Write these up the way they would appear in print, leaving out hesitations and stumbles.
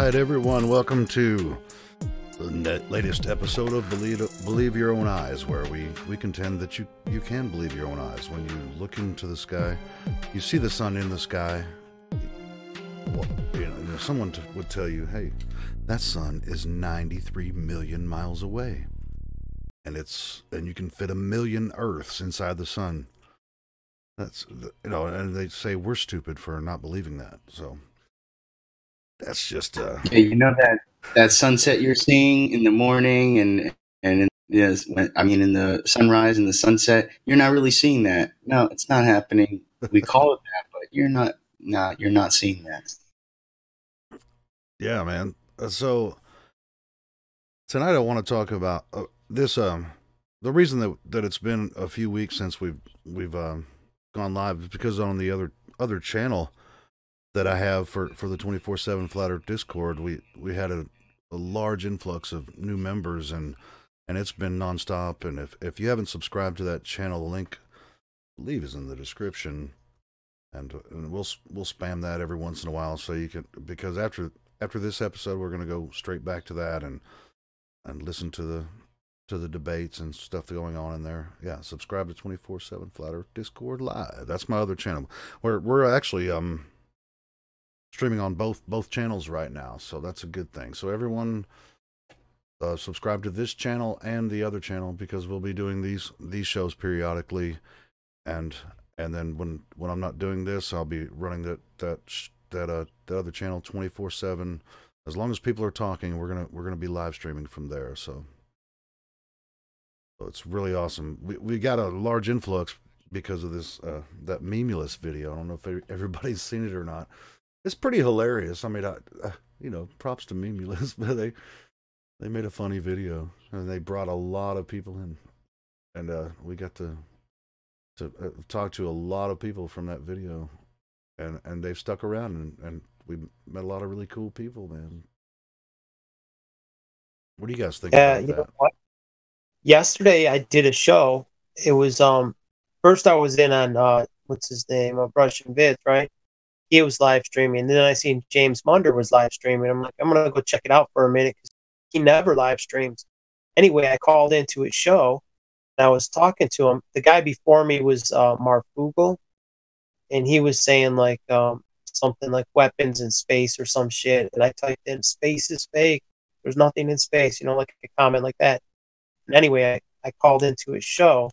right, everyone, welcome to the latest episode of Believe Your Own Eyes, where we contend that you can believe your own eyes. When you look into the sky, you see the sun in the sky. Well, someone would tell you, hey, that sun is 93 million miles away, and you can fit 1 million Earths inside the sun. That's, and they say we're stupid for not believing that. So that's just yeah, you know that sunset you're seeing in the morning and yes, in the sunrise and the sunset, you're not really seeing that. No, it's not happening. We call it that, but you're not seeing that. Yeah, man. So tonight I want to talk about this. The reason that it's been a few weeks since we've gone live is because on the other channel that I have for the 24/7 Flat Earth Discord, we had a large influx of new members, and it's been nonstop. And if you haven't subscribed to that channel, the link I believe is in the description, and we'll spam that every once in a while, so you can, because after this episode we're going to go straight back to that and listen to the debates and stuff going on in there. Yeah, subscribe to 24/7 Flat Earth Discord Live. That's my other channel. We're actually streaming on both channels right now, so that's a good thing. So everyone, subscribe to this channel and the other channel, because we'll be doing these shows periodically, and then when I'm not doing this, I'll be running that other channel 24/7. As long as people are talking, we're gonna be live streaming from there. So it's really awesome. We got a large influx because of this that Memulous video. I don't know if everybody's seen it or not. It's pretty hilarious. I mean, props to Memulous, but they made a funny video, and they brought a lot of people in, and we got to talk to a lot of people from that video, and they've stuck around, and we met a lot of really cool people, man. What do you guys think about You that? know what? Yesterday I did a show. It was first I was in on what's his name, Russian Vids, right? He was live streaming, and then I seen James Munder was live streaming. I'm like, I'm gonna go check it out for a minute, because he never live streams. Anyway, I called into his show, and I was talking to him. The guy before me was Mark Google, and he was saying like something like weapons in space or some shit, and I typed in space is fake. There's nothing in space, like a comment like that. And anyway, I called into his show,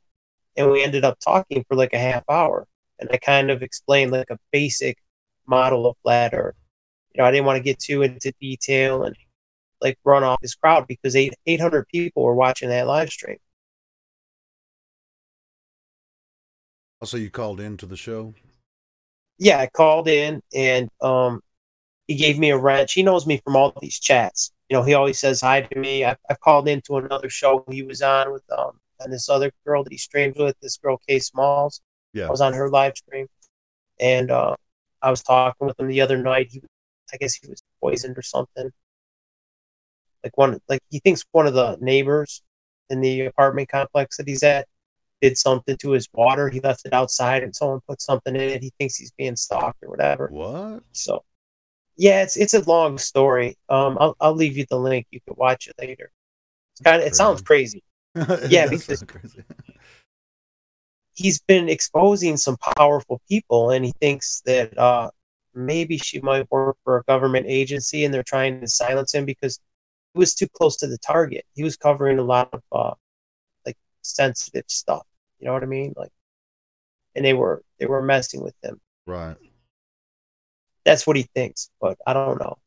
and we ended up talking for like a half hour, and I kind of explained like a basic model of flat Earth. I didn't want to get too into detail and like run off this crowd, because 800 people were watching that live stream. Also, you called into the show? Yeah, I called in, and he gave me a wrench. He knows me from all these chats. He always says hi to me. I called into another show he was on with and this other girl that he streams with, this girl Kay Smalls. Yeah. I was on her live stream, and I was talking with him the other night. I guess he was poisoned or something. Like he thinks one of the neighbors in the apartment complex that he's at did something to his water. He left it outside, and someone put something in it. He thinks he's being stalked or whatever. What? So, yeah, it's a long story. I'll leave you the link. You can watch it later. It sounds crazy. Yeah, because crazy. He's been exposing some powerful people, and he thinks that maybe she might work for a government agency, and they're trying to silence him because he was too close to the target. He was covering a lot of like sensitive stuff. You know what I mean? Like, and they were messing with him. Right. That's what he thinks, but I don't know.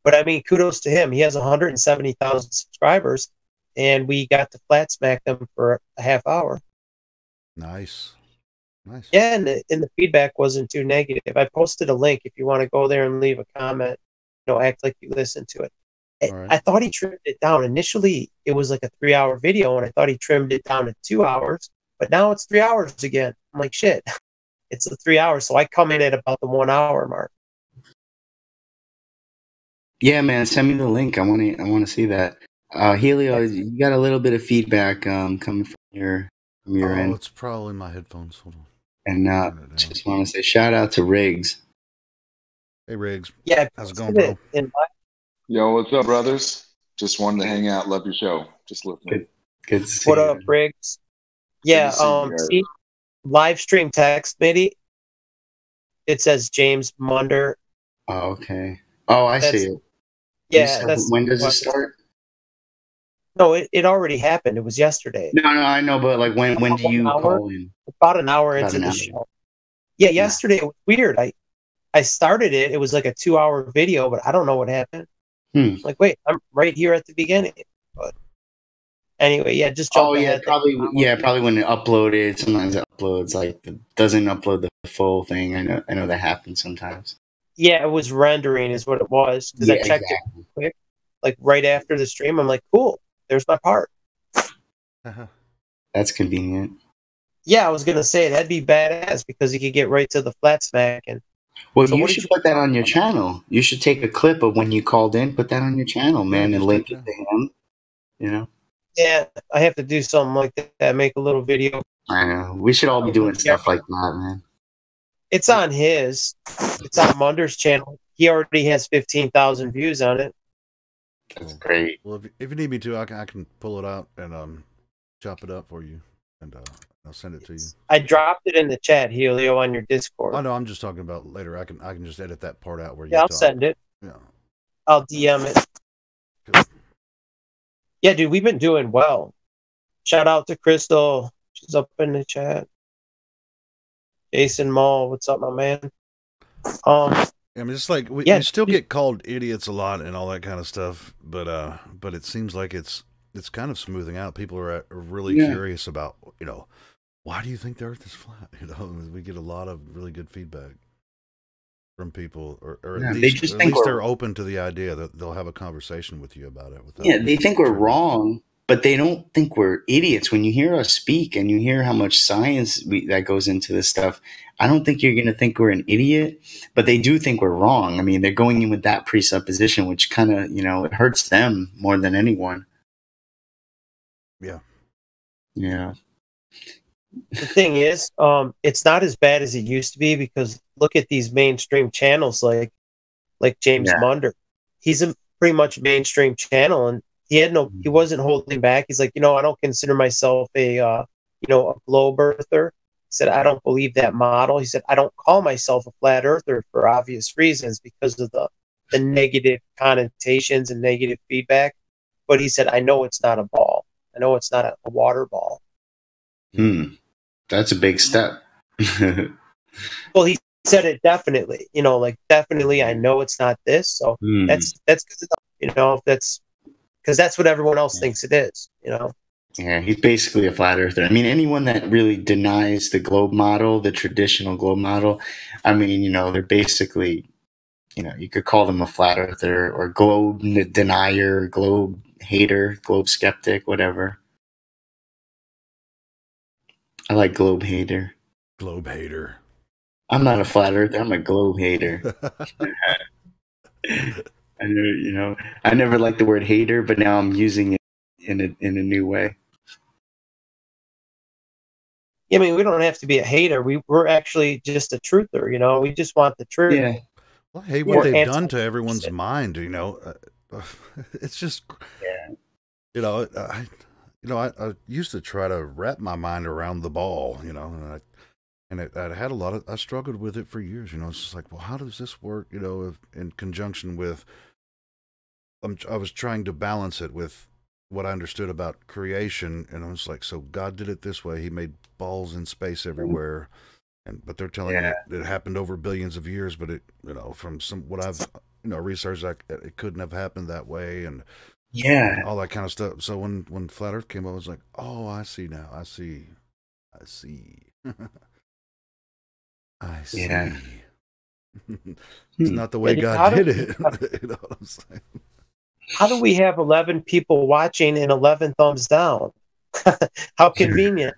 But I mean, kudos to him. He has 170,000 subscribers, and we got to flat smack them for a half hour. Nice. Yeah, and the feedback wasn't too negative. I posted a link if you want to go there and leave a comment. Act like you listened to it. Right. I thought he trimmed it down. Initially, it was like a 3-hour video, and I thought he trimmed it down to 2 hours. But now it's 3 hours again. I'm like, shit. It's the 3 hours, so I come in at about the 1 hour mark. Yeah, man, send me the link. I want to see that. Helio, you got a little bit of feedback coming from your end. Oh, it's probably my headphones. Hold on. And just want to say shout out to Riggs. Hey, Riggs. Yeah, How's it going, bro? Yo, what's up, brothers? Just wanted to hang out. Love your show. Just listening. Good to see what you. up, Briggs? Good Yeah, to see you guys. see, live stream text, maybe. It says James Munder. Oh, okay. Oh, I see it. Yeah, that's when does it start? No, it already happened. It was yesterday. No, I know, but like when do you call in? About an hour into the show. Yeah, yesterday it was weird. I started it. It was like a 2-hour video, but I don't know what happened. Like, wait, I'm right here at the beginning. But anyway, yeah, just jump ahead. Probably when it uploaded. Sometimes it uploads doesn't upload the full thing. I know that happens sometimes. Yeah, it was rendering is what it was because I checked it quick, like right after the stream. I'm like, cool, there's my part. That's convenient. Yeah, I was gonna say that'd be badass because you could get right to the flat smack and. Well, you should put that on your channel. You should take a clip of when you called in, put that on your channel, man, and link it to him. You know. Yeah, I have to do something like that. Make a little video. I know. We should all be doing stuff like that, man. It's on his. It's on Munder's channel. He already has 15,000 views on it. That's great. Well, if you need me to, I can pull it out and chop it up for you, and I'll send it to you. I dropped it in the chat, Helio, on your Discord. Oh no, I'm just talking about later. I can just edit that part out where you. Yeah, I'll send it. Yeah, I'll DM it. Good. Yeah, dude, we've been doing well. Shout out to Crystal. She's up in the chat. Jason Mall, what's up, my man? I mean, it's like we still get called idiots a lot and all that kind of stuff, but it seems like it's kind of smoothing out. People are really curious about, why do you think the Earth is flat? We get a lot of really good feedback from people, or at least they're open to the idea that they'll have a conversation with you about it. They think we're wrong, but they don't think we're idiots. When you hear us speak and you hear how much science that goes into this stuff, I don't think you're going to think we're an idiot, but they do think we're wrong. I mean, they're going in with that presupposition, which kind of, it hurts them more than anyone. Yeah. Yeah. The thing is, it's not as bad as it used to be because look at these mainstream channels like James Munder. He's a pretty much mainstream channel, and he wasn't holding back. He's like, I don't consider myself a globe earther. He said, I don't believe that model. He said, I don't call myself a flat earther for obvious reasons because of the negative connotations and negative feedback. But he said, I know it's not a ball. I know it's not a water ball. That's a big step. Well, he said it definitely, definitely I know it's not this. So that's good, that's because that's what everyone else thinks it is, Yeah, he's basically a flat earther. I mean, anyone that really denies the globe model, the traditional globe model, I mean, they're basically, you could call them a flat earther or globe denier, globe hater, globe skeptic, whatever. I like globe hater. Globe hater. I'm not a flat earther. I'm a globe hater. I never liked the word hater, but now I'm using it in a new way. I mean, we don't have to be a hater. We're actually just a truther, we just want the truth. Yeah. Well, hey, what they've done to everyone's mind, it's just, I used to try to wrap my mind around the ball, and I had I struggled with it for years, it's just like, well, how does this work, in conjunction with, I was trying to balance it with what I understood about creation, and I was like, so God did it this way. He made balls in space everywhere, but they're telling me it happened over billions of years, but it, from what I've, researched, it couldn't have happened that way, and all that kind of stuff. So when Flat Earth came up, I was like, oh, I see now. I see. I see. Yeah. It's not the way God did it. You know what I'm saying? How do we have 11 people watching and 11 thumbs down? How convenient.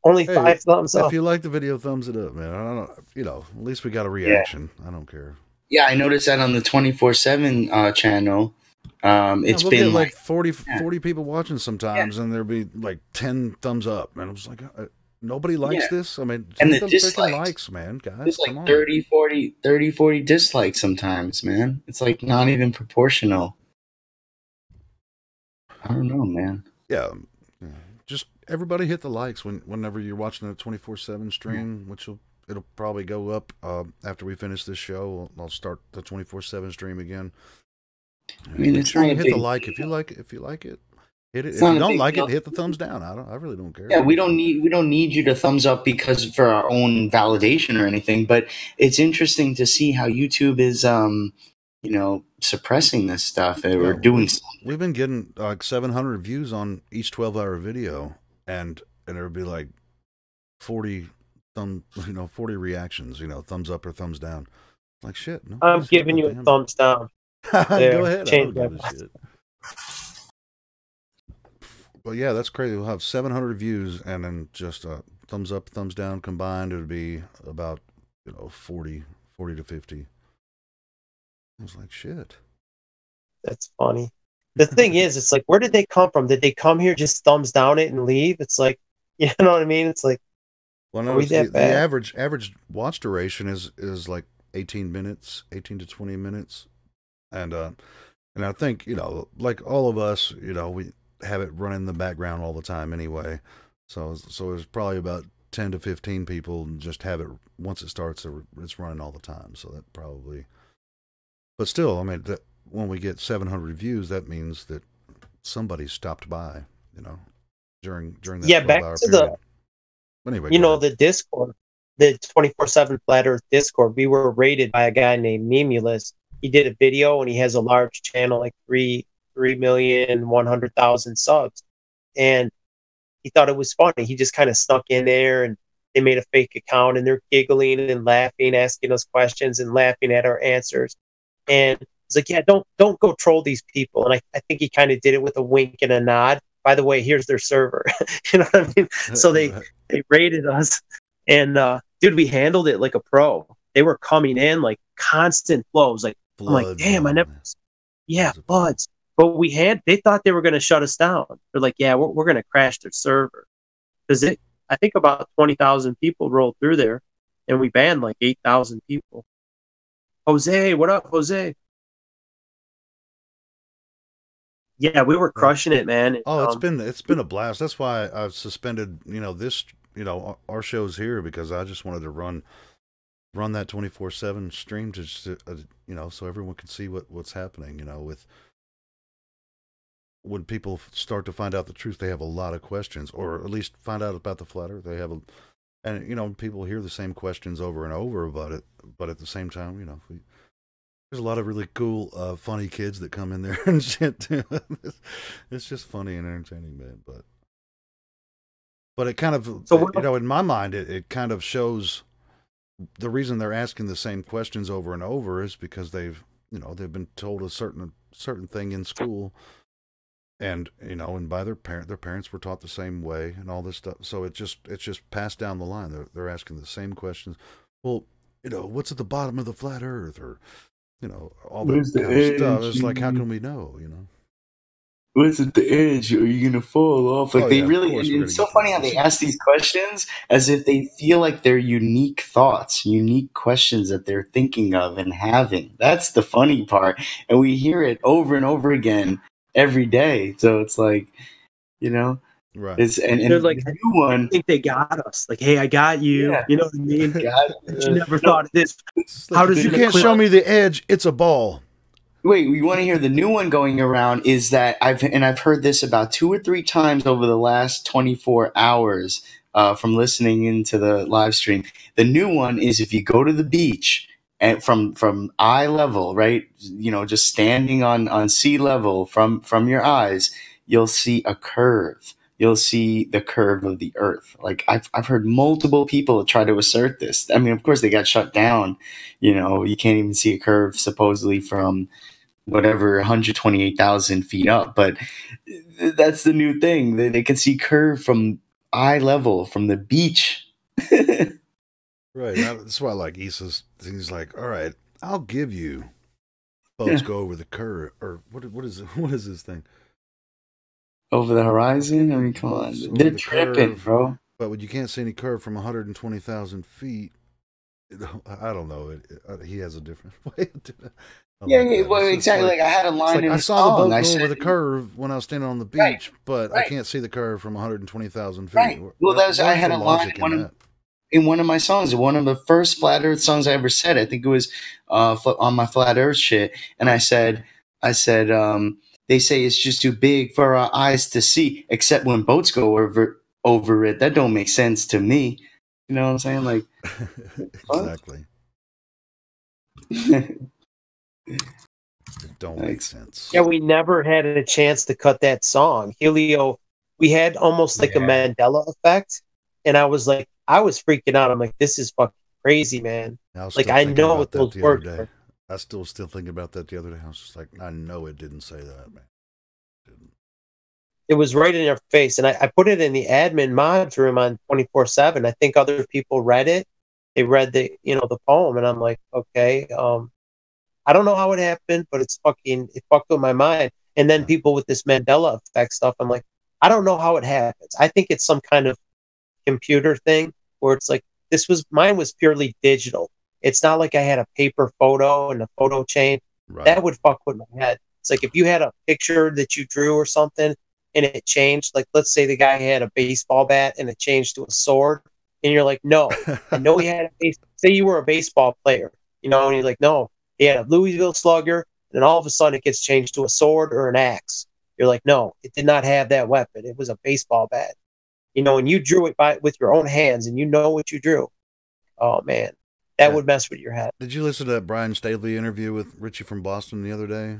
Only 5 thumbs up. If you like the video, thumbs it up, man. I don't know, at least we got a reaction. I don't care. Yeah, I noticed that on the 24/7 channel. It's been like 40 people watching sometimes, and there'll be like 10 thumbs up, and I was like, Nobody likes Yeah. this. I mean, And hit the the freaking dislikes. likes, man, guys. There's Come like on. 30, 40 dislikes sometimes, man. It's like not even proportional. I don't know, man. Yeah, just everybody hit the likes whenever you're watching a 24/7 stream, which it'll probably go up after we finish this show. I'll start the 24/7 stream again. I mean, Make it's sure not you a hit the big like deal. if you like it. If you like it, hit it. It's If you not a don't big like deal. it, hit the thumbs down. I really don't care. Yeah, we don't need you to thumbs up because for our own validation or anything, but it's interesting to see how YouTube is suppressing this stuff or Yeah, doing we've been getting like 700 views on each 12-hour video, and it would be like 40 40 reactions, thumbs up or thumbs down. Like shit. No, I'm giving you a thumbs down. Go ahead. I Change don't give a shit. But yeah, that's crazy. We'll have 700 views, and then just thumbs up, thumbs down combined. It would be about 40 to 50. I was like, shit. That's funny. The thing is, it's like, where did they come from? Did they come here just thumbs down it and leave? It's like, you know what I mean? It's like, well, are we no, that the bad? average watch duration is like 18 minutes, 18 to 20 minutes, and I think like all of us, we have it running in the background all the time anyway. So there's probably about 10 to 15 people just have it once it starts. It's running all the time. So that probably, but still, I mean, when we get 700 views, that means that somebody stopped by, during that 12-hour to period. Anyway, the Discord, the 24/7 Flat Earth Discord. We were rated by a guy named Memulus. He did a video and he has a large channel, like 3,100,000 subs. And he thought it was funny. He just kind of snuck in there and they made a fake account and they're giggling and laughing, asking us questions and laughing at our answers. And he's like, yeah, don't go troll these people. And I think he kind of did it with a wink and a nod. By the way, here's their server. You know what I mean? So they rated us. And dude, we handled it like a pro. They were coming in like constant flows. Like, I'm like, damn, floods. But they thought they were going to shut us down. They're like, yeah, we're going to crash their server. Because I think about 20,000 people rolled through there, and we banned like 8,000 people. Jose, what up, Jose? Yeah, we were crushing it, man. Oh, it's been a blast. That's why I've suspended, this, our shows here, because I just wanted to run that 24/7 stream to just, so everyone can see what's happening, with when people start to find out the truth, they have a lot of questions, or at least find out about the flat earth. They have and people hear the same questions over and over about it, but at the same time, there's a lot of really cool, funny kids that come in there and shit too. It's just funny and entertaining, man. But it kind of, in my mind, it kind of shows the reason they're asking the same questions over and over is because they've been told a certain thing in school, and and by their parents were taught the same way and all this stuff. So it's just passed down the line. They're asking the same questions. Well, what's at the bottom of the flat earth, or all that kind of stuff. It's like, how can we know? What's at the edge? Are you gonna fall off? Like it's so funny how they ask these questions as if they feel like they're unique thoughts, unique questions that they're thinking of and having. That's the funny part, and we hear it over and over again every day. So it's like, right? It's and they're like, the new one. I think they got us. Like, hey, I got you. Yeah. You know what I mean? You never thought of this. Like, how does you can't show me the edge? It's a ball. Wait, we want to hear the new one going around is that I've heard this about 2 or 3 times over the last 24 hours from listening into the live stream. The new one is if you go to the beach and from eye level, right? Just standing on sea level from your eyes, you'll see a curve. You'll see the curve of the earth. Like I've heard multiple people try to assert this. I mean, of course they got shut down. You can't even see a curve supposedly from whatever 128,000 feet up, but that's the new thing. They can see curve from eye level from the beach. Right. That's why, like, Issa's, he's like, all right, I'll give you boats go over the curve, or what is this thing? Over the horizon? I mean, come on. They're tripping, bro. But you can't see any curve from 120,000 feet. I don't know. He has a different way of doing it. Yeah, well, exactly. Like I had a line in I the saw the song. boat I go said, over the curve when I was standing on the right, beach, but I right, can't see the curve from 120,000 feet. right. Well, that was I Where's had the a line logic in that? in one of my songs, one of the first Flat Earth songs I ever said. I think it was on my Flat Earth shit, and I said, they say it's just too big for our eyes to see, except when boats go over it. That don't make sense to me. You know what I'm saying? Like, exactly. It don't make sense. Yeah, we never had a chance to cut that song. Helio, we had almost like a Mandela effect. And I was freaking out. I'm like, this is fucking crazy, man. I was like, still I thinking know about what that those the other words day. are. I still thinking about that the other day. I was just like, I know it didn't say that, man. It was right in your face. And I put it in the admin mods room on 24/7. I think other people read it. They read the poem. And I'm like, okay, I don't know how it happened, but it fucked with my mind. And then people with this Mandela effect stuff, I'm like, I don't know how it happens. I think it's some kind of computer thing where it's like mine was purely digital. It's not like I had a paper photo and a photo chain. Right. That would fuck with my head. It's like if you had a picture that you drew or something and it changed, like let's say the guy had a baseball bat and it changed to a sword, and you're like, no, I know he had say you were a baseball player, and you're like, no, he had a Louisville Slugger, and then all of a sudden it gets changed to a sword or an axe. You're like, no, it did not have that weapon. It was a baseball bat. And you drew it with your own hands, and you know what you drew. Oh man, that would mess with your head. Did you listen to that Brian Staley interview with Richie from Boston the other day?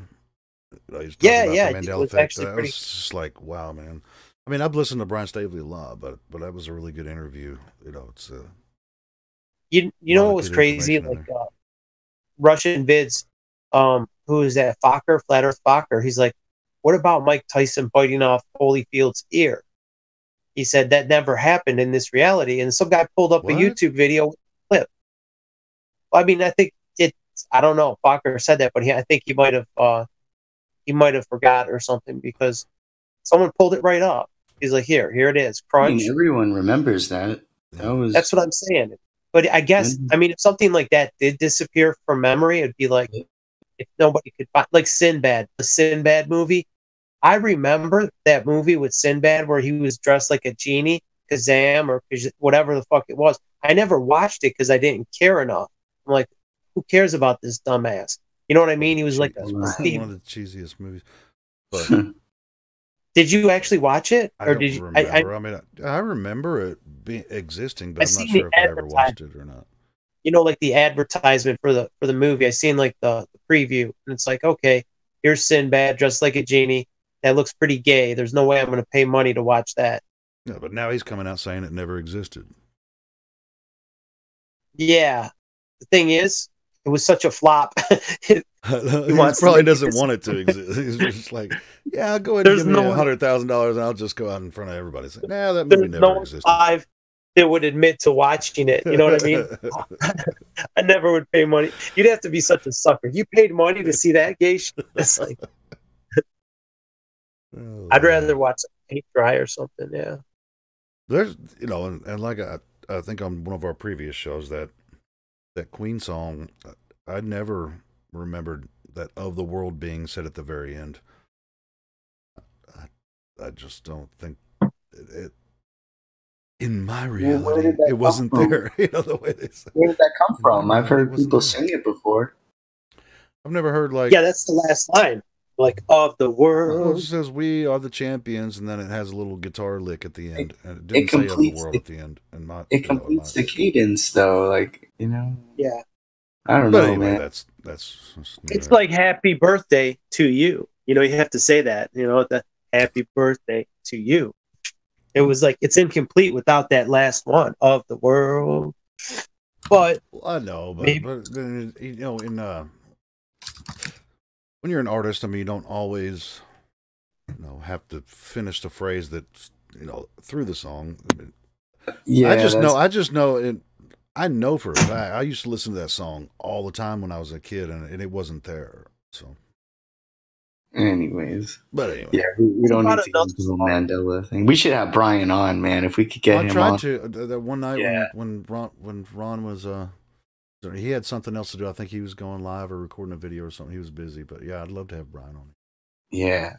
He's Yeah, about yeah, the Mandela effect. That was just like, wow, man. I mean, I've listened to Brian Staley a lot, but that was a really good interview. It's you know what was crazy? Like Russian vids. Who is that? Fokker, Flat Earth Fokker. He's like, what about Mike Tyson biting off Holyfield's ear? He said that never happened in this reality. And some guy pulled up a YouTube video clip. Well, I mean, I think I don't know. Fokker said that, but I think he might have forgot or something because someone pulled it right up. He's like, here it is. Crunch. I mean, everyone remembers that. That's what I'm saying. But I guess, I mean, if something like that did disappear from memory, it'd be like if nobody could find, like Sinbad, the Sinbad movie. I remember that movie with Sinbad where he was dressed like a genie, Kazam or whatever the fuck it was. I never watched it because I didn't care enough. I'm like, who cares about this dumbass? You know what I mean? He was like one of the cheesiest movies. But did you actually watch it, or did you? Remember. I remember it existing, but I'm not sure if I ever watched it or not. Like the advertisement for the movie. I seen like the preview, and it's like, okay, here's Sinbad dressed like a genie. That looks pretty gay. There's no way I'm going to pay money to watch that. Yeah, but now he's coming out saying it never existed. Yeah. The thing is, it was such a flop. he probably doesn't want it to exist. He's just like, yeah, I'll go ahead and give me $100,000 and I'll just go out in front of everybody. Say, nah, that movie never existed. That would admit to watching it. You know what I mean? I never would pay money. You'd have to be such a sucker. You paid money to see that gay shit. It's like, I'd rather watch paint dry or something. Yeah. There's, and like I think on one of our previous shows that Queen song, I never remembered that "Of the World" being said at the very end. I just don't think it in my reality, it wasn't there. The way they said. Where did that come from? I've heard people sing it before. I've never heard like. Yeah, that's the last line. Like, of the world. It says we are the champions, and then it has a little guitar lick at the end. And it didn't say of the world at the end. It completes the cadence, though. Like, Yeah. I don't know, man. That's it's like happy birthday to you. You have to say that. The happy birthday to you. It was like it's incomplete without that last one, of the world. But I know, but when you're an artist, I mean, you don't always, have to finish the phrase that's, through the song. I mean, yeah, I just know, I know for a fact. I used to listen to that song all the time when I was a kid, and it wasn't there. So, Anyways. But anyway. Yeah, we don't need About to get another into the song. Mandela thing. We should have Brian on, man. If we could get I him tried on. to that one night Yeah. when Ron was he had something else to do. I think he was going live or recording a video or something. He was busy, but yeah, I'd love to have Brian on. Yeah.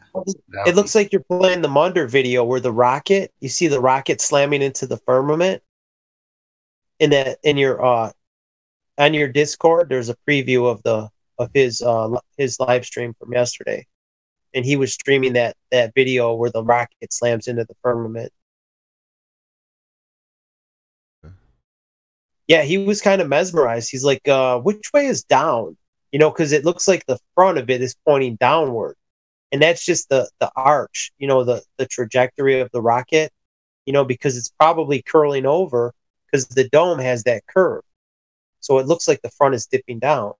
It looks like you're playing the Munder video where the rocket, you see the rocket slamming into the firmament. In your on your Discord, there's a preview of his live stream from yesterday, and he was streaming that video where the rocket slams into the firmament. Okay. Yeah, he was kind of mesmerized. He's like, which way is down? You know, because it looks like the front of it is pointing downward. And that's just the arch, you know, the trajectory of the rocket, you know, because it's probably curling over because the dome has that curve. So it looks like the front is dipping down.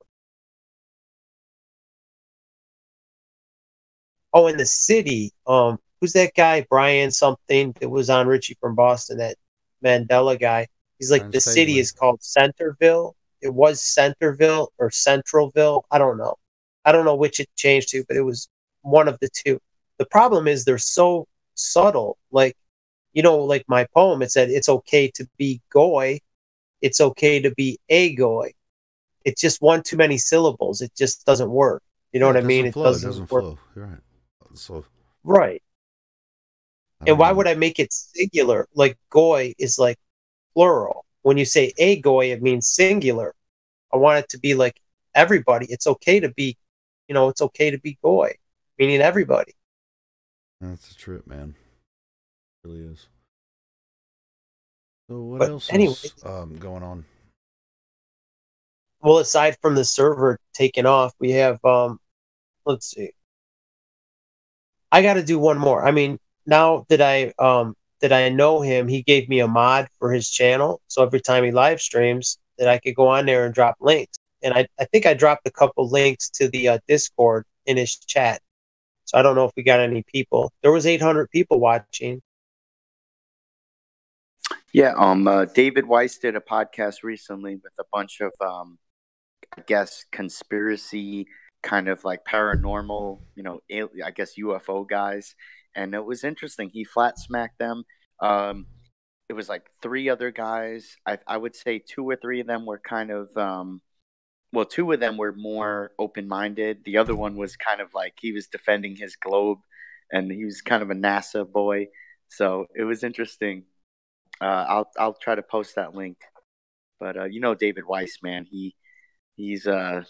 Oh, in the city, who's that guy, Brian something, that was on Richie from Boston, that Mandela guy? He's like, Brian the city Staveley. is called Centerville. It was Centerville or Centralville. I don't know. I don't know which it changed to, but it was one of the two. The problem is they're so subtle. Like, you know, like my poem, it said, it's okay to be goy. It's okay to be a goy. It's just one too many syllables. It just doesn't work. You know what I mean? It doesn't flow. You're right. So right. And why would I make it singular? Like goy is like plural. When you say a goy, it means singular. I want it to be like everybody. It's okay to be, you know, it's okay to be goy, meaning everybody. That's a trip, man. It really is. So what else is going on? Well, aside from the server taking off, we have let's see. I got to do one more. I mean, now that I know him, he gave me a mod for his channel, so every time he live streams, that I could go on there and drop links. And I think I dropped a couple links to the Discord in his chat. So I don't know if we got any people. There was 800 people watching. Yeah, David Weiss did a podcast recently with a bunch of, I guess, conspiracy, kind of like paranormal, you know, I guess UFO guys. And it was interesting. He flat smacked them. It was like three other guys. I would say two or three of them were kind of, well, two of them were more open-minded. The other one was kind of like he was defending his globe, and he was kind of a NASA boy. So it was interesting. I'll try to post that link. But you know David Weiss, man, he's a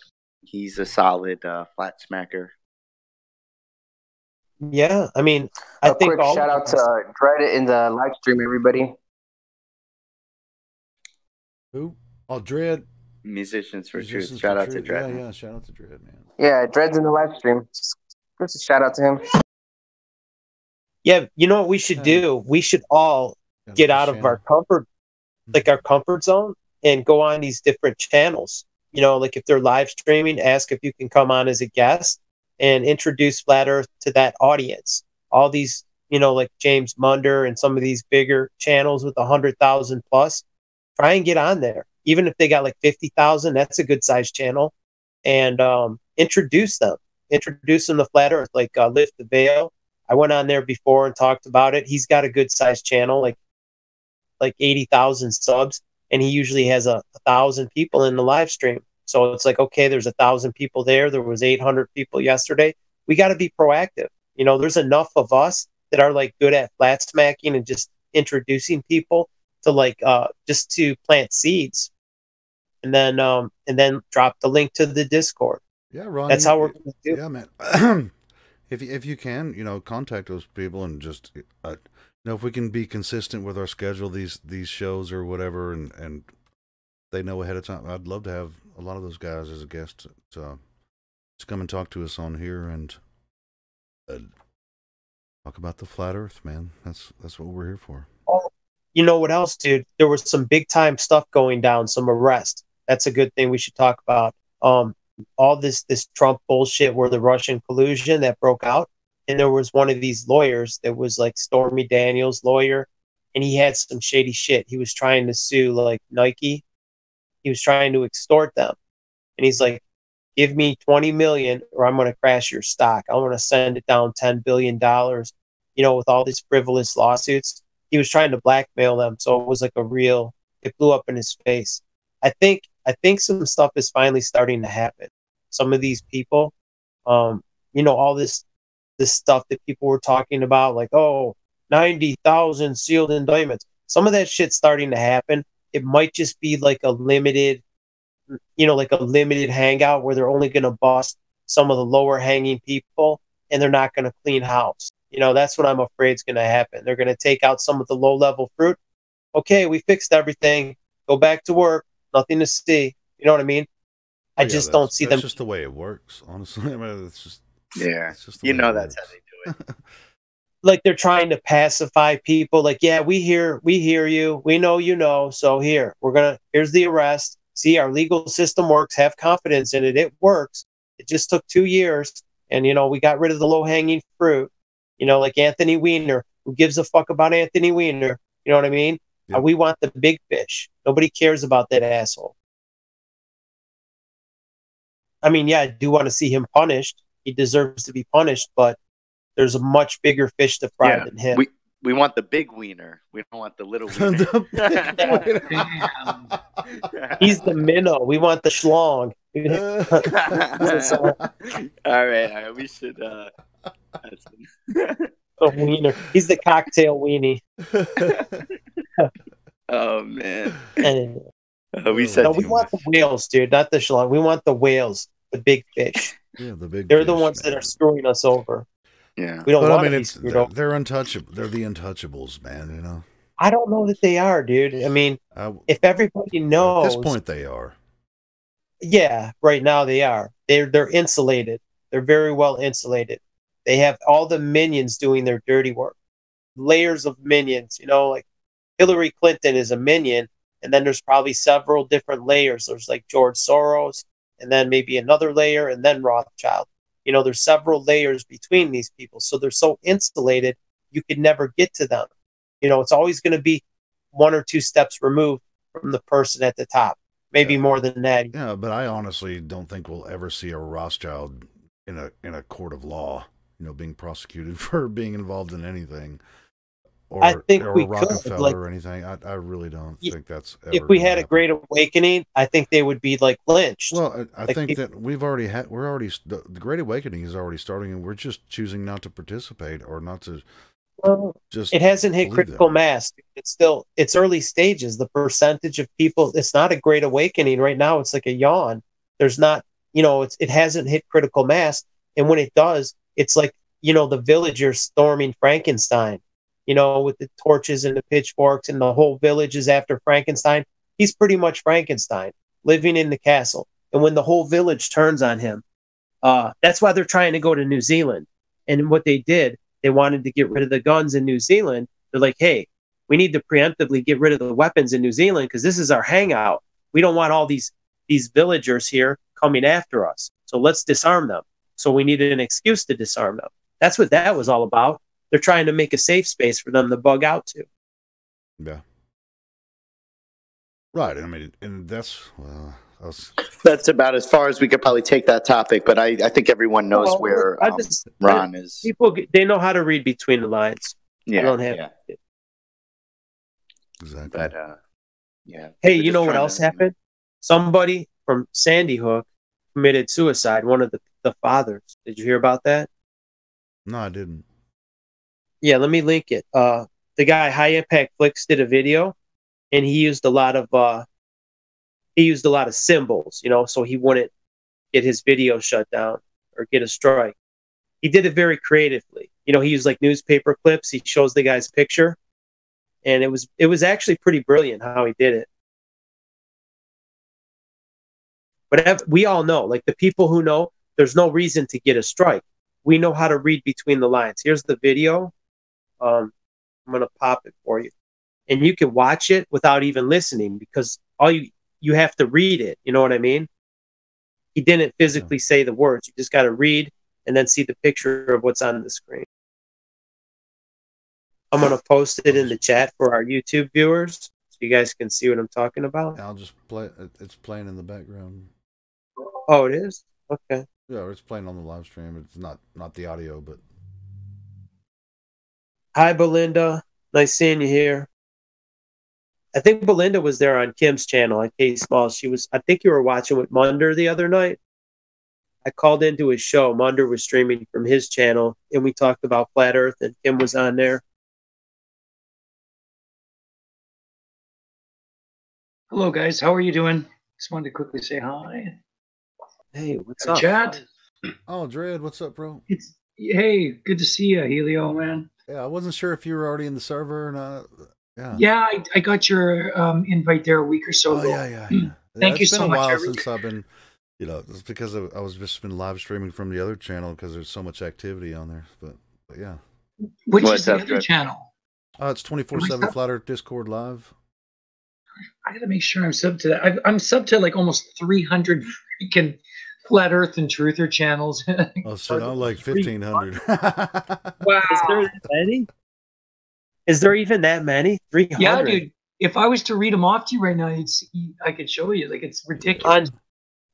solid flat smacker. Yeah, I mean, I think quick shout out to Dread in the live stream, everybody. Who? Oh, Dread. Musicians for Truth. Shout out to Dread. Yeah, shout out to Dread, man. Yeah, Dread's in the live stream. Just a shout out to him. Yeah, you know what we should do? We should all get out of our comfort zone and go on these different channels. You know, like if they're live streaming, ask if you can come on as a guest and introduce Flat Earth to that audience. All these, you know, like James Munder and some of these bigger channels with 100,000 plus, try and get on there. Even if they got like 50,000, that's a good size channel. And introduce them to Flat Earth, like Lift the Veil. I went on there before and talked about it. He's got a good size channel, like 80,000 subs, and he usually has 1,000 people in the live stream. So it's like, okay, there's 1,000 people there. There was 800 people yesterday. We got to be proactive. You know, there's enough of us that are like good at flat smacking and just introducing people to like just to plant seeds, and then drop the link to the Discord. Yeah, Ron. That's how we're going to do. Yeah, man. If you can, you know, contact those people and just you know, if we can be consistent with our schedule, these shows or whatever, and they know ahead of time. I'd love to have a lot of those guys as a guest to come and talk to us on here and talk about the flat Earth, man. That's what we're here for. Oh, you know what else, dude? There was some big time stuff going down, some arrest. That's a good thing we should talk about. All this Trump bullshit where the Russian collusion that broke out, and there was one of these lawyers that was like Stormy Daniels' lawyer, and he had some shady shit. He was trying to sue like Nike. He was trying to extort them, and he's like, give me 20 million or I'm going to crash your stock. I'm going to send it down $10 billion, with all these frivolous lawsuits. He was trying to blackmail them. So it was like it blew up in his face. I think some stuff is finally starting to happen. Some of these people, all this stuff that people were talking about, like, 90,000 sealed indictments. Some of that shit's starting to happen. It might just be like a limited hangout where they're only going to bust some of the lower hanging people and they're not going to clean house. That's what I'm afraid is going to happen. They're going to take out some of the low level fruit. Okay, we fixed everything. Go back to work. Nothing to see. You know what I mean? I just don't see them. That's just the way it works, honestly. I mean, it's just that's how they do it. Like they're trying to pacify people. Like, yeah, we hear you. We know, so here's the arrest. See, our legal system works. Have confidence in it. It works. It just took 2 years. And, we got rid of the low-hanging fruit. Like Anthony Weiner. Who gives a fuck about Anthony Weiner? You know what I mean? Yep. We want the big fish. Nobody cares about that asshole. I mean, yeah, I do want to see him punished. He deserves to be punished, but there's a much bigger fish to fry than him. We want the big wiener. We don't want the little wiener. He's the minnow. We want the schlong. All right. We should. A wiener. He's the cocktail weenie. Oh man. We want the whales, dude, not the schlong. We want the whales, the big fish. Yeah, the big. They're the ones that are screwing us over. Yeah, we don't. But want I mean, they're untouchable. They're the untouchables, man. I don't know that they are, dude. I mean, if everybody knows, at this point, they are. Yeah, right now they are. They're insulated. They're very well insulated. They have all the minions doing their dirty work. Layers of minions. Like Hillary Clinton is a minion, and then there's probably several different layers. There's like George Soros, and then maybe another layer, and then Rothschild. There's several layers between these people. So they're so insulated, you could never get to them. It's always going to be 1 or 2 steps removed from the person at the top. Maybe more than that. Yeah, but I honestly don't think we'll ever see a Rothschild in a court of law, being prosecuted for being involved in anything. I think we Rockefeller or anything. I really don't think that's ever. If we had a great awakening, I think they would be like lynched. Well, I think that the Great Awakening is already starting, and we're just choosing not to participate or not to. It hasn't hit critical mass. It's early stages. The percentage of people, it's not a great awakening right now. It's like a yawn. There's not, it hasn't hit critical mass. And when it does, it's like, the villagers storming Frankenstein, with the torches and the pitchforks, and the whole village is after Frankenstein. He's pretty much Frankenstein living in the castle. And when the whole village turns on him, that's why they're trying to go to New Zealand. And what they did, they wanted to get rid of the guns in New Zealand. They're like, hey, we need to preemptively get rid of the weapons in New Zealand because this is our hangout. We don't want all these villagers here coming after us. So let's disarm them. So we needed an excuse to disarm them. That's what that was all about. They're trying to make a safe space for them to bug out to. Yeah. Right. I mean, and that's about as far as we could probably take that topic. But I think everyone knows where Ron is. People, they know how to read between the lines. Yeah. I don't have it. Exactly. But yeah. Hey, you know what else happened? Somebody from Sandy Hook committed suicide. One of the fathers. Did you hear about that? No, I didn't. Yeah, let me link it. The guy High Impact Flicks did a video, and he used a lot of symbols, so he wouldn't get his video shut down or get a strike. He did it very creatively. He used like newspaper clips. He shows the guy's picture, and it was actually pretty brilliant how he did it. But we all know, like the people who know, there's no reason to get a strike. We know how to read between the lines. Here's the video. I'm going to pop it for you. And you can watch it without even listening because all you have to read it. You know what I mean? He didn't physically say the words. You just got to read and then see the picture of what's on the screen. I'm going to post it in the chat for our YouTube viewers so you guys can see what I'm talking about. I'll just play. It's playing in the background. Oh, it is? Okay. Yeah, it's playing on the live stream. It's not the audio, but Hi, Belinda. Nice seeing you here. I think Belinda was there on Kim's channel on K Small. She was. I think you were watching with Munder the other night. I called into his show. Munder was streaming from his channel, and we talked about flat Earth, and Kim was on there. Hello, guys. How are you doing? Just wanted to quickly say hi. Hey, what's Have a up? chat. oh, Dread, what's up, bro? Hey, good to see you, Helio, man. Yeah, I wasn't sure if you were already in the server or not. Yeah. Yeah, I got your invite there a week or so ago. Yeah. Thank you It's been so a much. while since I've been, it's because I was just been live streaming from the other channel because there's so much activity on there. But yeah. Which is the other channel? It's 24/7 Flat Earth Discord Live. I gotta make sure I'm sub to that. I'm sub to like almost 300 freaking Flat Earth and Truther channels. Oh, shit, I'm like 1,500. Wow. Is there that many? Is there even that many? 300? Yeah, dude. If I was to read them off to you right now, I could show you. Like, it's ridiculous.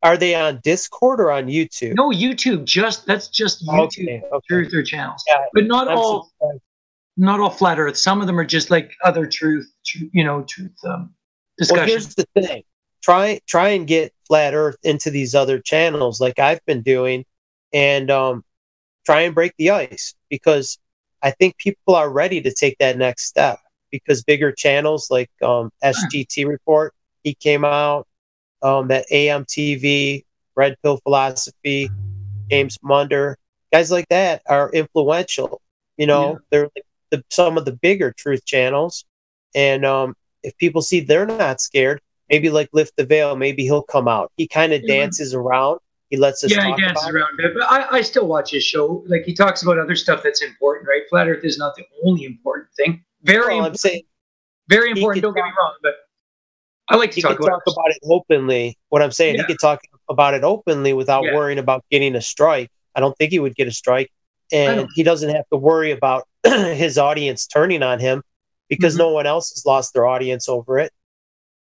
Are they on Discord or on YouTube? No, YouTube. That's just YouTube Truther channels. Yeah, but not all Flat Earth. Some of them are just like other truth discussions. Well, here's the thing. Try and get Flat Earth into these other channels like I've been doing, and try and break the ice, because I think people are ready to take that next step, because bigger channels like SGT Report, he came out, that AMTV, Red Pill Philosophy, James Munder, guys like that are influential. They're like some of the bigger truth channels, and if people see they're not scared, maybe like Lift the Veil, maybe he'll come out. He kind of dances around. He lets us talk he dances about around it. But I still watch his show. Like, he talks about other stuff that's important, right? Flat Earth is not the only important thing. Very important. I'm saying, very important. Don't get me wrong, but I like to talk about it openly. What I'm saying, he could talk about it openly without worrying about getting a strike. I don't think he would get a strike, and he doesn't have to worry about his audience turning on him, because no one else has lost their audience over it.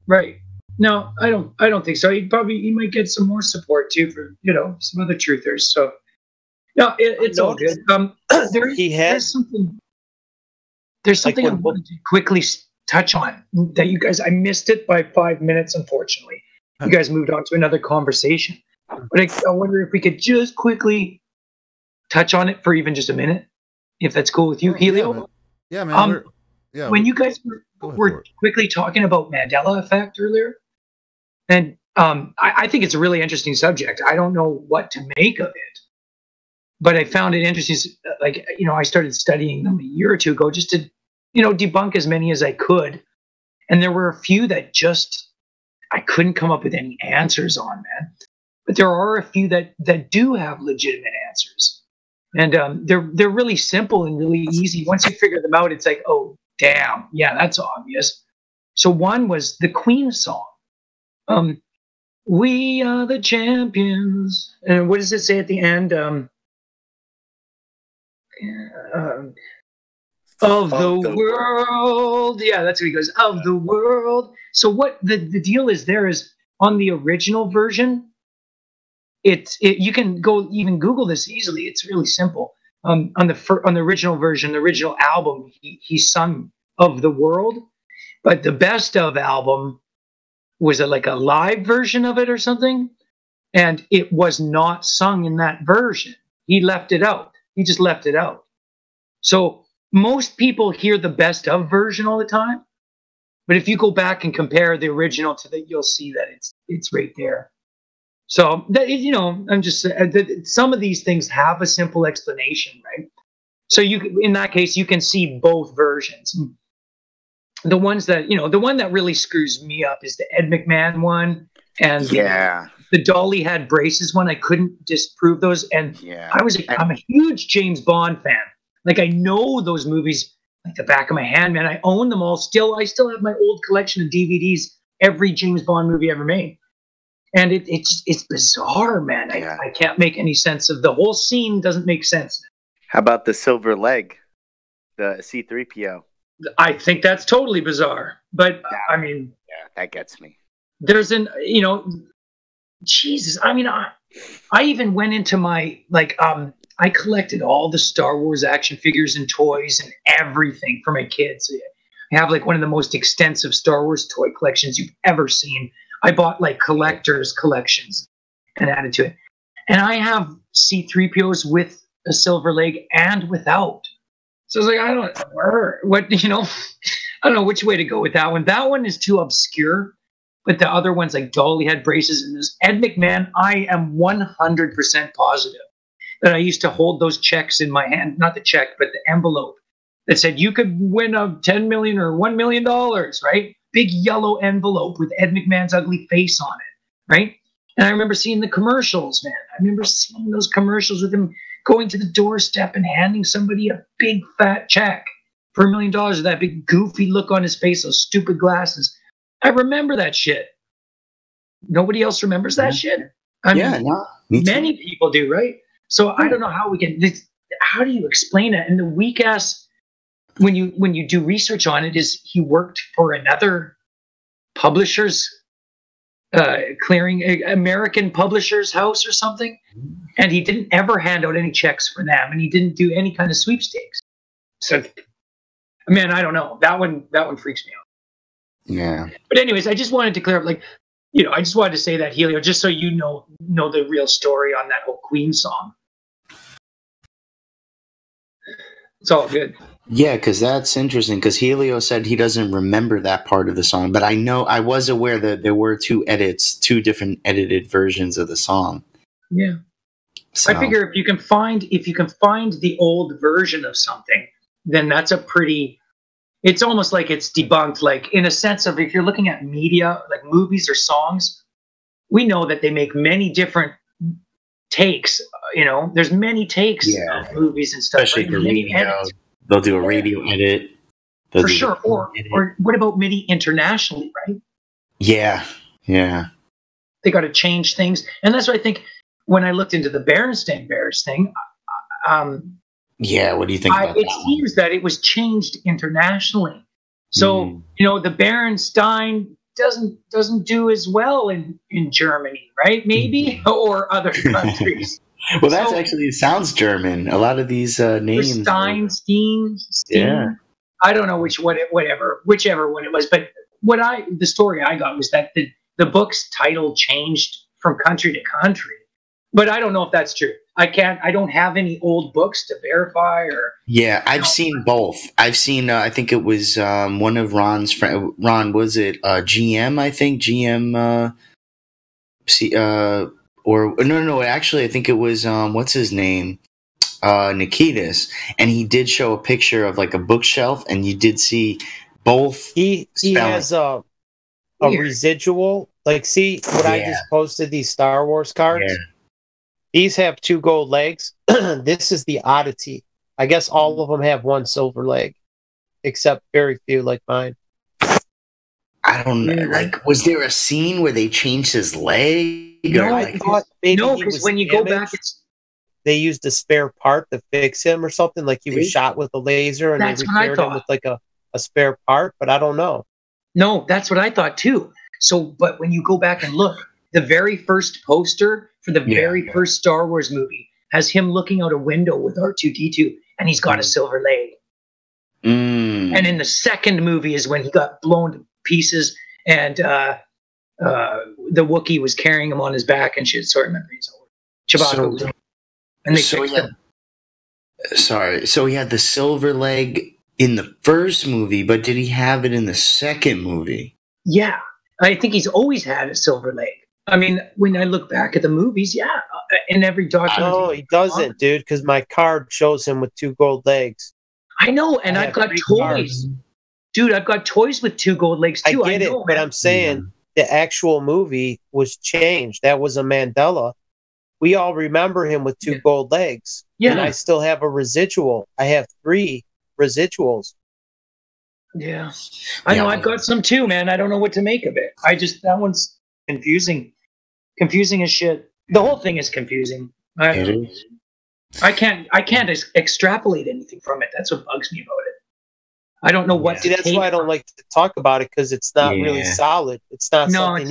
Right. No, I don't think so. He might get some more support too for some other truthers. So no, it's all good. There's something I wanted to quickly touch on that you guys, I missed it by 5 minutes, unfortunately. You guys moved on to another conversation, but I wonder if we could just quickly touch on it for even just a minute, if that's cool with you, Helio. Yeah, man. When you guys were quickly talking about Mandela effect earlier, and I think it's a really interesting subject. I don't know what to make of it, but I found it interesting. Like, I started studying them a year or two ago just to, debunk as many as I could. And there were a few that I couldn't come up with any answers on, man. But there are a few that do have legitimate answers. And they're really simple and really easy. Once you figure them out, it's like, oh, damn, yeah, that's obvious. So one was the Queen song. We are the champions. And what does it say at the end? Of the world. Yeah, that's what he goes. Of the world. So what the deal is there is, on the original version, you can go even Google this easily. It's really simple. On the original version, the original album, he sung "Of the World," but the best of album was like a live version of it or something, and it was not sung in that version. He left it out. He just left it out. So most people hear the best of version all the time, but if you go back and compare the original to that, you'll see that it's right there. So that, I'm just some of these things have a simple explanation, right? So in that case, you can see both versions. The ones that the one that really screws me up is the Ed McMahon one, and the Dolly had braces one. I couldn't disprove those, and I'm a huge James Bond fan. Like, I know those movies like the back of my hand, man. I own them all. I still have my old collection of DVDs. Every James Bond movie ever made. And it's bizarre, man. I can't make any sense of the whole scene. Doesn't make sense. How about the silver leg, the C-3PO? I think that's totally bizarre. But I mean, that gets me. There's Jesus. I mean, I even went into my I collected all the Star Wars action figures and toys and everything for my kids. I have like one of the most extensive Star Wars toy collections you've ever seen. I bought like collector's collections and added to it. And I have C-3POs with a silver leg and without. So I was like, I don't know what, you know, I don't know which way to go with that one. That one is too obscure. But the other ones, like Dolly had braces and this Ed McMahon, I am 100% positive that I used to hold those checks in my hand, not the check, but the envelope that said you could win a $10 million or $1 million, right? Big yellow envelope with Ed McMahon's ugly face on it, right? And I remember seeing the commercials, man. I remember seeing those commercials with him going to the doorstep and handing somebody a big fat check for $1 million with that big goofy look on his face, those stupid glasses. I remember that shit. Nobody else remembers that shit? I mean, many people do, right? So I don't know how we can. How do you explain it? And the weak ass, when you do research on it, is he worked for another publisher's clearing American publisher's house or something, and he didn't ever hand out any checks for them, and he didn't do any kind of sweepstakes. So, man, I don't know. That one freaks me out. Yeah. But anyways, I just wanted to clear up, like, you know, I just wanted to say that, Helio, just so you know the real story on that whole Queen song. It's all good. Yeah, because that's interesting, because Helio said he doesn't remember that part of the song, but I was aware that there were two different edited versions of the song. Yeah. So. I figure if you can find the old version of something, then that's a pretty... It's almost like it's debunked, like in a sense of if you're looking at media, like movies or songs, we know that they make many different takes. You know, there's many takes of movies and stuff. Especially for radio. They'll do a radio edit. For sure. Or what about MIDI internationally, right? Yeah. Yeah. They got to change things. And that's why I think when I looked into the Berenstain Bears thing, yeah, what do you think about that? It seems that it was changed internationally. So, you know, the Berenstain doesn't do as well in Germany, right? Maybe, or other countries. Well, that's actually sounds German. A lot of these names. Stein. Yeah. I don't know whichever one it was, but the story I got was that the book's title changed from country to country. But I don't know if that's true. I don't have any old books to verify or. Yeah, I've seen both. I've seen. I think it was one of Ron's friend. Ron, was it GM? I think GM. Or no. Actually, I think it was what's his name, Nikitas, and he did show a picture of like a bookshelf, and you did see both. He has a residual. Like, see what I just posted, these Star Wars cards. Yeah. These have 2 gold legs. This is the oddity. I guess all of them have 1 silver leg, except very few like mine. I don't know. Like, was there a scene where they changed his leg? No, I thought because when you go back, they used a spare part to fix him or something. Like he was shot with a laser, and they repaired him with like a spare part. But I don't know. No, that's what I thought too. So, but when you go back and look, the very first poster for the very first Star Wars movie has him looking out a window with R2-D2, and he's got a silver leg. And in the second movie is when he got blown to pieces, and the Wookiee was carrying him on his back and shit. So I remember Chewbacca. And they fixed him. So he had the silver leg in the first movie, but did he have it in the second movie? Yeah, I think he's always had a silver leg. I mean, when I look back at the movies, in every document. No, he doesn't, dude, because my card shows him with 2 gold legs. I know, and I've got toys. Cards. Dude, I've got toys with 2 gold legs, too. I get it, but I'm saying the actual movie was changed. That was a Mandela. We all remember him with 2 gold legs. Yeah. And I still have a residual. I have 3 residuals. Yeah. I know, I've got some, too, man. I don't know what to make of it. That one's confusing. Confusing as shit. The whole thing is confusing. I can't extrapolate anything from it. That's what bugs me about it. I don't know what. See, that's why I don't like to talk about it, because it's not really solid. It's not something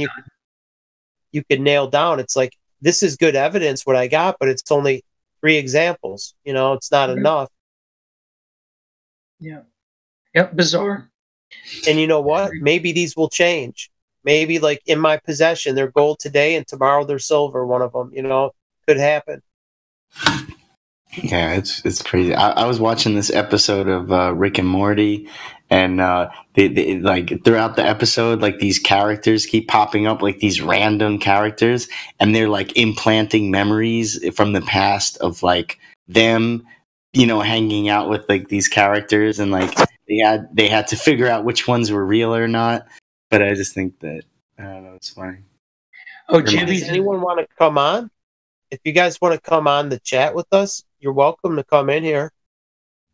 you could nail down. It's like this is good evidence what I got, but it's only 3 examples. You know, it's not enough. Yeah. Yep. Bizarre. And you know what? Maybe these will change. Maybe like in my possession, they're gold today and tomorrow they're silver. One of them, you know, could happen. Yeah, it's crazy. I was watching this episode of Rick and Morty, and they like throughout the episode, like these characters keep popping up, like these random characters, and they're like implanting memories from the past of like them, you know, hanging out with like these characters, and like they had to figure out which ones were real or not. But I just think that I don't know, it's funny. Oh, Does Jimmy, anyone want to come on? If you guys want to come on the chat with us, you're welcome to come in here.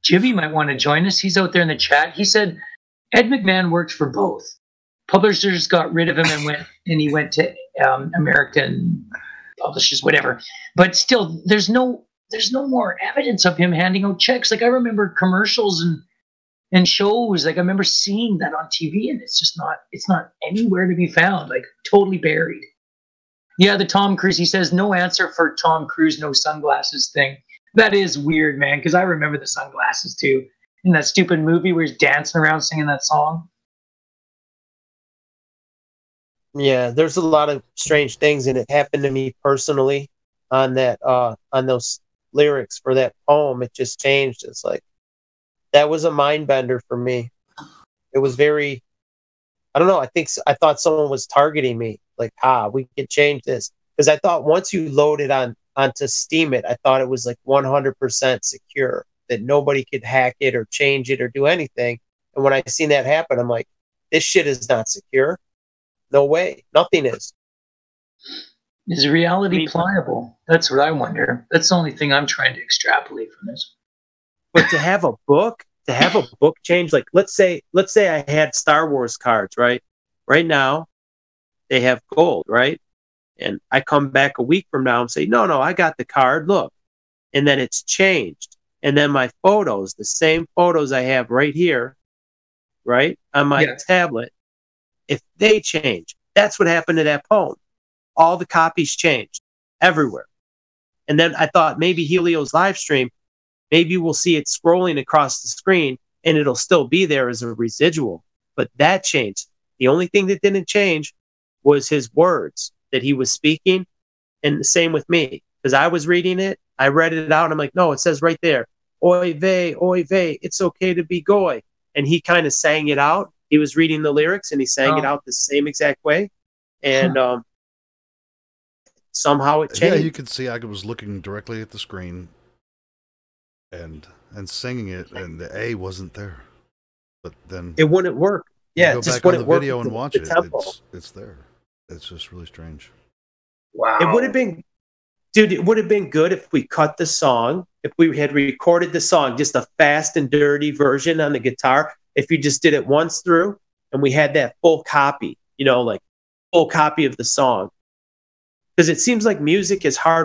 Jimmy might want to join us. He's out there in the chat. He said Ed McMahon worked for both. Publishers got rid of him and he went to American publishers, whatever. But still, there's no more evidence of him handing out checks. Like I remember commercials and shows. Like I remember seeing that on TV, and it's not anywhere to be found. Like totally buried. Yeah, the Tom Cruise. He says no answer for Tom Cruise, no sunglasses thing. That is weird, man, because I remember the sunglasses too. In that stupid movie where he's dancing around singing that song. Yeah, there's a lot of strange things, and it happened to me personally on that on those lyrics for that poem. It just changed. It's like that was a mind bender for me. It was very, I don't know. I thought someone was targeting me. Like, we could change this because I thought once you load it onto Steam, I thought it was like 100% secure, that nobody could hack it or change it or do anything. And when I seen that happen, I'm like, this shit is not secure. No way. Nothing is. Is reality pliable? That's what I wonder. That's the only thing I'm trying to extrapolate from this. But to have a book change, like let's say I had Star Wars cards, right? Right now, they have gold, right? And I come back a week from now and say, no, I got the card, look. And then it's changed. And then my photos, the same photos I have right here, right, on my tablet, if they change, that's what happened to that poem. All the copies changed everywhere. And then I thought maybe Helio's live stream, maybe we'll see it scrolling across the screen and it'll still be there as a residual. But that changed. The only thing that didn't change was his words that he was speaking. And the same with me, because I was reading it. I read it out and I'm like, no, it says right there, oy vey, it's okay to be goy. And he kind of sang it out. He was reading the lyrics and he sang it out the same exact way. And somehow it changed. Yeah, you could see I was looking directly at the screen and singing it, and the A wasn't there. But then it wouldn't work. Yeah, go just back on wouldn't the video work and watch it. It's there. It's just really strange. Wow. It would have been, dude, it would have been good if we cut the song, if we had recorded the song, just a fast and dirty version on the guitar. If you just did it once through and we had that full copy, you know, like full copy of the song. Because it seems like music is hard.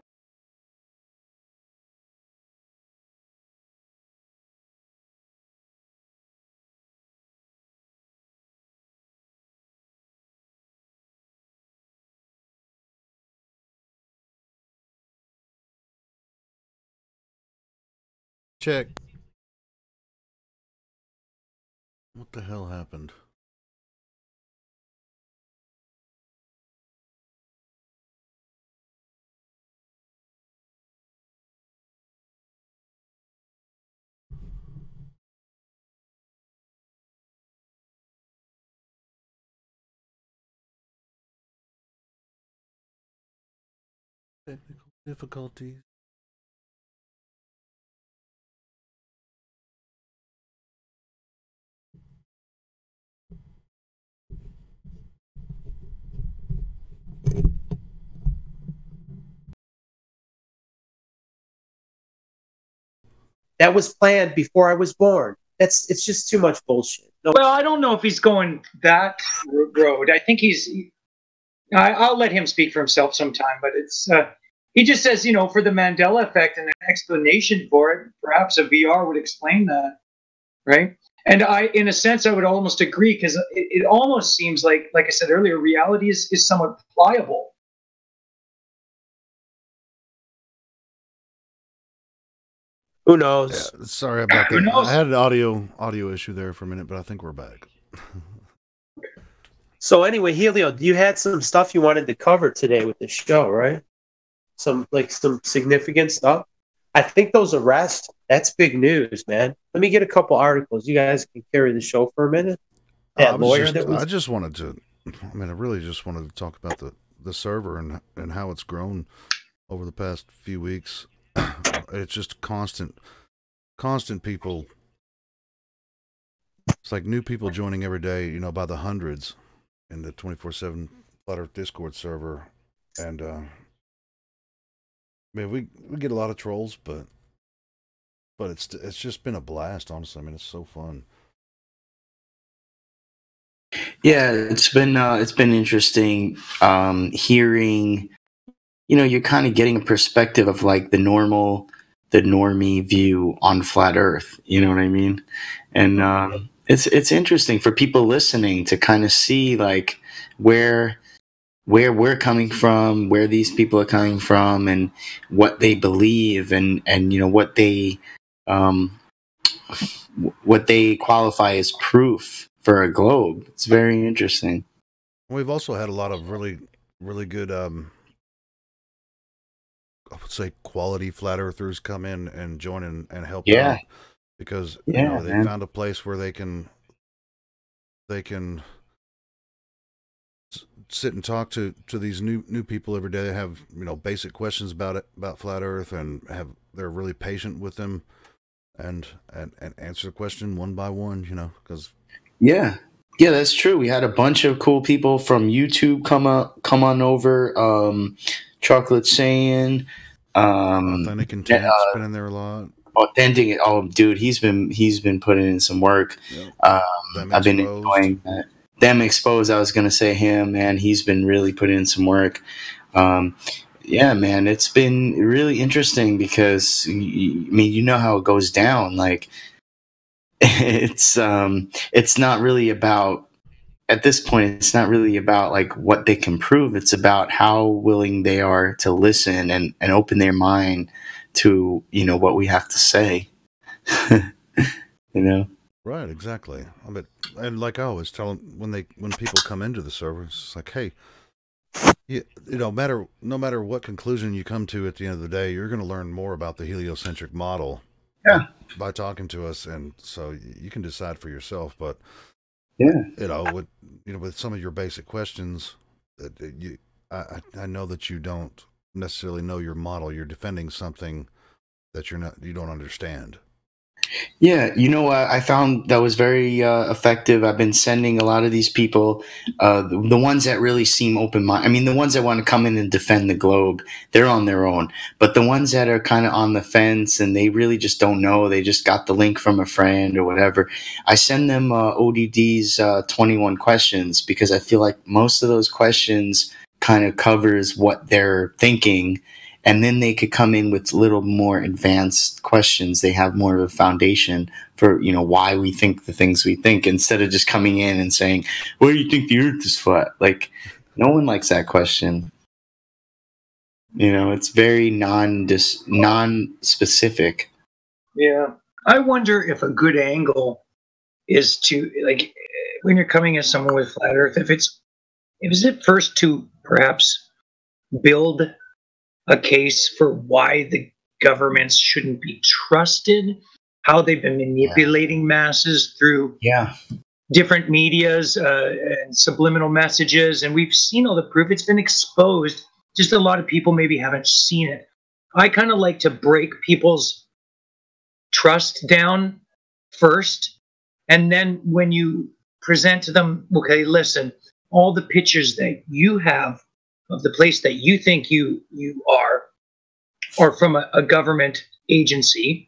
Check. What the hell happened? Technical difficulties. That was planned before I was born. It's just too much bullshit. No. Well, I don't know if he's going that road. I think I'll let him speak for himself sometime, but it's he just says, you know, for the Mandela effect and an explanation for it, perhaps a VR would explain that, right? And in a sense, I would almost agree, because it almost seems like I said earlier, reality is somewhat pliable. Who Yeah, knows? sorry about Who that. knows? I had an audio issue there for a minute, but I think we're back. So anyway, Helio, you had some stuff you wanted to cover today with the show, right? Some significant stuff. I think those arrests, that's big news, man. Let me get a couple articles. You guys can carry the show for a minute. That lawyer that was I just wanted to. I mean, I really just wanted to talk about the server and how it's grown over the past few weeks. It's just constant people. It's like new people joining every day, by the hundreds in the 24/7 Flat Earth Discord server. And man, we get a lot of trolls, but it's just been a blast, honestly. I mean, it's so fun. Yeah, it's been interesting hearing. You're kind of getting a perspective of like the normie view on flat Earth. You know what I mean? And it's interesting for people listening to kind of see like where we're coming from, where these people are coming from, and what they believe, and what they qualify as proof for a globe. It's very interesting. We've also had a lot of really, really good, I would say, quality flat earthers come in and join and help out because they found a place where they can sit and talk to these new people every day. They have basic questions about flat Earth, and they're really patient with them and answer the question one by one. Because yeah, that's true. We had a bunch of cool people from YouTube come on over. Chocolate saying, Authentic Intent's been in there a lot. Authentic. Oh, dude, he's been putting in some work. Yep. I've been enjoying that. Them Exposed, I was going to say him, man. He's been really putting in some work. Yeah, man, it's been really interesting because, I mean, you know how it goes down. Like, it's not really about, at this point, it's not really about, like, what they can prove. It's about how willing they are to listen and open their mind to, what we have to say. Right, exactly. I mean, and like I always tell them when people come into the server, it's like, hey, no matter what conclusion you come to at the end of the day, you're going to learn more about the heliocentric model. Yeah. By talking to us, and so you can decide for yourself. But with some of your basic questions, I know that you don't necessarily know your model. You're defending something that you don't understand. Yeah, I found that was very effective. I've been sending a lot of these people, the ones that really seem open-minded. I mean, the ones that want to come in and defend the globe, they're on their own. But the ones that are kind of on the fence and they really just don't know, they just got the link from a friend or whatever, I send them ODD's 21 questions because I feel like most of those questions kind of covers what they're thinking. And then they could come in with little more advanced questions. They have more of a foundation for, why we think the things we think, instead of just coming in and saying, "Why do you think the Earth is flat?" Like, no one likes that question. It's very non-specific. Yeah. I wonder if a good angle is to, like, when you're coming at someone with flat Earth, if is it first to perhaps build a case for why the governments shouldn't be trusted, how they've been manipulating masses through different medias and subliminal messages. And we've seen all the proof. It's been exposed. Just a lot of people maybe haven't seen it. I kind of like to break people's trust down first. And then when you present to them, okay, listen, all the pictures that you have of the place that you think you are, or from a government agency,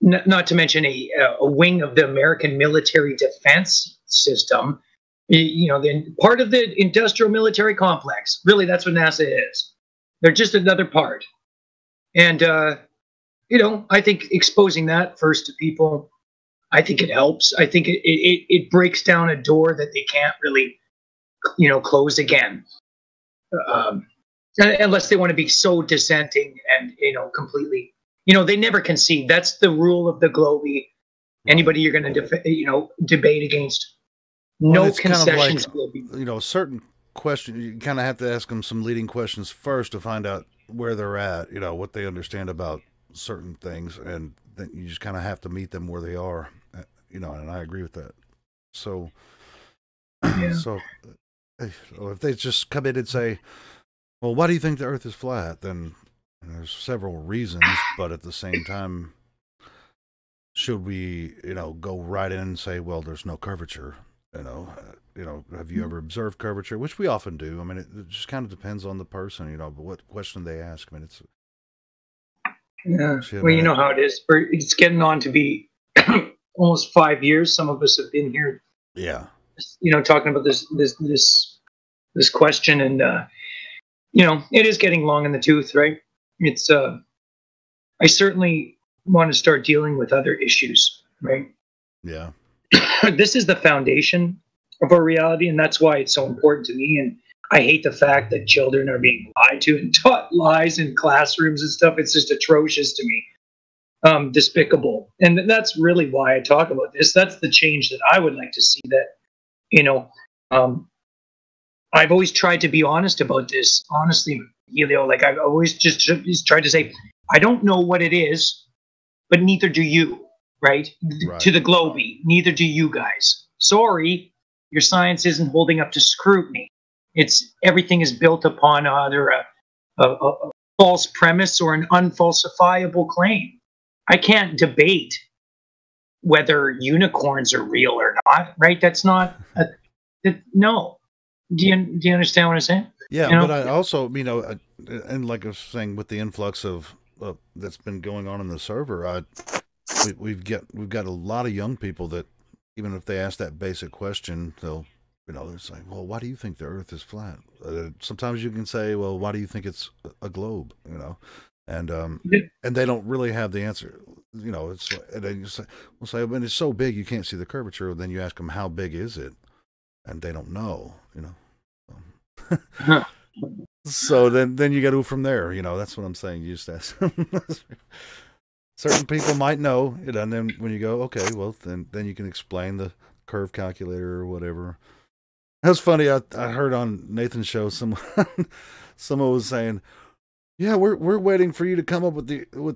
not to mention a wing of the American military defense system, then part of the industrial military complex. Really, that's what NASA is. They're just another part. And, I think exposing that first to people, I think it helps. I think it breaks down a door that they can't really, close again. Unless they want to be so dissenting and completely they never concede. That's the rule of the Globey. Anybody you're going to debate against, no it's concessions kind will be. of like, certain questions, you kind of have to ask them some leading questions first to find out where they're at, what they understand about certain things, and then you just kind of have to meet them where they are, and I agree with that. So, Yeah. so if they just come in and say, well, why do you think the Earth is flat? Then there's several reasons, but at the same time, should we, go right in and say, well, there's no curvature? Have you ever observed curvature? Which we often do. I mean, it just kind of depends on the person, but what question they ask. I mean, it's. Yeah. Well, you know how it is. It's getting on to be almost 5 years. Some of us have been here. Yeah. Talking about this question, and it is getting long in the tooth, right? It's I certainly want to start dealing with other issues, right? Yeah. This is the foundation of our reality, and that's why it's so important to me. And I hate the fact that children are being lied to and taught lies in classrooms and stuff. It's just atrocious to me, despicable. And that's really why I talk about this. That's the change that I would like to see. That I've always tried to be honest about this. Honestly, Helio, like I've always just tried to say, I don't know what it is, but neither do you, right? To the Globey, neither do you guys. Sorry, your science isn't holding up to scrutiny. Everything is built upon either a false premise or an unfalsifiable claim. I can't debate whether unicorns are real or not, right? That's not no. Do you understand what I'm saying? Yeah, but I also, and like I was saying, with the influx of that's been going on in the server, we've got a lot of young people that, even if they ask that basic question, they'll, they're saying, well, why do you think the Earth is flat? Sometimes you can say, well, why do you think it's a globe? And they don't really have the answer. It's, and then we'll say, when it's so big you can't see the curvature. Then you ask them, how big is it? And they don't know. So then you got to go from there. That's what I'm saying. You just ask. Certain people might know, and then when you go, okay, well, then you can explain the curve calculator or whatever. That was funny. I heard on Nathan's show someone was saying, yeah, we're waiting for you to come up with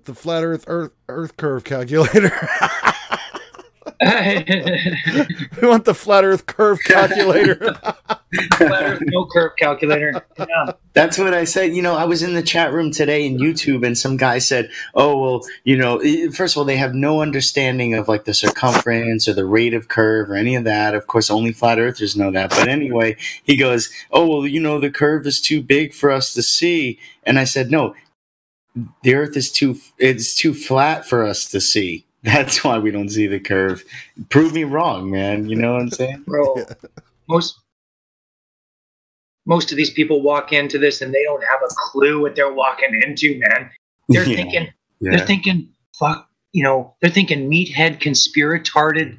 the flat Earth curve calculator. We want the flat Earth curve calculator. Flat Earth no curve calculator. Yeah. That's what I said. I was in the chat room today in YouTube, and some guy said, oh, well, first of all, they have no understanding of like the circumference or the rate of curve or any of that. Of course, only flat earthers know that. But anyway, he goes, oh, well, the curve is too big for us to see. And I said, no, the Earth is too flat for us to see. That's why we don't see the curve. Prove me wrong, man. You know what I'm saying? Bro, most of these people walk into this and they don't have a clue what they're walking into, man. They're thinking, fuck, they're thinking meathead, conspiratarded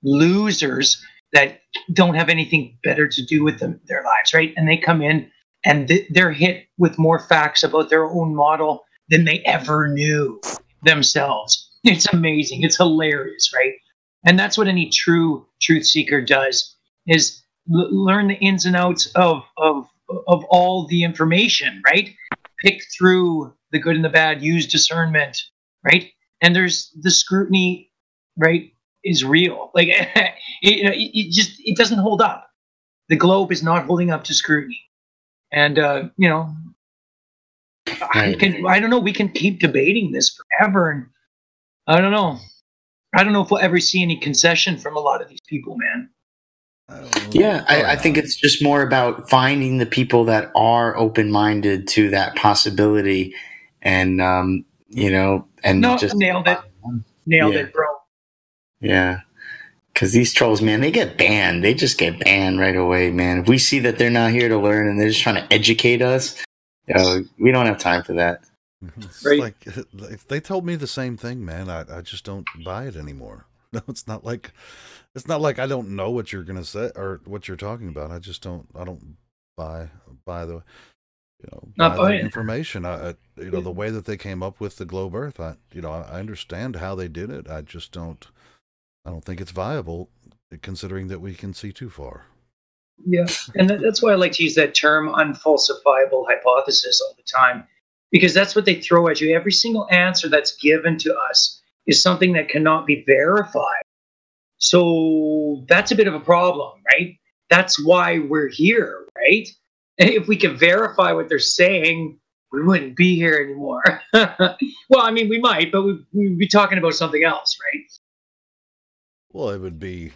losers that don't have anything better to do with their lives, right? And they come in and they're hit with more facts about their own model than they ever knew themselves. It's amazing. It's hilarious, right? And that's what any true truth seeker does, is learn the ins and outs of all the information, right? Pick through the good and the bad, use discernment, right? And there's the scrutiny, right, is real. Like it doesn't hold up. The globe is not holding up to scrutiny. And I don't know, we can keep debating this forever, and I don't know if we'll ever see any concession from a lot of these people, man. Yeah, I think it's just more about finding the people that are open-minded to that possibility, and and just nailed it, bro. Yeah, because these trolls, man, they get banned. They just get banned right away, man. If we see that they're not here to learn and they're just trying to educate us, we don't have time for that. It's like they told me the same thing, man. I just don't buy it anymore. No, it's not like I don't know what you're gonna say or what you're talking about. I don't buy the by the information. The way that they came up with the globe Earth, I understand how they did it. I don't think it's viable, considering that we can see too far. Yeah, and that's why I like to use that term unfalsifiable hypothesis all the time, because that's what they throw at you. Every single answer that's given to us is something that cannot be verified. So that's a bit of a problem, right? That's why we're here, right? And if we could verify what they're saying, we wouldn't be here anymore. Well, I mean, we might, but we'd be talking about something else, right? Well, it'd be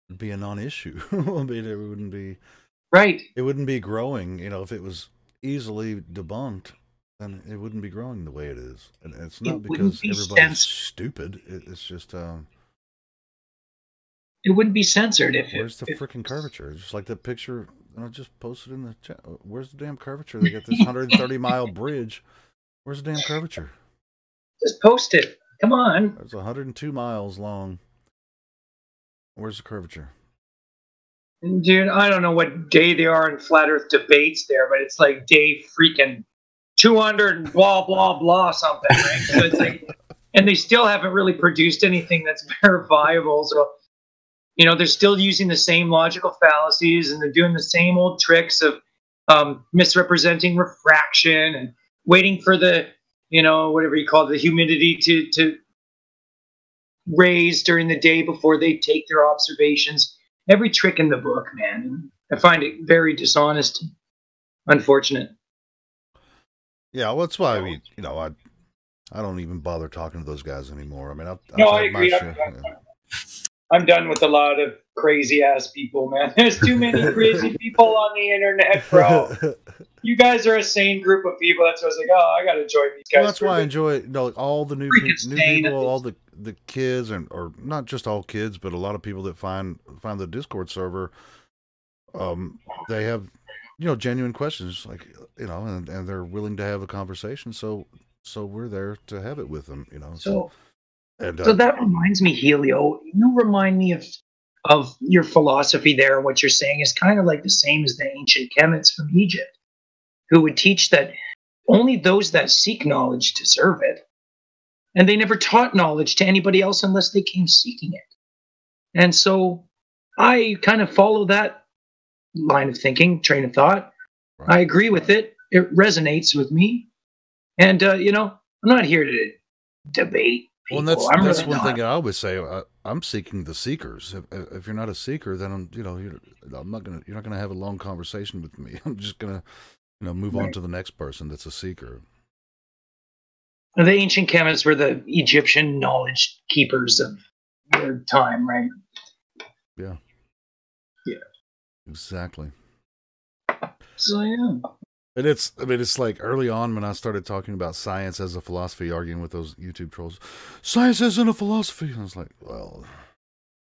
a non-issue. I mean, it wouldn't be right. It wouldn't be growing. If it was easily debunked, then it wouldn't be growing the way it is. And it's not because everybody's stupid. It's just it wouldn't be censored if where's the freaking curvature? Just like that picture I just posted in the chat. Where's the damn curvature? They got this 130-mile bridge. Where's the damn curvature? Just post it. Come on. It's 102 miles long. Where's the curvature? Dude, I don't know what day they are in flat Earth debates there, but it's like day freaking 200 and blah blah blah something, right? So it's like, and they still haven't really produced anything that's verifiable. So they're still using the same logical fallacies, and they're doing the same old tricks of misrepresenting refraction and waiting for the whatever you call it, the humidity to raise during the day before they take their observations. Every trick in the book, man. I find it very dishonest, unfortunate. Yeah, well, that's why I don't even bother talking to those guys anymore. I mean, I agree. I'm done with a lot of crazy ass people, man. There's too many crazy people on the internet, bro. You guys are a sane group of people. That's why I was like, I gotta join these guys. Well, that's why I enjoy all the new people, all the kids, or not just all kids, but a lot of people that find the Discord server. They have genuine questions, like and they're willing to have a conversation. So we're there to have it with them. So that reminds me, Helio. You remind me of your philosophy there. What you're saying is kind of like the same as the ancient chemists from Egypt, who would teach that only those that seek knowledge deserve it. And they never taught knowledge to anybody else unless they came seeking it. And so I kind of follow that line of thinking, train of thought. Right. I agree with it. It resonates with me. And, I'm not here to debate people. Well, and that's one thing I always say. I'm seeking the seekers. If you're not a seeker, then you're not gonna have a long conversation with me. I'm just gonna move on to the next person that's a seeker. The ancient chemists were the Egyptian knowledge keepers of their time, right? Yeah. Yeah. Exactly. So yeah. And it's like early on when I started talking about science as a philosophy, arguing with those YouTube trolls. Science isn't a philosophy. And I was like, well,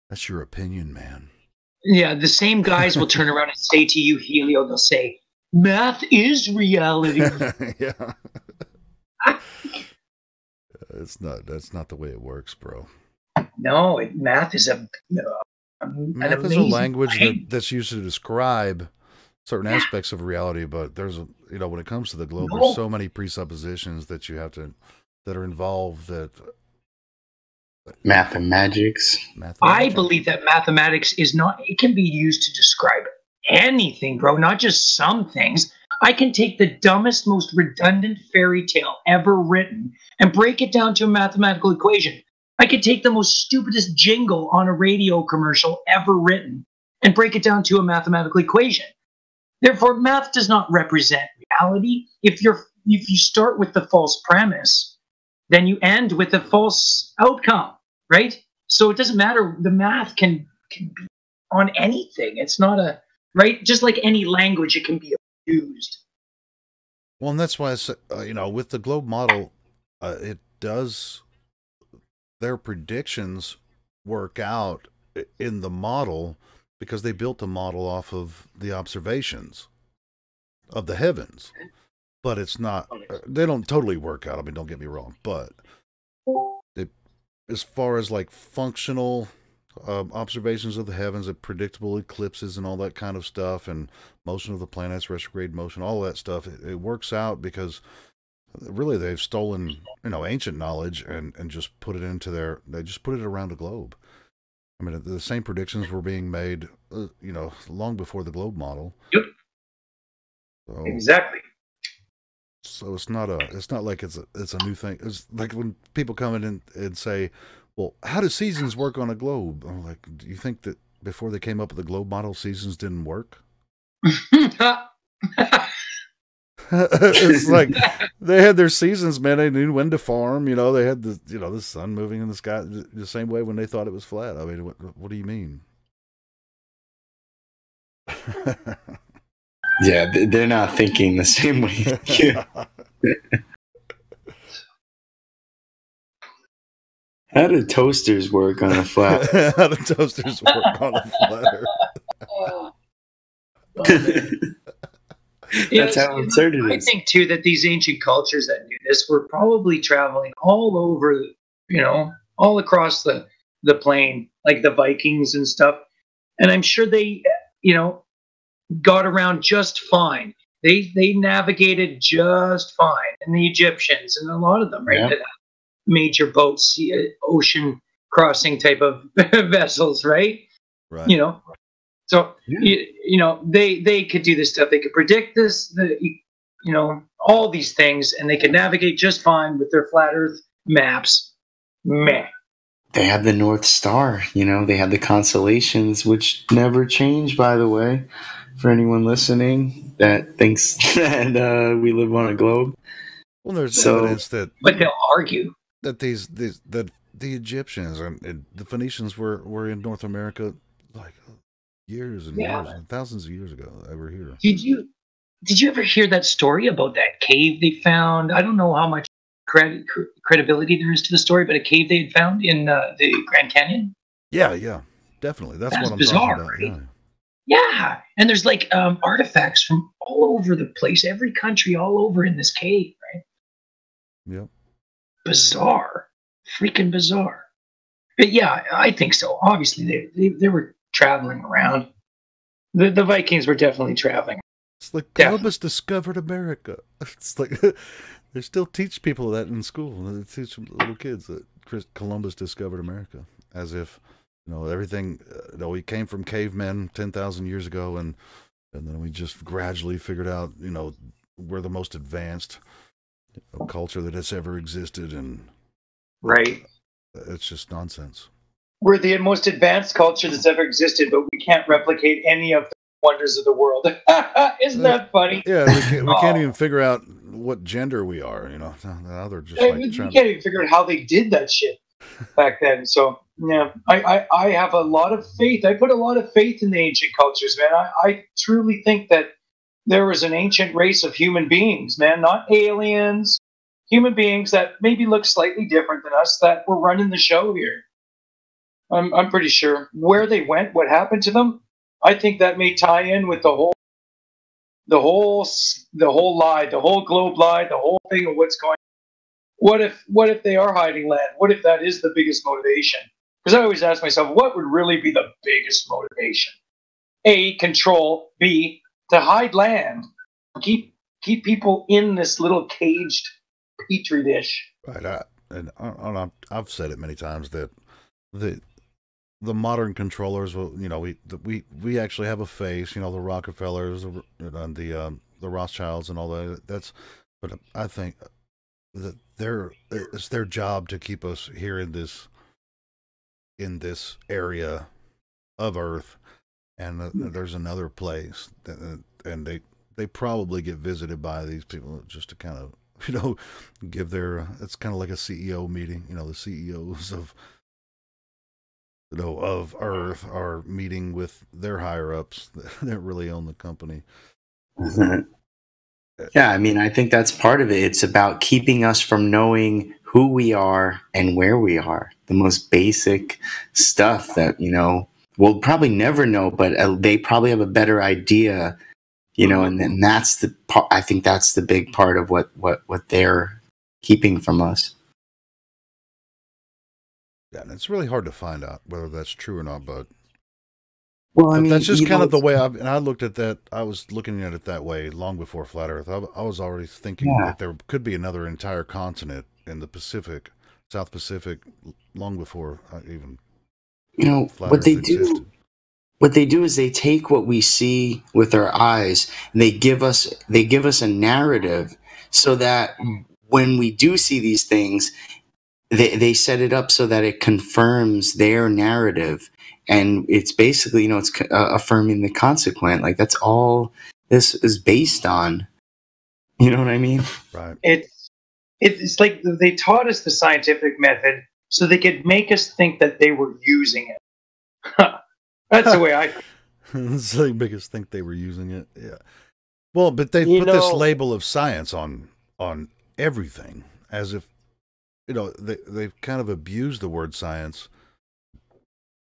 that's your opinion, man. Yeah, the same guys will turn around and say to you, Helio, they'll say, math is reality. Yeah. That's not the way it works, bro. No, math is math is a language that's used to describe certain aspects of reality, but there's when it comes to the globe, there's so many presuppositions that are involved that mathematics. I believe that mathematics it can be used to describe anything, bro, not just some things. I can take the dumbest, most redundant fairy tale ever written and break it down to a mathematical equation. I could take the most stupidest jingle on a radio commercial ever written and break it down to a mathematical equation. Therefore, math does not represent reality. If you start with the false premise, then you end with a false outcome, right? So it doesn't matter. The math can be on anything. It's not right? Just like any language, it can be used. Well, and that's why I said, with the globe model, it does. Their predictions work out in the model because they built the model off of the observations of the heavens. But it's not. They don't totally work out. I mean, don't get me wrong, but as far as like functional observations of the heavens, and predictable eclipses, and all that kind of stuff, and motion of the planets, retrograde motion, all that stuff. It works out because really they've stolen ancient knowledge and just put it into they just put it around the globe. I mean, the same predictions were being made, long before the globe model. Yep. So, exactly. So it's not like it's a new thing. It's like when people come in and say, "Well, how do seasons work on a globe?" I'm like, "Do you think that before they came up with the globe model, seasons didn't work?" It's like they had their seasons, man. They knew when to farm. They had the sun moving in the sky the same way when they thought it was flat. I mean, what do you mean? Yeah, they're not thinking the same way. How do toasters work on a flat? How do toasters work on a flat Earth? That's how absurd it is. I think too that these ancient cultures that knew this were probably traveling all over, all across the plane, like the Vikings and stuff. And I'm sure they, got around just fine. They navigated just fine, and the Egyptians and a lot of them, right? Yeah. Major boats, ocean crossing type of vessels, right? Right. So they could do this stuff. They could predict this, all these things, and they could navigate just fine with their flat Earth maps. Meh. They had the North Star. They had the constellations, which never change, by the way. For anyone listening that thinks that we live on a globe. Well, there's evidence that, but they'll argue that that the Egyptians and the Phoenicians were in North America like years and years and thousands of years ago. They were here. Did you ever hear that story about that cave they found? I don't know how much credibility there is to the story, but a cave they had found in the Grand Canyon. Yeah, definitely. That's what I'm bizarre, talking about. Right? Yeah, and there's like artifacts from all over the place, every country, all over in this cave, right? Yep. Bizarre, freaking bizarre. But yeah, I think so. Obviously, they were traveling around. The Vikings were definitely traveling. It's like Columbus discovered America. It's like they still teach people that in school. They teach little kids that Columbus discovered America, as if everything. We came from cavemen 10,000 years ago, and then we just gradually figured out. We're the most advanced culture that has ever existed, and right. It's just nonsense. We're the most advanced culture that's ever existed, but we can't replicate any of the wonders of the world. Isn't that funny? Yeah, we can't even figure out what gender we are. Now they're just we can't even figure out how they did that shit back then. So yeah, I have a lot of faith. I put a lot of faith in the ancient cultures, man. I truly think that there was an ancient race of human beings, man, not aliens, human beings that maybe look slightly different than us that were running the show here. I'm pretty sure where they went, what happened to them. I think that may tie in with the whole lie, the whole globe lie, the whole thing of what's going on. What if they are hiding land? What if that is the biggest motivation? Because I always ask myself, what would really be the biggest motivation? A, control. B, to hide land. Keep people in this little caged petri dish. Right. I've said it many times that the modern controllers will, we actually have a face, the Rockefellers and the Rothschilds and all that. But I think that it's their job to keep us here in this area of Earth, and there's another place, and they probably get visited by these people just to kind of give their. It's kind of like a CEO meeting, the CEOs of Earth are meeting with their higher ups that really own the company. Yeah, I mean, I think that's part of it. It's about keeping us from knowing who we are and where we are. The most basic stuff that, we'll probably never know, but they probably have a better idea, and then that's the part. I think that's the big part of what they're keeping from us. Yeah, and it's really hard to find out whether that's true or not, but Well, I mean, that's just you kind know, of the way I looked at that. I was looking at it that way long before Flat Earth. I was already thinking yeah, that there could be another entire continent in the Pacific, South Pacific, long before even you know Flat Earth existed. what they do is they take what we see with our eyes and they give us a narrative so that when we do see these things, they set it up so that it confirms their narrative, and it's basically, you know, it's affirming the consequent. Like, that's all this is based on. You know what I mean? Right. It's like they taught us the scientific method so they could make us think that they were using it. That's the way I feel. It's like make us think they were using it. Yeah. Well, but they You put this know, label of science on everything, as if, you know, they've kind of abused the word science,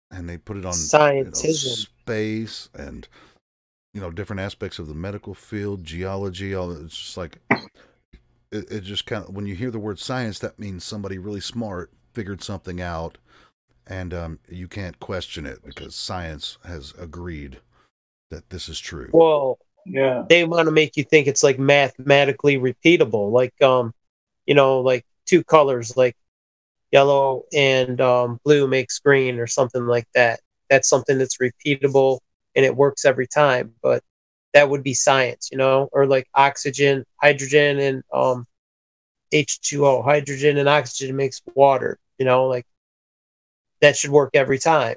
and they put it on, you know, scientism. space and, you know, different aspects of the medical field, geology. All it's just like it just kind of, when you hear the word science, that means somebody really smart figured something out, and you can't question it because science has agreed that this is true. Well, Yeah. they want to make you think it's like mathematically repeatable, like you know, like two colors, like yellow and blue makes green or something like that. That's something that's repeatable and it works every time. But that would be science, you know, or like oxygen, hydrogen, and H2O. Hydrogen and oxygen makes water, you know, like that should work every time.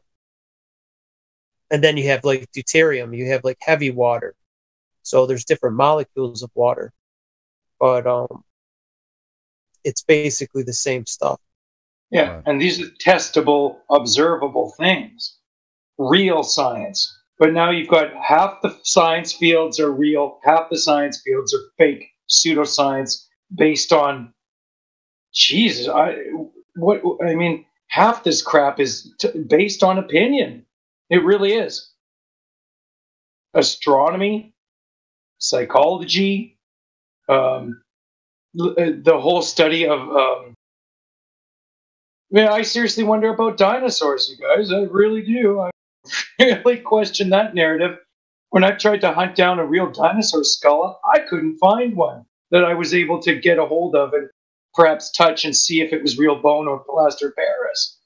And then you have like deuterium, you have like heavy water. So there's different molecules of water, but it's basically the same stuff. Yeah. Right. And these are testable, observable things. Real science. But now you've got half the science fields are real, half the science fields are fake pseudoscience based on Jesus. I mean, half this crap is based on opinion. It really is. Astronomy, psychology, the whole study of. Yeah, I seriously wonder about dinosaurs, you guys. I really do. I really question that narrative. When I've tried to hunt down a real dinosaur skull, I couldn't find one that I was able to get a hold of and perhaps touch and see if it was real bone or plaster Paris.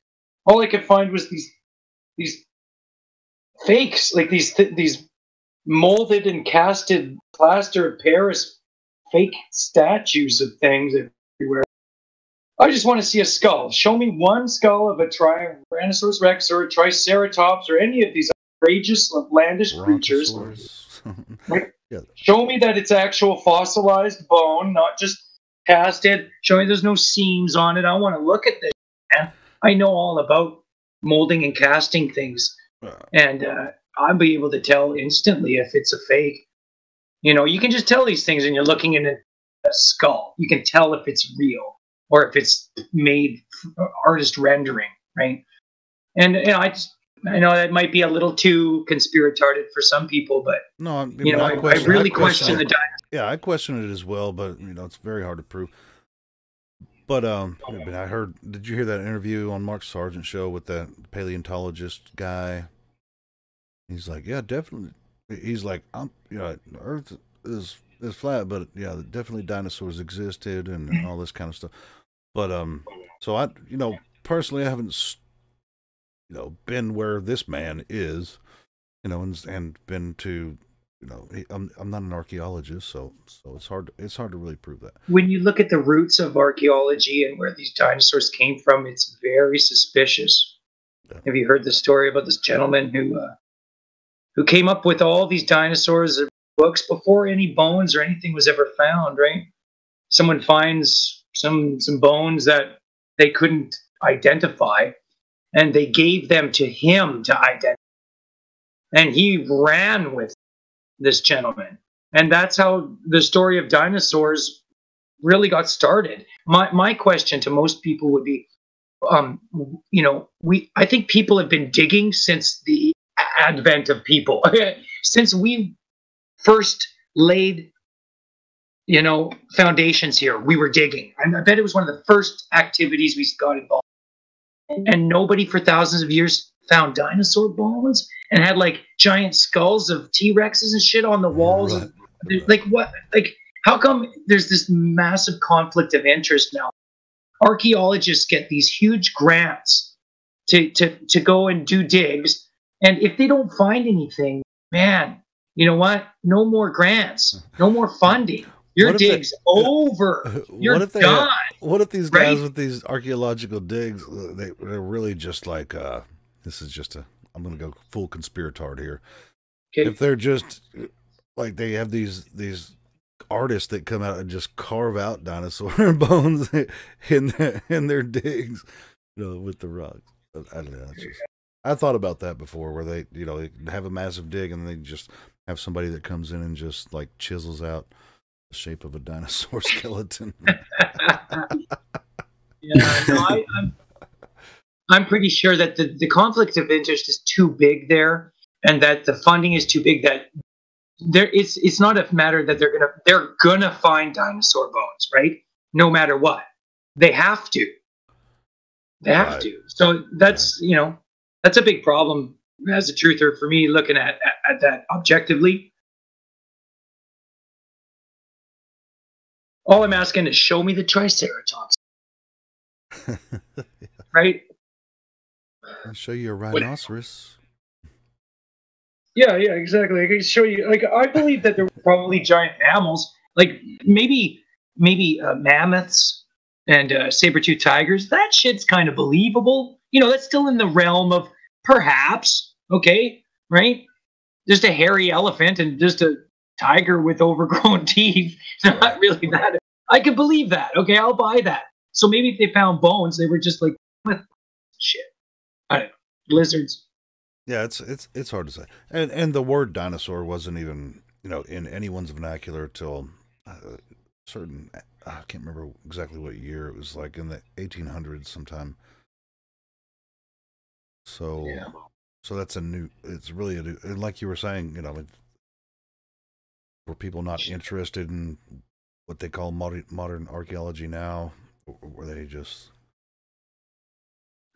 All I could find was these fakes, like these molded and casted plaster of Paris fake statues of things everywhere. I just want to see a skull. Show me one skull of a Tyrannosaurus Rex or a Triceratops or any of these outrageous, outlandish creatures. Brontosaurus. Right? Yeah. Show me that it's actual fossilized bone, not just casted. Show me there's no seams on it. I want to look at this, man. I know all about molding and casting things, and I'll be able to tell instantly if it's a fake. You know, you can just tell these things, and you're looking at a skull. You can tell if it's real or if it's made artist rendering, right? And you know, I know that might be a little too conspiratorial for some people, but No, I you know, I really question the dinosaur. Yeah, I question it as well, but you know, it's very hard to prove. But I heard. Did you hear that interview on Mark Sargent's show with that paleontologist guy? He's like, yeah, definitely. He's like, you know, Earth is flat, but yeah, definitely dinosaurs existed and all this kind of stuff. But so I, you know, personally, I haven't, you know, been where this man is, you know, and been to, you know, I'm not an archaeologist, so it's hard to really prove that. When you look at the roots of archaeology and where these dinosaurs came from, it's very suspicious. Yeah. Have you heard the story about this gentleman who came up with all these dinosaurs books before any bones or anything was ever found? Right? Someone finds some bones that they couldn't identify, and they gave them to him to identify, and he ran with this gentleman, and that's how the story of dinosaurs really got started. My question to most people would be, you know, I think people have been digging since the advent of people, since we first laid, you know, foundations here. We were digging. I bet it was one of the first activities we got involved. and nobody for thousands of years found dinosaur bones and had like giant skulls of T-Rexes and shit on the walls. Right. Like what? Like how come there's this massive conflict of interest now? Archaeologists get these huge grants to go and do digs, and if they don't find anything, man, you know what? No more grants, no more funding. Your dig's over. You're done. What if these guys right? with these archaeological digs, they're really just like, this is just I'm going to go full conspiratard here. Okay. If they're just like, they have these artists that come out and just carve out dinosaur bones in their digs, with the rocks. I don't know. I thought about that before, where they, they have a massive dig and they just have somebody that comes in and just like chisels out the shape of a dinosaur skeleton. Yeah, no, I'm pretty sure that the conflict of interest is too big there, and that the funding is too big. That it's not a matter that they're gonna find dinosaur bones, right? No matter what, they have to. They have Right. to. So that's that's a big problem as a truther for me, looking at that objectively. All I'm asking is show me the Triceratops, right? I'll show you a rhinoceros. Yeah, exactly. I can show you. Like, I believe that there were probably giant mammals, like maybe mammoths and saber-toothed tigers. That shit's kind of believable. That's still in the realm of perhaps. Okay, right? Just a hairy elephant and just a tiger with overgrown teeth. Not really that. I can believe that. Okay, I'll buy that. So maybe if they found bones, they were just like, shit. I don't know. Lizards. Yeah, it's hard to say. And the word dinosaur wasn't even, in anyone's vernacular till certain, I can't remember exactly what year. It was like in the 1800s sometime. So Yeah. so it's really a new, and like you were saying, were people not interested in what they call modern archaeology now? Or were they just...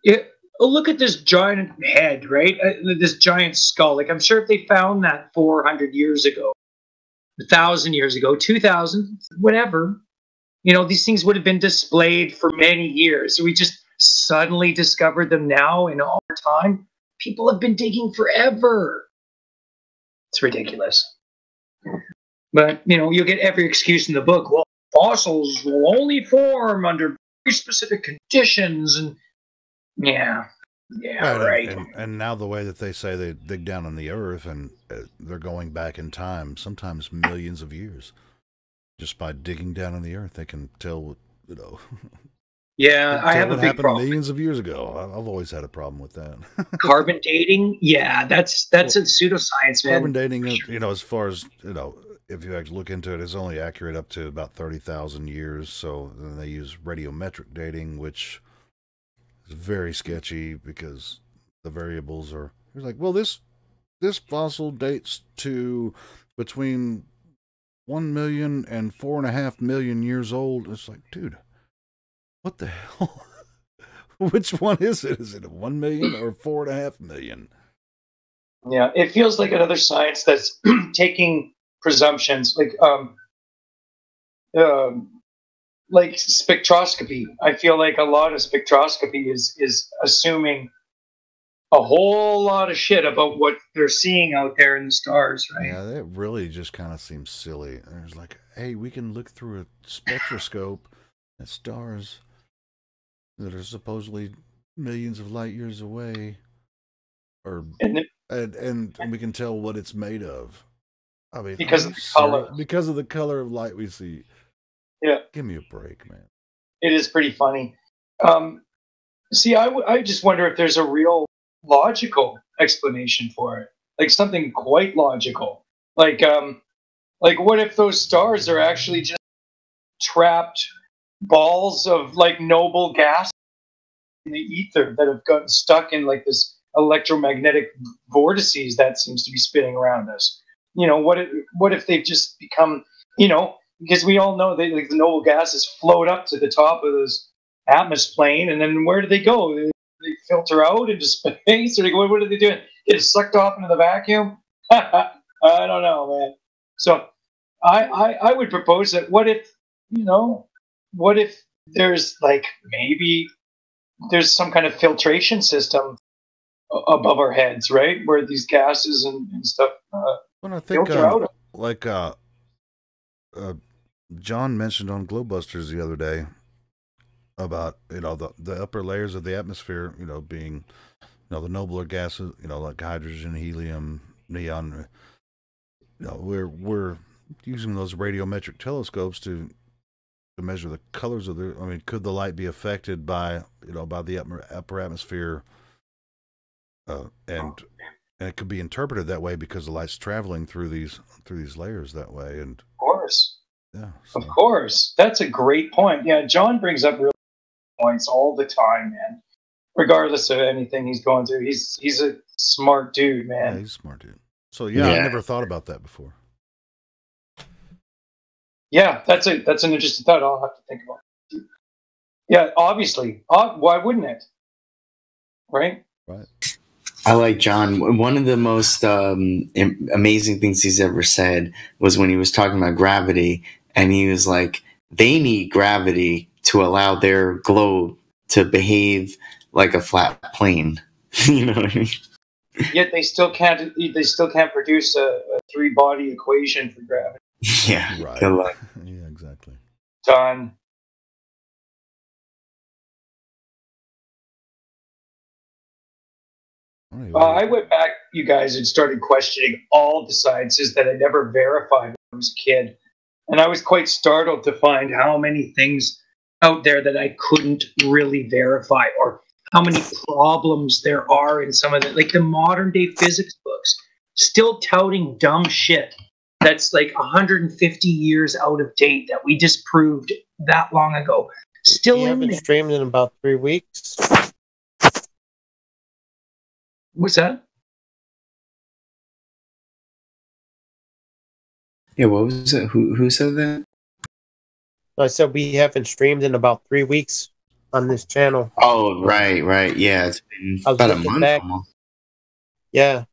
Yeah. Look at this giant head, right? This giant skull. Like, I'm sure if they found that 400 years ago, 1,000 years ago, 2,000, whatever, these things would have been displayed for many years. So we just suddenly discovered them now in our time. People have been digging forever. It's ridiculous. But, you'll get every excuse in the book. Well, fossils will only form under very specific conditions, and yeah, right. And now the way that they say they dig down in the earth, and they're going back in time, sometimes millions of years, just by digging down in the earth, they can tell, Yeah, I have a what big happened problem. millions of years ago. I've always had a problem with that. Carbon dating, yeah, that's a pseudoscience, man. Carbon dating, as far as, if you actually look into it, is only accurate up to about 30,000 years. So then they use radiometric dating, which is very sketchy because the variables are, it's like, well, this fossil dates to between 1 million and 4.5 million years old. It's like, dude, what the hell? Which one is it? Is it 1 million or 4.5 million? Yeah, it feels like another science that's taking presumptions, like spectroscopy. I feel like a lot of spectroscopy is assuming a whole lot of shit about what they're seeing out there in the stars, right? Yeah, that really just kind of seems silly. There's like, hey, we can look through a spectroscope at stars that are supposedly millions of light years away, and we can tell what it's made of. I mean, because of the color. Because of the color of light we see. Yeah. Give me a break, man. It is pretty funny. See, I just wonder if there's a real logical explanation for it, like something quite logical. Like what if those stars are actually just trapped balls of like noble gas in the ether that have gotten stuck in like this electromagnetic vortices that seems to be spinning around us? What if they've just become, because we all know that like the noble gases float up to the top of this atmosphere, and then where do they go? They filter out into space, or what are they doing? Get sucked off into the vacuum? I don't know, man. So I would propose that what if there's like maybe there's some kind of filtration system above our heads, right, where these gases and stuff Well, I think filter out. like John mentioned on Glowbusters the other day about the upper layers of the atmosphere, being the nobler gases, like hydrogen, helium, neon. We're using those radiometric telescopes to measure the colors of the. I mean, could the light be affected by by the upper atmosphere, and it could be interpreted that way because the light's traveling through these layers that way, and Of course. yeah, Of course. That's a great point. Yeah, John brings up real points all the time, man. Regardless of anything he's going through. He's a smart dude, man. Yeah, he's a smart dude. So yeah, I never thought about that before. Yeah, that's an interesting thought. I'll have to think about it. Yeah, obviously. Why wouldn't it? Right? Right. I like John. One of the most amazing things he's ever said was when he was talking about gravity, and he was like, they need gravity to allow their globe to behave like a flat plane. You know what I mean? Yet they still can't produce a 3-body equation for gravity. Yeah. Right. Good luck. Yeah, exactly. Done. I went back, you guys, and started questioning all the sciences that I never verified when I was a kid. And I was quite startled to find how many things out there that I couldn't really verify, or how many problems there are in some of the modern day physics books, still touting dumb shit that's like 150 years out of date that we disproved that long ago. Still We in haven't there. streamed in about 3 weeks. What's that? Yeah, what was it? Who said that? I said we haven't streamed in about 3 weeks on this channel. Oh, right. Yeah, it's been I was about a looking month back. almost. Yeah.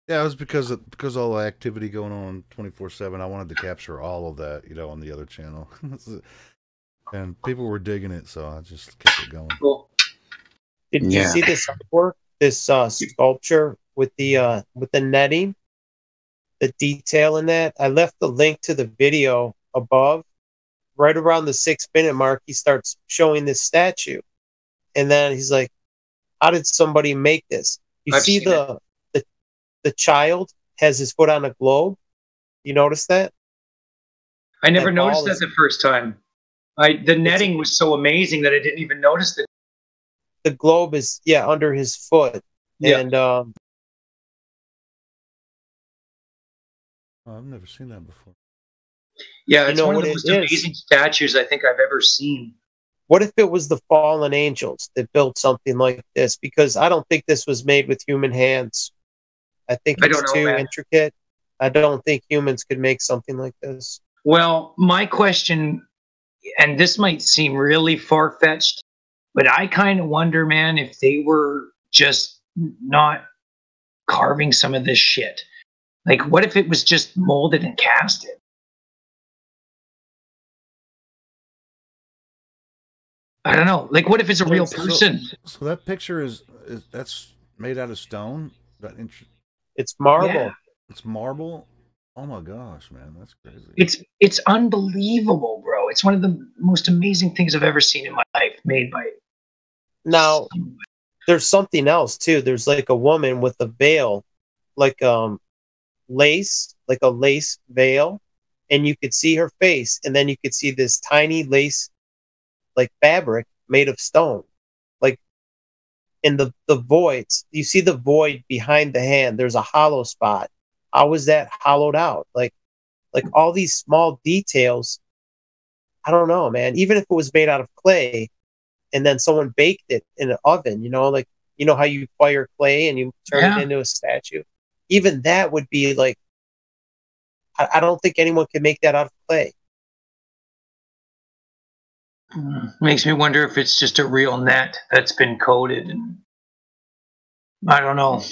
Yeah, it was because all the activity going on 24/7. I wanted to capture all of that, on the other channel, and people were digging it, so I just kept it going. Cool. Did you see this artwork? This sculpture with the netting, the detail in that? I left the link to the video above. Right around the 6-minute mark, he starts showing this statue, and then he's like, "How did somebody make this?" I've See seen the child has his foot on a globe. You notice that? I never That noticed ball that is- the first time. The netting was so amazing that I didn't even notice it. The globe is under his foot, Yeah. and Oh, I've never seen that before. Yeah, You it's know one of what the it most is? amazing statues I think I've ever seen. what if it was the fallen angels that built something like this? Because I don't think this was made with human hands. I think I it's don't know, too man. intricate. I don't think humans could make something like this. Well, my question, and this might seem really far-fetched, but I kind of wonder, man, if they were just not carving some of this shit. Like, what if it was just molded and casted? I don't know. Like, what if it's a real person? So that picture is that's made out of stone. It's marble. Yeah. It's marble. Oh my gosh, man, that's crazy. It's unbelievable, bro. It's one of the most amazing things I've ever seen in my life, made by. Now, there's something else too. There's like a woman with a veil, like lace, like a lace veil, and you could see her face, and then you could see this tiny lace, like fabric made of stone, like in the voids. You see the void behind the hand. There's a hollow spot. How was that hollowed out? Like all these small details. I don't know, man. Even if it was made out of clay, and then someone baked it in an oven, like how you fire clay and you turn it into a statue. Even that would be like, I don't think anyone can make that out of clay. Makes me wonder if it's just a real net that's been coded. And I don't know.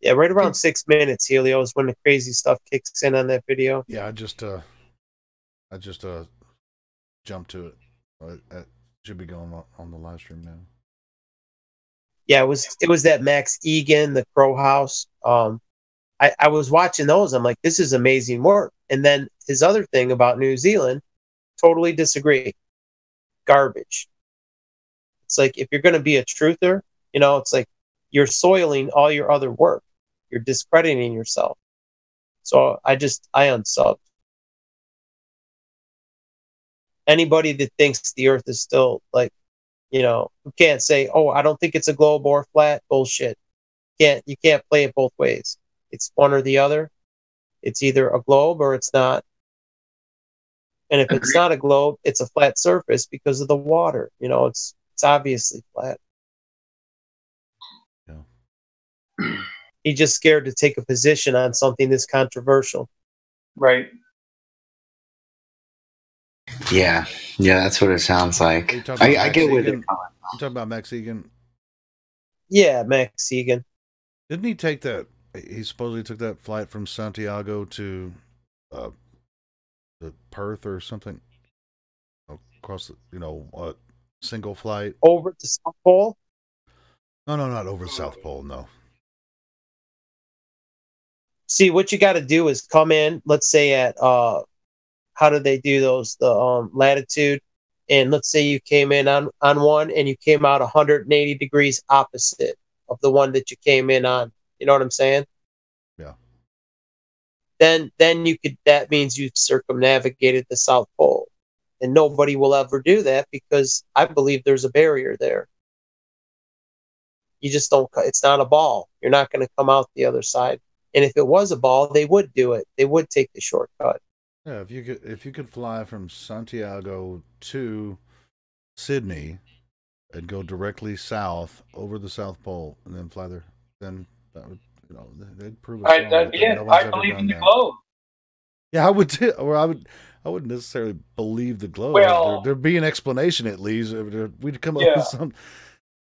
Yeah, right around 6 minutes, Helio, is when the crazy stuff kicks in on that video. Yeah, I just jumped to it. It should be going on the live stream now. Yeah, it was that Max Egan, the Crow House. I was watching those. I'm like, this is amazing work. And then his other thing about New Zealand, totally disagree. Garbage. It's like, if you're going to be a truther, it's like you're soiling all your other work. You're discrediting yourself. So I unsubbed. Anybody that thinks the Earth is still like, who can't say, oh, I don't think it's a globe or flat, bullshit. You can't play it both ways. It's one or the other. It's either a globe or it's not. And if it's not a globe, it's a flat surface because of the water. It's obviously flat. Yeah. He's just scared to take a position on something that's controversial. Right. Yeah, that's what it sounds like. I get where they're coming from. You talking about Max Egan? Yeah, Max Egan. Didn't he take that? He supposedly took that flight from Santiago to the Perth or something across the, single flight over the South Pole. No, not over the South Pole. No. See, what you got to do is come in, let's say at how do they do those? The latitude, and let's say you came in on one and you came out 180 degrees opposite of the one that you came in on. You know what I'm saying? Yeah. Then that means you've circumnavigated the South Pole, and nobody will ever do that because I believe there's a barrier there. You just don't. It's not a ball. You're not going to come out the other side. And if it was a ball, they would do it. They would take the shortcut. Yeah, if you could fly from Santiago to Sydney and go directly south over the South Pole and then fly there, then that would they'd prove us wrong. I believe in the globe. Yeah, I would too. Or I wouldn't necessarily believe the globe. Well, there'd be an explanation at least. We'd come up with some.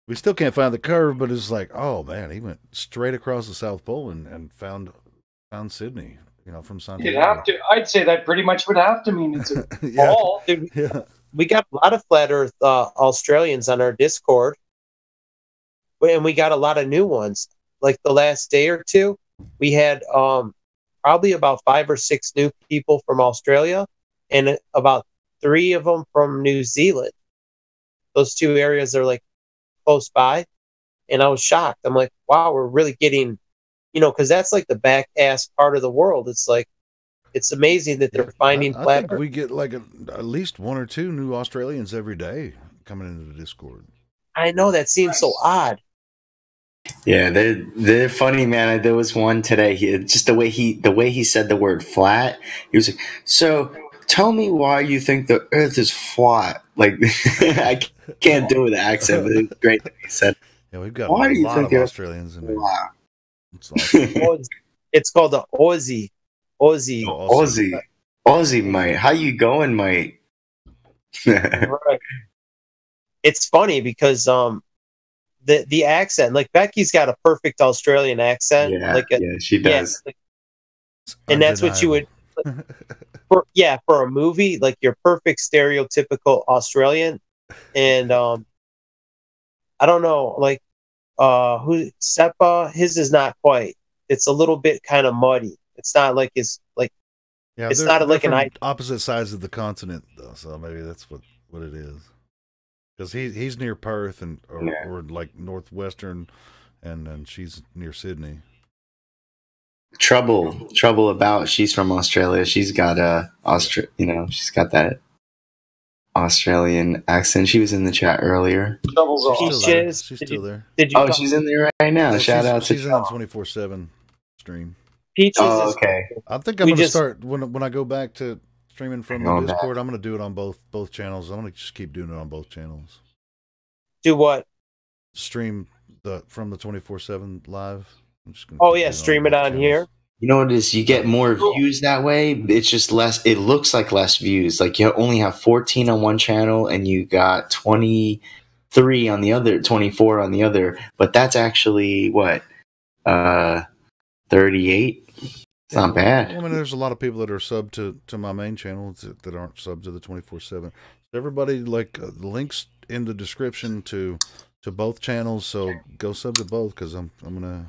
We still can't find the curve, but it's like, oh man, he went straight across the South Pole and found Sydney. From Santiago. You'd have to. I'd say that pretty much would have to mean it's a ball. Yeah. We got a lot of flat Earth Australians on our Discord, and we got a lot of new ones. Like the last day or two, we had probably about 5 or 6 new people from Australia, and about 3 of them from New Zealand. Those 2 areas are like close by, and I was shocked. I'm like, wow, we're really getting. Because that's like the back ass part of the world. It's like, it's amazing that they're finding I flat think Earth. we get like at least 1 or 2 new Australians every day coming into the Discord. I know, that seems so odd. Yeah, they're funny, man. There was one today. Just the way he said the word flat. He was like, "So tell me why you think the Earth is flat." Like I can't do the accent, but it's great that he said. Yeah, we've got why a do you lot think of Australians in there. It's awesome. It's called the Aussie. Aussie, mate. How you going, mate? Right. It's funny because the accent, like Becky's got a perfect Australian accent. Yeah, she does. And that's what you would for a movie, like your perfect stereotypical Australian. And I don't know, like who Seppa, his is not quite. It's a little bit kind of muddy. It's not like it's not like an opposite sides of the continent though, so maybe that's what it is. Because he's near Perth or like northwestern, and then she's near Sydney. Trouble about she's from Australia. She's got she's got that Australian accent. She was in the chat earlier. She's still there. She's in there right now. Shout out to she's on 24/7 stream. Peaches okay. I think I'm gonna start when I go back to streaming from the Discord. I'm gonna do it on both channels. I'm gonna just keep doing it on both channels. Do what? Stream from the 24/7 live. I'm just gonna stream it on here. You know what it is? You get more views that way. It's just less. It looks like less views. Like you only have 14 on one channel, and you got 23 on the other, 24 on the other. But that's actually what 38. It's not bad. Well, I mean, there's a lot of people that are subbed to my main channel that aren't subbed to the 24/7. Everybody, like, the links in the description to both channels, so go sub to both, because I'm gonna.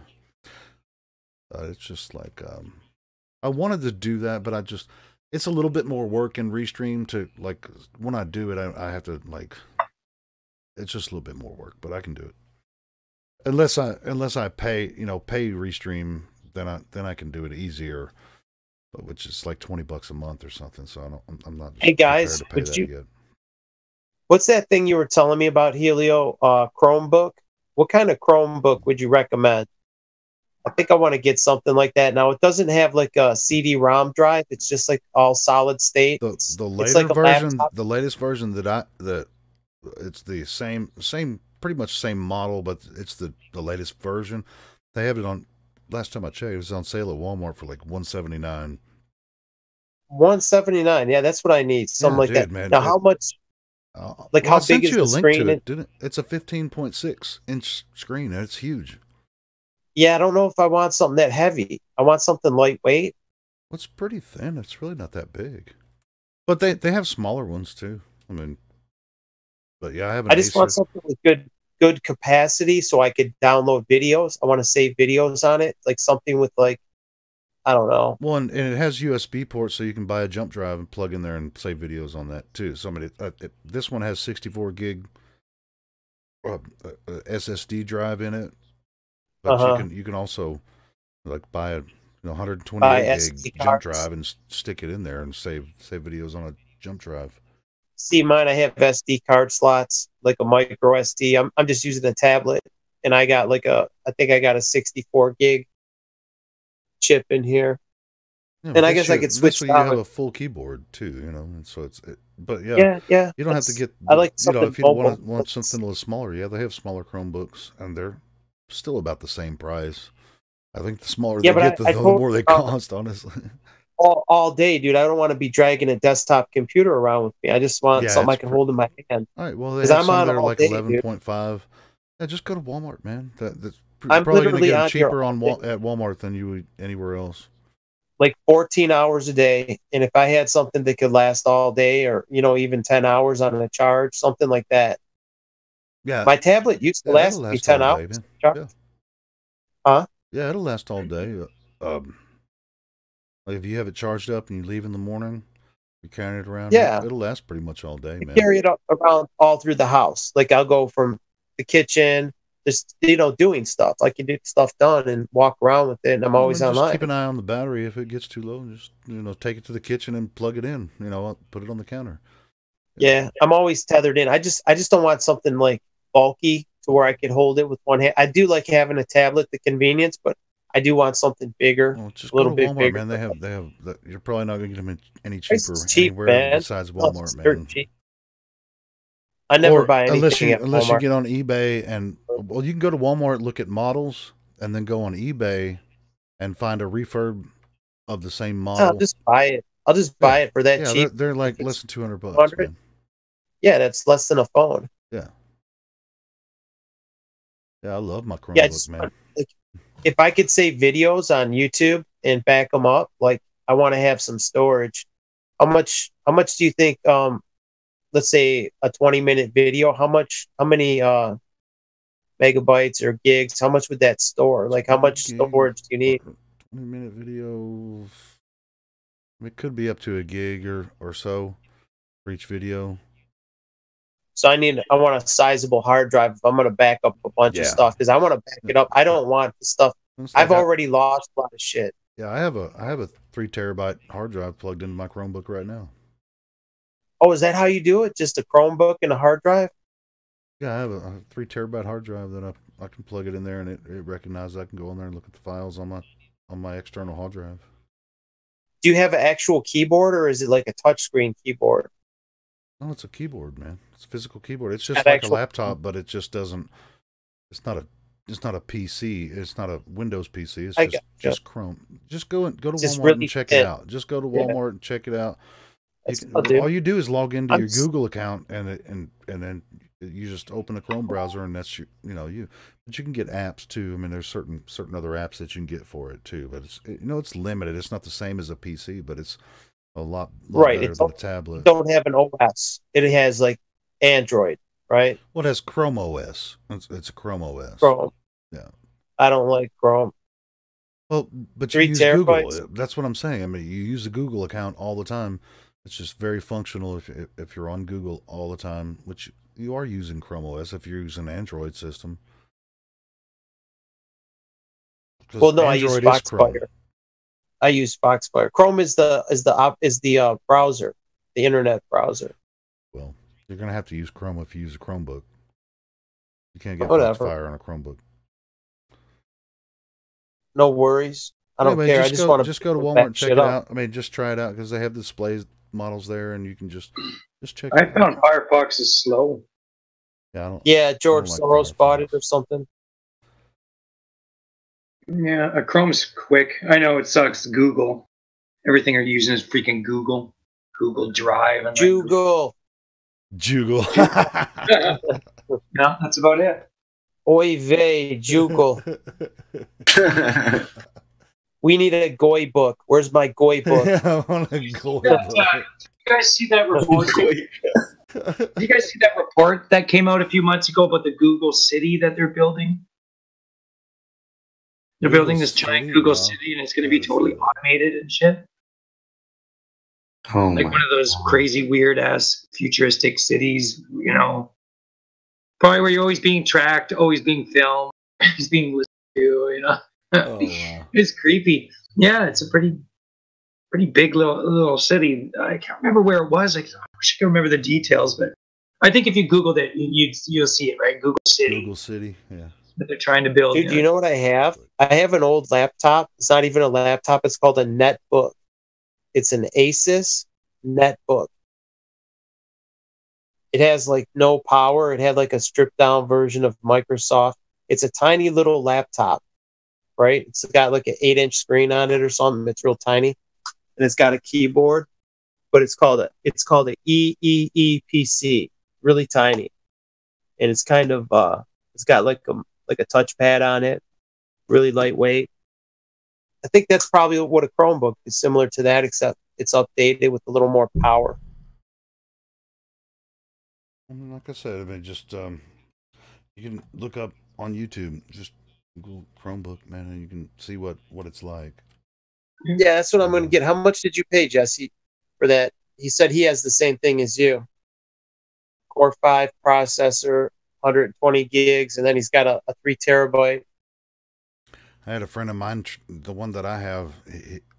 It's just like I wanted to do that, but it's a little bit more work in Restream to, like, when I do it, I have to, like, it's just a little bit more work, but I can do it. Unless I pay Restream, then I can do it easier, but which is like $20 a month or something. So I'm not. Hey guys, to pay that yet. What's that thing you were telling me about, Helio? Chromebook. What kind of Chromebook would you recommend? I think I want to get something like that. Now, it doesn't have like a CD-ROM drive. It's just like all solid state. The latest version that it's the same pretty much same model, but it's the latest version. They have it on. Last time I checked, it was on sale at Walmart for like $179. $179. Yeah, that's what I need. Something like that. Man, now, how much? Like, how big is the screen? It's a 15.6-inch screen, and it's huge. Yeah, I don't know if I want something that heavy. I want something lightweight. Well, it's pretty thin. It's really not that big. But they have smaller ones too. I mean, but yeah, I just want something with good capacity so I could download videos. I want to save videos on it, like something with, like, I don't know. Well, and it has USB ports, so you can buy a jump drive and plug in there and save videos on that too. So I mean, this one has 64 gig SSD drive in it. But you can also, like, buy a 128 gig jump drive and stick it in there and save videos on a jump drive. See, mine, I have SD card slots, like a micro SD. I'm just using a tablet, and I got I think I got a 64 gig chip in here. Yeah, and I guess I could switch. You have a full keyboard too, and so but yeah. You don't have to get. I like something. If you want something a little smaller, yeah, they have smaller Chromebooks, and they're still about the same price. I think the smaller they get, the more they cost, honestly. All day, dude. I don't want to be dragging a desktop computer around with me. I just want something I can hold in my hand. All right, well, they have some that are like 11.5. Yeah, just go to Walmart, man. That's probably going to get them cheaper at Walmart than you would anywhere else. Like 14 hours a day, and if I had something that could last all day, or even 10 hours on a charge, something like that. Yeah, my tablet used to last me 10 hours. Yeah. Huh? Yeah, it'll last all day. Like if you have it charged up and you leave in the morning, you carry it around. Yeah, it'll last pretty much all day, man. Carry it around all through the house. Like, I'll go from the kitchen, just doing stuff. Like, you get stuff done and walk around with it. And I'm always online. Just keep an eye on the battery. If it gets too low, just take it to the kitchen and plug it in. Put it on the counter. Yeah, I'm always tethered in. I just don't want something like bulky to where I could hold it with one hand. I do like having a tablet, the convenience, but I do want something bigger, just a little bit Walmart, bigger. Man, they have. You're probably not going to get them any cheaper anywhere besides Walmart, man. Cheap. I never buy anything unless you get on eBay you can go to Walmart, look at models, and then go on eBay and find a refurb of the same model. I'll just buy it. I'll just buy it for that cheap. They're like less than $200, man. Yeah, that's less than a phone. Yeah. Yeah, I love my Chromebook, man. Like, if I could save videos on YouTube and back them up, like, I want to have some storage. How much do you think, let's say a 20-minute video, how many megabytes or gigs, how much would that store? Like, how much storage do you need? 20-minute video, it could be up to a gig or so for each video. So I want a sizable hard drive if I'm going to back up a bunch of stuff, because I want to back it up. I don't want the stuff. I've already lost a lot of shit. Yeah, I have a 3 terabyte hard drive plugged into my Chromebook right now. Oh, is that how you do it? Just a Chromebook and a hard drive? Yeah, I have a 3 terabyte hard drive that I can plug it in there, and it recognizes I can go in there and look at the files on my external hard drive. Do you have an actual keyboard, or is it like a touchscreen keyboard? No, it's a keyboard, man. It's a physical keyboard. It's just like a laptop, but it just doesn't. It's not a it's not a PC. It's not a Windows PC. It's I just gotcha. just Chrome. Just go to Just Walmart really and check thin. it out. Just go to Yeah. Walmart and check it out. That's what I'll do. All you do is log into I'm your s- Google account and then you just open a Chrome browser and that's you. But you can get apps too. I mean, there's certain other apps that you can get for it too. But it's limited. It's not the same as a PC, but it's a lot Right. better It's than a it tablet. don't have an OS. It has like Android, right? Well, it has Chrome OS. It's a Chrome OS. Chrome. Yeah. I don't like Chrome. Well, but you 3 use Google. terabytes. That's what I'm saying. I mean, you use the Google account all the time. It's just very functional if you're on Google all the time, which you are using Chrome OS if you're using an Android system. 'Cause Well, no, I use Android is Chrome. Foxfire. I use Foxfire. Chrome is the browser, the internet browser. Well, you're gonna have to use Chrome if you use a Chromebook. You can't get Whatever. Foxfire on a Chromebook. No worries. I don't Anyway, care. I just want to just go to Walmart and check it out. I mean, just try it out because they have displays models there, and you can just check. I it out. found Firefox is slow. Yeah, Yeah, George like Soros bought Firefox. it or something. Yeah, Chrome's quick. I know it sucks. Google. Everything you're using is freaking Google. Google Drive. And Google. Jugal. No, that's about it. Oy vey, Jugal. We need a Goy book. Where's my Goy book? Yeah, I want to go. You guys see that report? Did you guys see that report that came out a few months ago about the Google City that they're building? They're Google building this giant City? Google Wow. City, and it's going to be totally automated and shit. Oh Like my one of those God. crazy, weird ass futuristic cities, probably where you're always being tracked, always being filmed, always being listened to, Oh, wow. It's creepy. Yeah, it's a pretty big little city. I can't remember where it was. I wish I could remember the details, but I think if you Googled it, you'll see it, right? Google City Google City, yeah. that they're trying to build. Dude, do you know what I have? I have an old laptop. It's not even a laptop. It's called a netbook. It's an Asus netbook. It has like no power. It had like a stripped down version of Microsoft. It's a tiny little laptop, right? It's got like an 8-inch screen on it or something. It's real tiny, and it's got a keyboard. But it's called a EEE-PC, really tiny, and it's kind of it's got like a touchpad on it, really lightweight. I think that's probably what a Chromebook is similar to that, except it's updated with a little more power. Like I said, I mean, just you can look up on YouTube, just Google Chromebook, man, and you can see what it's like. Yeah, that's what I'm going to get. How much did you pay, Jesse, for that? He said he has the same thing as you. Core 5 processor, 120 gigs, and then he's got a 3 terabyte. I had a friend of mine, the one that I have,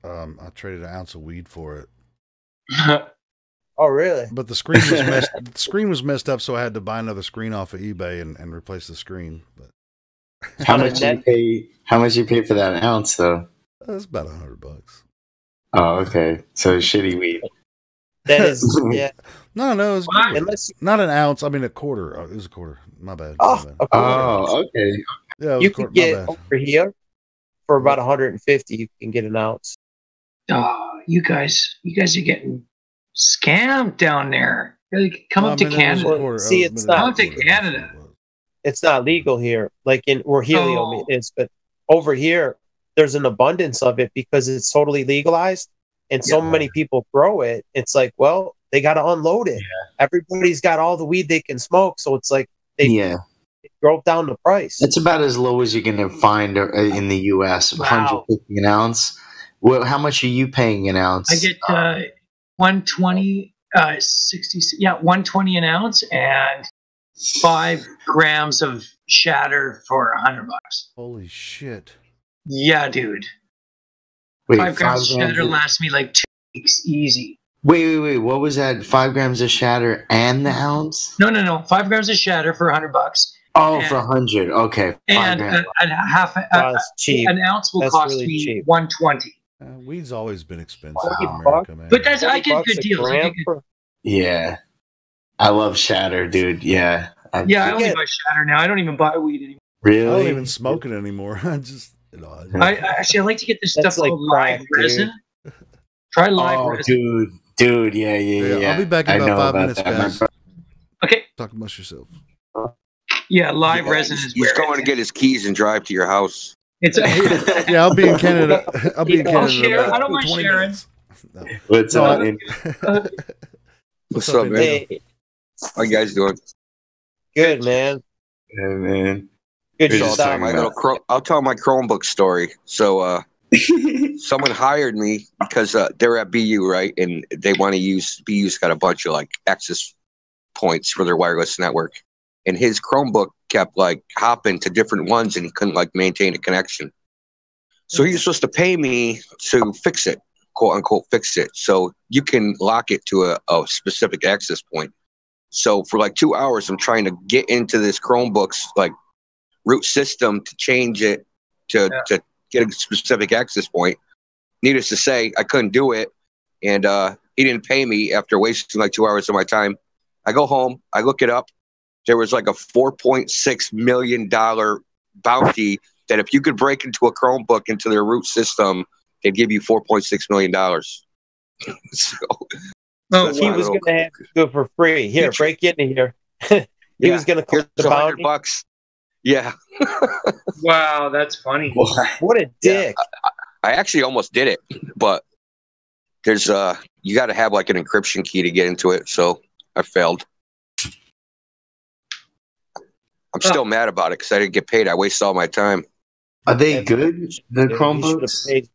I traded an ounce of weed for it. Oh, really? But the screen was messed. The screen was messed up, so I had to buy another screen off of eBay and replace the screen. But How much you pay? How much you pay for that ounce, though? it's about $100. Oh, okay. So shitty weed. That is, yeah. No, it's Why? Unless not an ounce. I mean a quarter. It was a quarter. My bad. Oh, My bad. a quarter. Oh, okay. Yeah, it was You a quarter. could get My bad. over here for about 150. You can get an ounce. Oh, you guys are getting scammed down there. Like, come up to Canada. See, it's not- Come up to Canada. It's not legal here, like in where Helio Oh. is, but over here there's an abundance of it because it's totally legalized, and so Yeah. many people grow it. It's like, well, they got to unload it. Everybody's got all the weed they can smoke, so it's like they drove down the price. It's about as low as you're going to find in the U.S. Wow. 150 an ounce. Well, how much are you paying an ounce? I get 120, 60, 120 an ounce and 5 grams of shatter for $100. Holy shit! Yeah, dude. Wait, 5 grams of shatter of- lasts me like 2 weeks easy. Wait. What was that? 5 grams of shatter and the ounce? No. 5 grams of shatter for $100. Oh, And- for 100. Okay. 5 And grams. That's cheap. an ounce will That's cost really me cheap. $120. Weed's always been expensive $40 in America, man. But I get $40 good a deals. gram for- Yeah. I love shatter, dude. Yeah. Yeah, I You only get- buy shatter now. I don't even buy weed anymore. Really? I don't even smoke it anymore. I just, I like to get this That's stuff like called crack, live resin. Try live resin. Dude, yeah. I'll be back in I about know 5 about minutes, that. guys. Okay. Talk amongst yourself. Yeah, live resin is He's where going to get his keys and drive to your house. it's. Yeah, I'll be in Canada. I'll be in I'll Canada in share. I about don't mind 20 sharing. minutes. No. What's No, up, I- Indy? What's up, man? Hey, How you guys doing? good man. Yeah, man. Good We're you just stop. talking about- I'll tell my Chromebook story. So, someone hired me because they're at BU, right? And they want to use BU's got a bunch of like access points for their wireless network. And his Chromebook kept like hopping to different ones and he couldn't like maintain a connection. So he was supposed to pay me to fix it, quote unquote, fix it. So you can lock it to a specific access point. So for like 2 hours, I'm trying to get into this Chromebook's like root system to change it to get a specific access point. Needless to say, I couldn't do it. And he didn't pay me after wasting like 2 hours of my time. I go home, I look it up. There was like a $4.6 million bounty that if you could break into a Chromebook into their root system, they'd give you $4.6 million. So He was going to have to do it for free. Here, break into here. He was going to collect the bounty. $100. Yeah. Wow, that's funny. What a dick. I actually almost did it, but there's you got to have like an encryption key to get into it, so I failed. I'm still mad about it because I didn't get paid. I wasted all my time. Are they good, the Chromebooks?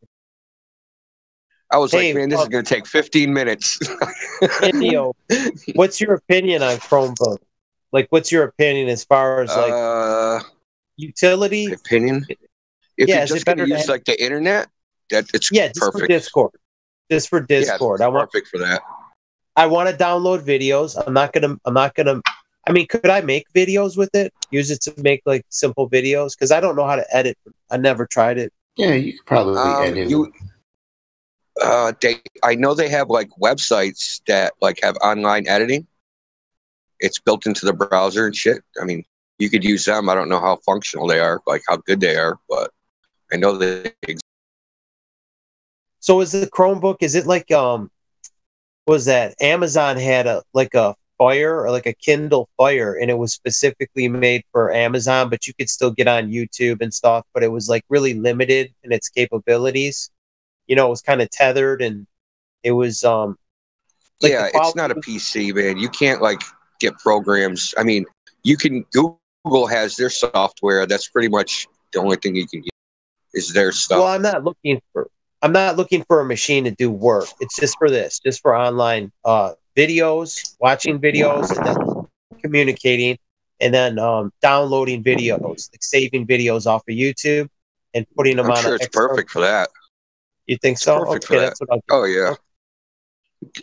I was like, man, this is going to take 15 minutes. Helio, what's your opinion on Chromebook? Like, what's your opinion as far as like utility? Opinion? If you're just going to use like the internet, it's just perfect. for Discord. Just for Discord. Yeah, perfect for that. I want to download videos. I'm not gonna. I mean, could I make videos with it? Use it to make like simple videos? Because I don't know how to edit. I never tried it. Yeah, you could probably edit. I know they have like websites that like have online editing. It's built into the browser and shit. I mean, you could use them. I don't know how functional they are, like how good they are, but I know they exist. So is the Chromebook? Is it like was that Amazon had a Fire or like a Kindle Fire, and it was specifically made for Amazon, but you could still get on YouTube and stuff, but it was like really limited in its capabilities. You know, it was kind of tethered, and it was it's not a PC, man. You can't like get programs. I mean, you can. Google has their software. That's pretty much the only thing you can get is their stuff. Well, I'm not looking for a machine to do work. It's just for this, just for online videos, watching videos, and then communicating, and then downloading videos, like saving videos off of YouTube and putting them on. I'm sure it's perfect for that. You think so? Perfect okay, for that. that's what I'll do. Oh yeah.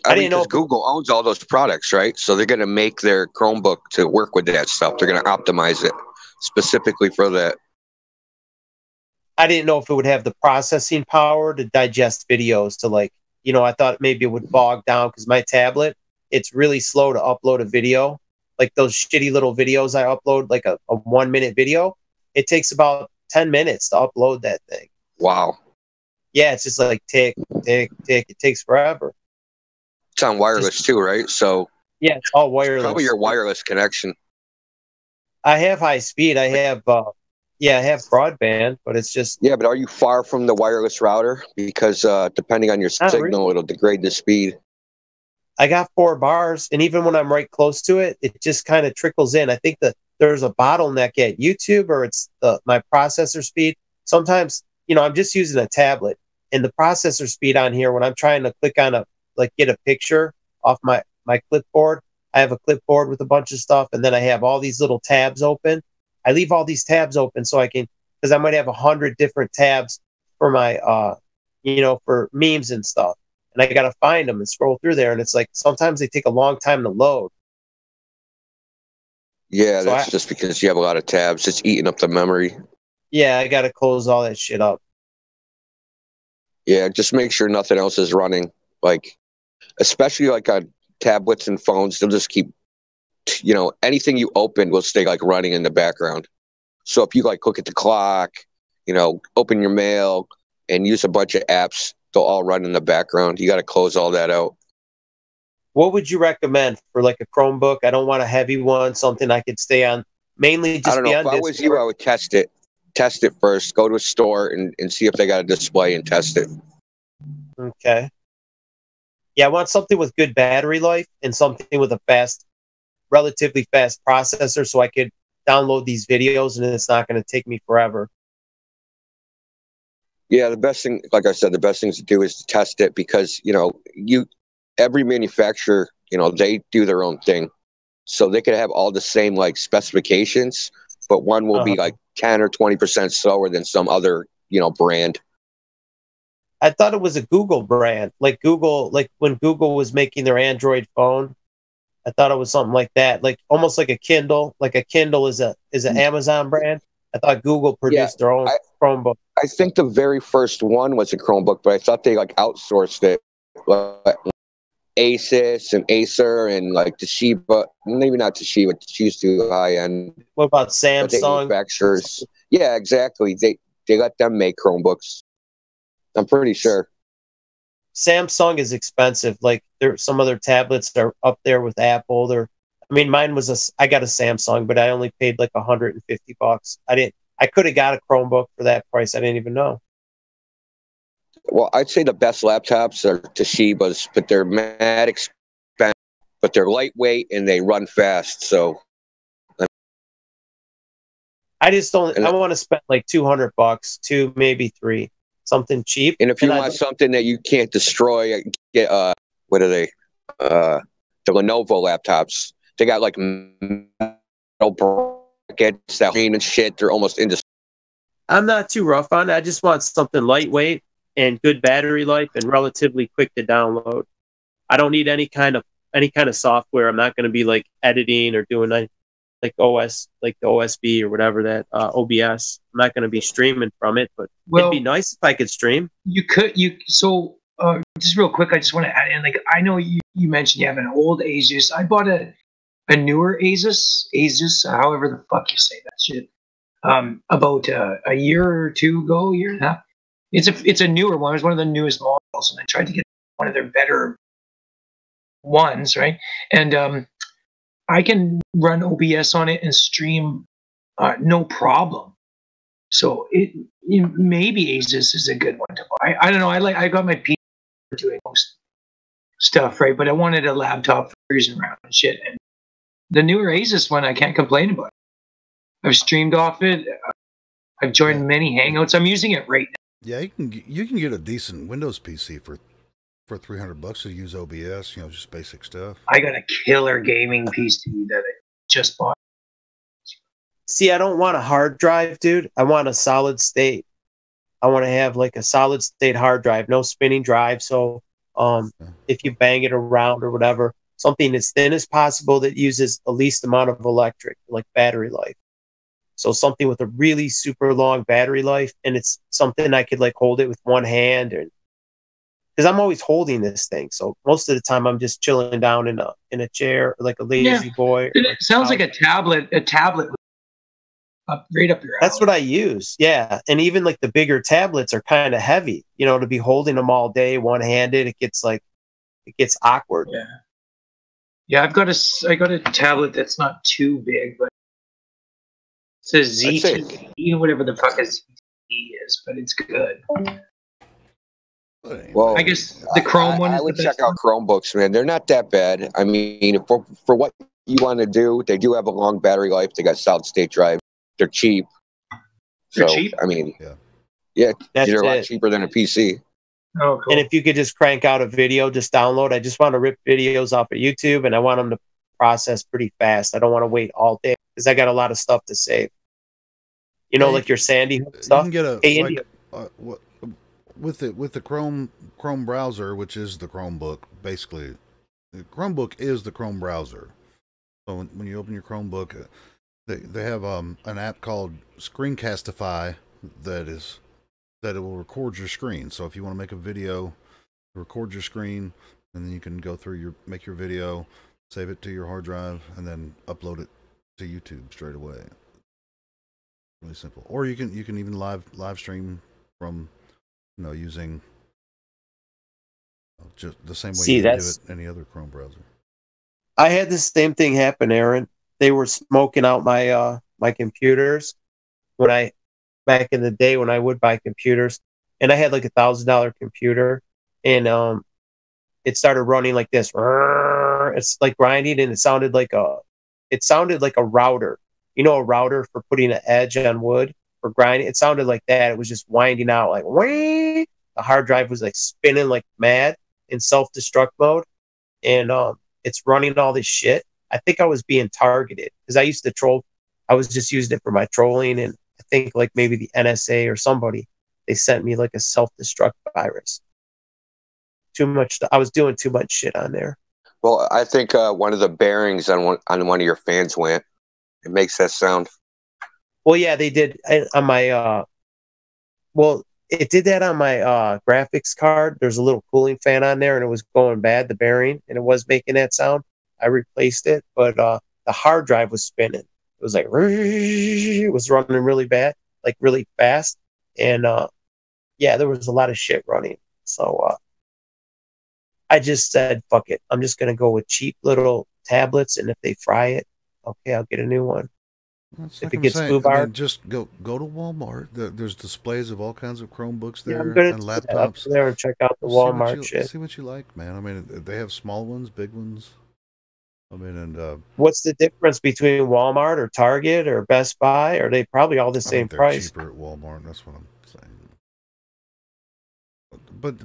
I mean, didn't know Google owns all those products, right? So they're going to make their Chromebook to work with that stuff. They're going to optimize it specifically for that. I didn't know if it would have the processing power to digest videos to like, you know, I thought maybe it would bog down because my tablet, it's really slow to upload a video. Like those shitty little videos I upload, like a 1 minute video, it takes about 10 minutes to upload that thing. Wow. Yeah, it's just like tick, tick, tick. It takes forever. It's on wireless too, right? So yeah, it's all wireless. Probably your wireless connection. I have high speed. I have broadband, but it's just but are you far from the wireless router? Because depending on your signal, it'll degrade the speed. I got 4 bars, and even when I'm right close to it, it just kind of trickles in. I think that there's a bottleneck at YouTube, or it's my processor speed. Sometimes, you know, I'm just using a tablet, and the processor speed on here, when I'm trying to click on get a picture off my clipboard, I have a clipboard with a bunch of stuff, and then I have all these little tabs open. I leave all these tabs open so I can, because I might have 100 different tabs for my, for memes and stuff. And I got to find them and scroll through there. And it's like, sometimes they take a long time to load. Yeah, so that's just because you have a lot of tabs. It's eating up the memory. Yeah, I got to close all that shit up. Yeah, just make sure nothing else is running. Like, especially like on tablets and phones, they'll just keep, anything you open will stay like running in the background. So if you like look at the clock, open your mail and use a bunch of apps, they'll all run in the background. You got to close all that out. What would you recommend for like a Chromebook? I don't want a heavy one, something I could stay on. Mainly just I don't be know. on If I was you, Discord. I would test it. Test it first. Go to a store and see if they got a display and test it. Okay. Yeah, I want something with good battery life and something with a relatively fast processor so I could download these videos and it's not going to take me forever. Yeah, the best thing, like I said, the best thing to do is to test it because, every manufacturer, they do their own thing. So they could have all the same like specifications, but one will be like 10 or 20% slower than some other, brand. I thought it was a Google brand, like when Google was making their Android phone. I thought it was something like that, like almost like a Kindle. Like a Kindle is an Amazon brand. I thought Google Yeah, produced their own Chromebook. I think the very first one was a Chromebook, but I thought they like outsourced it. Like Asus and Acer and like Toshiba, maybe not Toshiba. Toshiba's too high end. What about But they Samsung? manufacturers, yeah, exactly. They let them make Chromebooks. I'm pretty sure. Samsung is expensive. Like some of their tablets are up there with Apple. Mine was I got a Samsung, but I only paid like $150. I could have got a Chromebook for that price. I didn't even know. Well, I'd say the best laptops are Toshiba's, but they're mad expensive, but they're lightweight and they run fast. So I just don't. I want to spend like $200, two maybe three, something cheap. And if you want something that you can't destroy, get what are they? The Lenovo laptops. They got like metal brackets that and shit. They're almost indestructible. I'm not too rough on it. I just want something lightweight and good battery life and relatively quick to download. I don't need any kind of software. I'm not going to be like editing or doing like the OSB or whatever that OBS. I'm not going to be streaming from it, but it'd be nice if I could stream. Just real quick, I just want to add in, like, I know you mentioned you have an old Asus. I bought a newer Asus, however the fuck you say that shit, about a year or two ago, year and a half. It's a newer one. It was one of the newest models, and I tried to get one of their better ones, right? And I can run OBS on it and stream no problem. So maybe Asus is a good one to buy. I don't know. I got my PC for doing most stuff, right? But I wanted a laptop for cruising around and shit. And the newer Asus one, I can't complain about. I've streamed off it. I've joined many Hangouts. I'm using it right now. Yeah, you can get a decent Windows PC for $300 to use OBS. Just basic stuff. I got a killer gaming PC that I just bought. See, I don't want a hard drive, dude. I want a solid state. I want to have like a solid state hard drive, no spinning drive. So if you bang it around or whatever, something as thin as possible that uses the least amount of electric, like battery life. So something with a really super long battery life, and it's something I could like hold it with one hand, and because I'm always holding this thing. So most of the time I'm just chilling down in a chair, like a lazy boy. It sounds like a tablet. A tablet right up your alley. That's what I use. Yeah. And even like the bigger tablets are kind of heavy, to be holding them all day one-handed. It gets awkward. Yeah. Yeah, I got a tablet that's not too big, but it's a Z, whatever the fuck a Z is, but it's good. Well, I guess the Chrome one. I would check out Chromebooks, man. They're not that bad. I mean, for what you want to do, they do have a long battery life. They got solid state drive. They're cheap. They're cheap? I mean, yeah, they're a lot cheaper than a PC. Oh, cool. And if you could just crank out a video, just download. I just want to rip videos off of YouTube, and I want them to process pretty fast. I don't want to wait all day because I got a lot of stuff to save. Like your Sandy stuff. You can get with the Chrome browser, which is the Chromebook. Basically, the Chromebook is the Chrome browser. So when you open your Chromebook, they have an app called Screencastify that it will record your screen. So if you want to make a video, record your screen, and then you can go through make your video, save it to your hard drive, and then upload it to YouTube straight away. Really simple. Or you can even live stream from using just the same way See, you would do that's it any other Chrome browser. I had the same thing happen, Aaron. They were smoking out my my computers when I back in the day when I would buy computers, and I had like $1,000 computer, and it started running like this. It's like grinding, and it sounded like a router. You know, a router for putting an edge on wood for grinding. It sounded like that. It was just winding out like whee. The hard drive was like spinning like mad in self destruct mode, and it's running all this shit. I think I was being targeted because I used to troll. I was just using it for my trolling, and I think like maybe the NSA or somebody they sent me like a self destruct virus. Too much. I was doing too much shit on there. Well, I think one of the bearings on one of your fans went. It makes that sound. Well, yeah, they did on my. Well, it did that on my graphics card. There's a little cooling fan on there, and it was going bad, the bearing, and it was making that sound. I replaced it, but the hard drive was spinning. It was like it was running really bad, like really fast, and yeah, there was a lot of shit running. So I just said, "Fuck it, I'm just gonna go with cheap little tablets, and if they fry it, okay, I'll get a new one. That's If like it I'm gets saying. I foobarred, mean, just go to Walmart. There's displays of all kinds of Chromebooks yeah, I'm there gonna and do that. I'll go laptops. there and check out the Walmart shit. See what you like, man. I mean, they have small ones, big ones. I mean, and What's the difference between Walmart or Target or Best Buy? Are they probably all the I same think they're price? cheaper at Walmart. That's what I'm saying.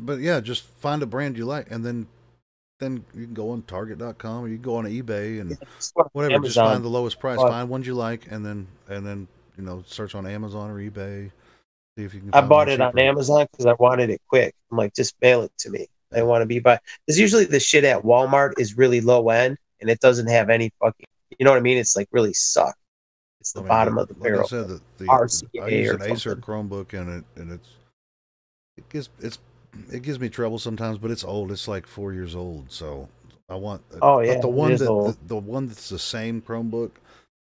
But yeah, just find a brand you like, and then you can go on Target.com or you can go on eBay and whatever. Just Amazon. find the lowest price. But Find ones you like, and then search on Amazon or eBay. See if you can I find one bought it on cheaper. Amazon because I wanted it quick. I'm like, just mail it to me. I want to be by because usually the shit at Walmart is really low end and it doesn't have any fucking. You know what I mean? It's like really suck. It's the I mean, bottom but of the like I barrel. said, I RCA use or an Acer something. Chromebook, and it gives me trouble sometimes. But it's old. It's like 4 years old. So I want. Oh yeah, But the it one is old. the one that's the same Chromebook.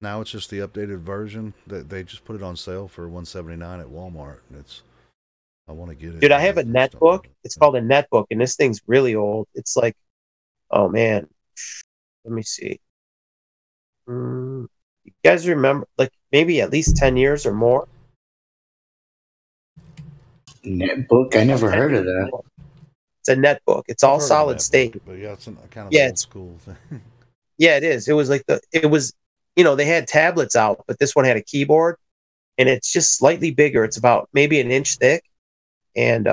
Now it's just the updated version that they just put it on sale for $179 at Walmart, and I want to get it. Dude, I have a netbook. It's called a netbook, and this thing's really old. It's like, oh man, let me see. You guys remember, like maybe at least 10 years or more? Netbook? I never heard of that. It's a netbook. It's all solid state. But yeah, it's kind of Yeah, old school thing. Yeah, it is. It was like they had tablets out, but this one had a keyboard, and it's just slightly bigger. It's about maybe an inch thick, and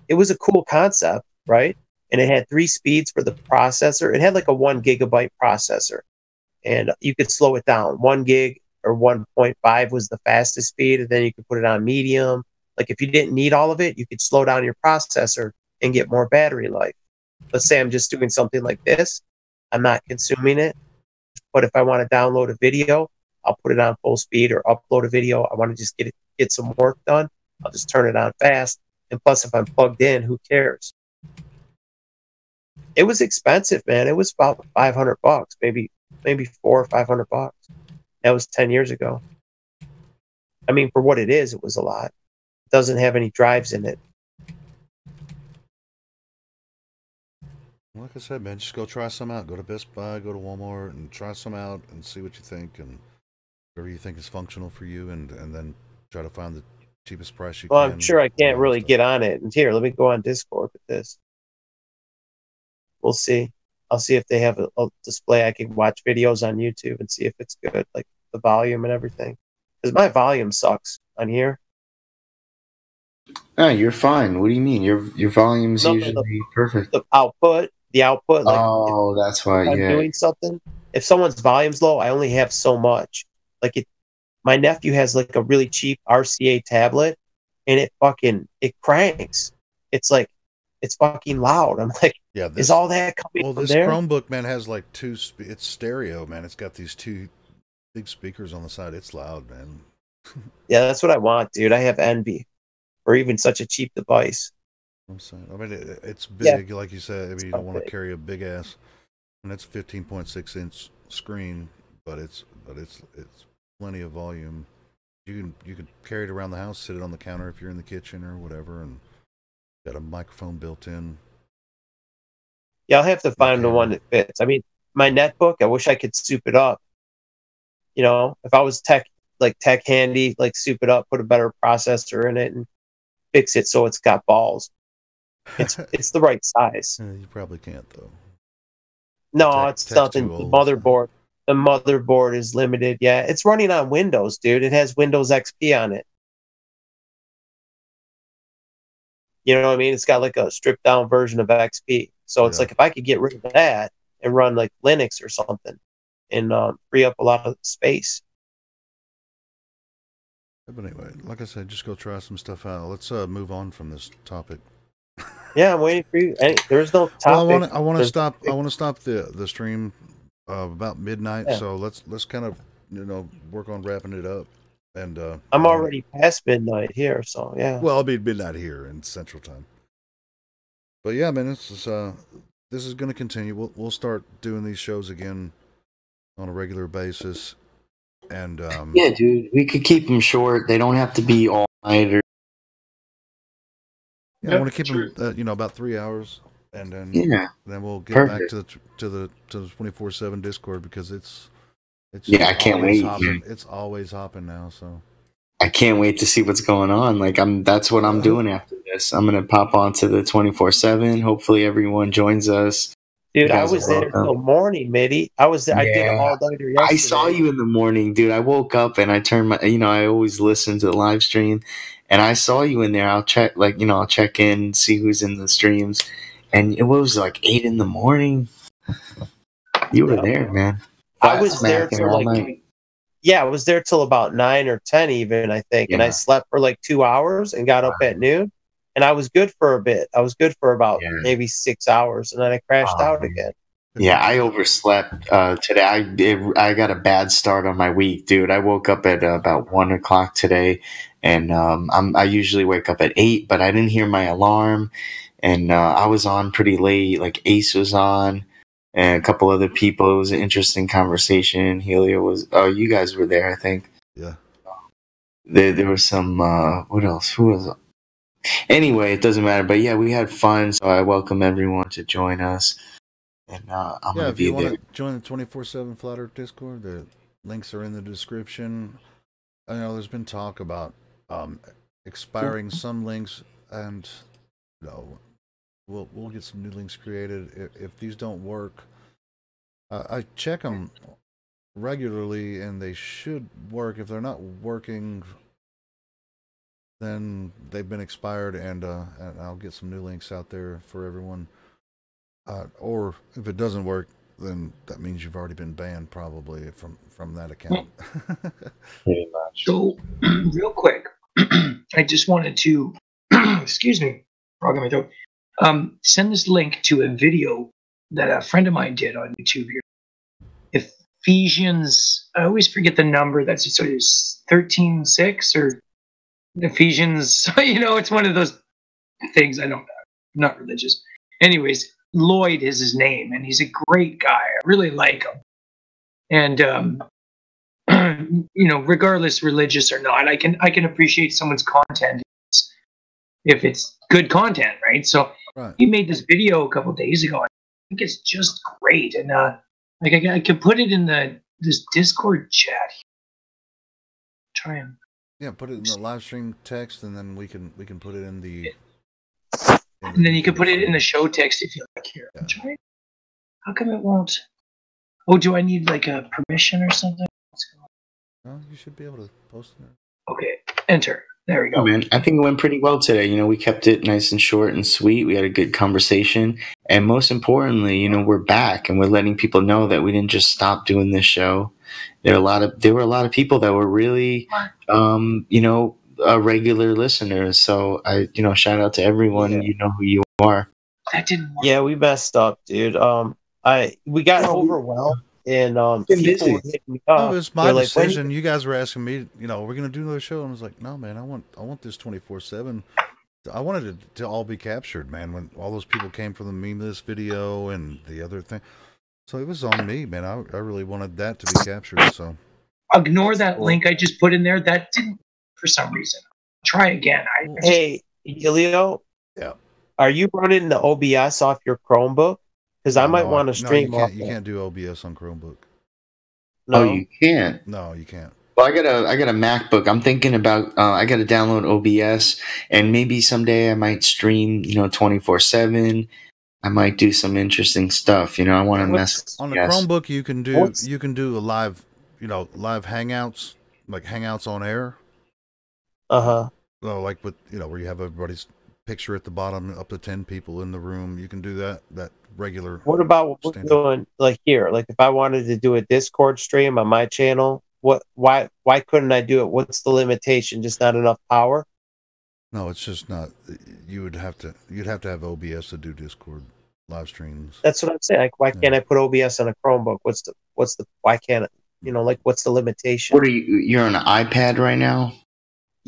it was a cool concept, right? And it had 3 speeds for the processor. It had like a 1 gigabyte processor, and you could slow it down. 1 gig or 1.5 was the fastest speed, and then you could put it on medium. Like if you didn't need all of it, you could slow down your processor and get more battery life. Let's say I'm just doing something like this. I'm not consuming it, but if I want to download a video, I'll put it on full speed or upload a video. I want to just get some work done. I'll just turn it on fast. And plus, if I'm plugged in, who cares? It was expensive, man. It was about $500, maybe $400 or $500. That was 10 years ago. I mean, for what it is, it was a lot. It doesn't have any drives in it. Like I said, man, just go try some out. Go to Best Buy, go to Walmart, and try some out and see what you think, and whatever you think is functional for you, and then try to find the cheapest price you Well, can. I'm sure I can't really get on it. And here, let me go on Discord with this. We'll see. I'll see if they have a display. I can watch videos on YouTube and see if it's good, like the volume and everything. Because my volume sucks on here. Oh, you're fine. What do you mean? Your volume's usually perfect. The output. Like that's why. I'm doing something. If someone's volume's low, I only have so much. Like my nephew has like a really cheap RCA tablet, and it cranks. It's like it's fucking loud. I'm like, yeah, is all that coming well, from this there? Chromebook, man, has like it's stereo, man. It's got these 2 big speakers on the side. It's loud, man. Yeah, that's what I want, dude. I have envy for even such a cheap device. I'm saying, I mean, it's big, like you said. I mean, you don't want to big. carry a big ass, and it's 15.6-inch screen, but it's plenty of volume. you could carry it around the house, sit it on the counter if you're in the kitchen or whatever, and got a microphone built in. Yeah, I'll have to find the one that fits. I mean, my netbook, I wish I could soup it up. You know, if I was tech handy, like soup it up, put a better processor in it, and fix it so it's got balls. It's the right size. You probably can't though. No, it's nothing. The motherboard is limited. Yeah, it's running on Windows, dude. It has Windows XP on it. You know what I mean? It's got like a stripped down version of XP. So it's like if I could get rid of that and run like Linux or something and free up a lot of space. But anyway, like I said, just go try some stuff out. Let's move on from this topic. Yeah, I'm waiting for you. There's no topic. Well, I want to stop the stream about midnight. Yeah. So let's kind of work on wrapping it up. And I'm already past midnight here, so yeah. Well, I'll be midnight here in Central Time. But yeah, man, this is going to continue. We'll start doing these shows again on a regular basis. And yeah, dude, we could keep them short. They don't have to be all night. Yeah, I want to keep them, about 3 hours, and then then we'll get back to the 24/7 Discord because it's I can't wait. Hopping. It's always hopping now, so I can't wait to see what's going on. Like that's what I'm doing after this. I'm gonna pop onto the 24/7. Hopefully, everyone joins us. Dude, I was there till morning, Mitty. I was there. Yeah. I did it all nighter yesterday. I saw you in the morning, dude. I woke up and I turned my. I always listen to the live stream, and I saw you in there. I'll check, I'll check in, see who's in the streams, and it was like 8 in the morning. You were there, man. I was there till all night. Yeah, I was there till about 9 or 10 even, I think, and I slept for like 2 hours and got up at noon. And I was good for a bit. I was good for about maybe 6 hours, and then I crashed out again. Yeah, I overslept today. I got a bad start on my week, dude. I woke up at about 1 o'clock today, and I usually wake up at 8, but I didn't hear my alarm, and I was on pretty late. Like Ace was on, and a couple other people. It was an interesting conversation. Helio was. Oh, you guys were there, I think. Yeah. There was some. What else? Who was? Anyway, it doesn't matter. But yeah, we had fun. So I welcome everyone to join us. And I'm going to be there. If you want to join the 24/7 Flat Earth Discord, the links are in the description. I know there's been talk about expiring some links, and we'll get some new links created. If these don't work, I check them regularly, and they should work. If they're not working, then they've been expired, and I'll get some new links out there for everyone. Or if it doesn't work, then that means you've already been banned probably from that account. Pretty much. So, real quick, I just wanted to, excuse me, frog in my throat, send this link to a video that a friend of mine did on YouTube here. Ephesians, I always forget the number. That's sort of 13:6 or Ephesians. It's one of those things. I don't know. I'm not religious. Anyways, Lloyd is his name, and he's a great guy. I really like him. And regardless religious or not, I can appreciate someone's content if it's good content, right? So he made this video a couple days ago. I think it's just great, and I can put it in this Discord chat. Try and put it in the live stream text, and then we can put it in the. And then you can put it in the show text if you like. Here, yeah. How come it won't? Oh, do I need like a permission or something? No, you should be able to post it. Okay, enter. There we go. Oh, man, I think it went pretty well today. We kept it nice and short and sweet. We had a good conversation, and most importantly, we're back, and we're letting people know that we didn't just stop doing this show. There were a lot of people that were really, regular listeners. So I, shout out to everyone. Yeah. You know who you are. That didn't work. Yeah, we messed up, dude. We got overwhelmed, and people were hitting me up. No, it was my decision. You guys were asking me, we're gonna do another show, and I was like, no, man, I want this 24/7. I wanted it to all be captured, man. When all those people came from the meme list video and the other thing, so it was on me, man. I really wanted that to be captured. So ignore that link I just put in there. That didn't for some reason. Try again. Hey, Helio. Yeah. Are you running the OBS off your Chromebook? Because I might want to stream no, off. you can't do OBS on Chromebook. Oh, No. you can't. No, you can't. Well, I got a MacBook. I'm thinking about I got to download OBS, and maybe someday I might stream, 24/7. I might do some interesting stuff. I want to mess on the yes. Chromebook. You can do a live, live hangouts, like hangouts on air. So like with where you have everybody's picture at the bottom, up to 10 people in the room. You can do that regular. What about what we're doing like here? Like if I wanted to do a Discord stream on my channel, why couldn't I do it? What's the limitation? Just not enough power? No, it's just not. You'd have to have OBS to do Discord live streams. That's what I'm saying. Like why can't I put OBS on a Chromebook? What's the why can't it? What's the limitation? What are you're on an iPad right now?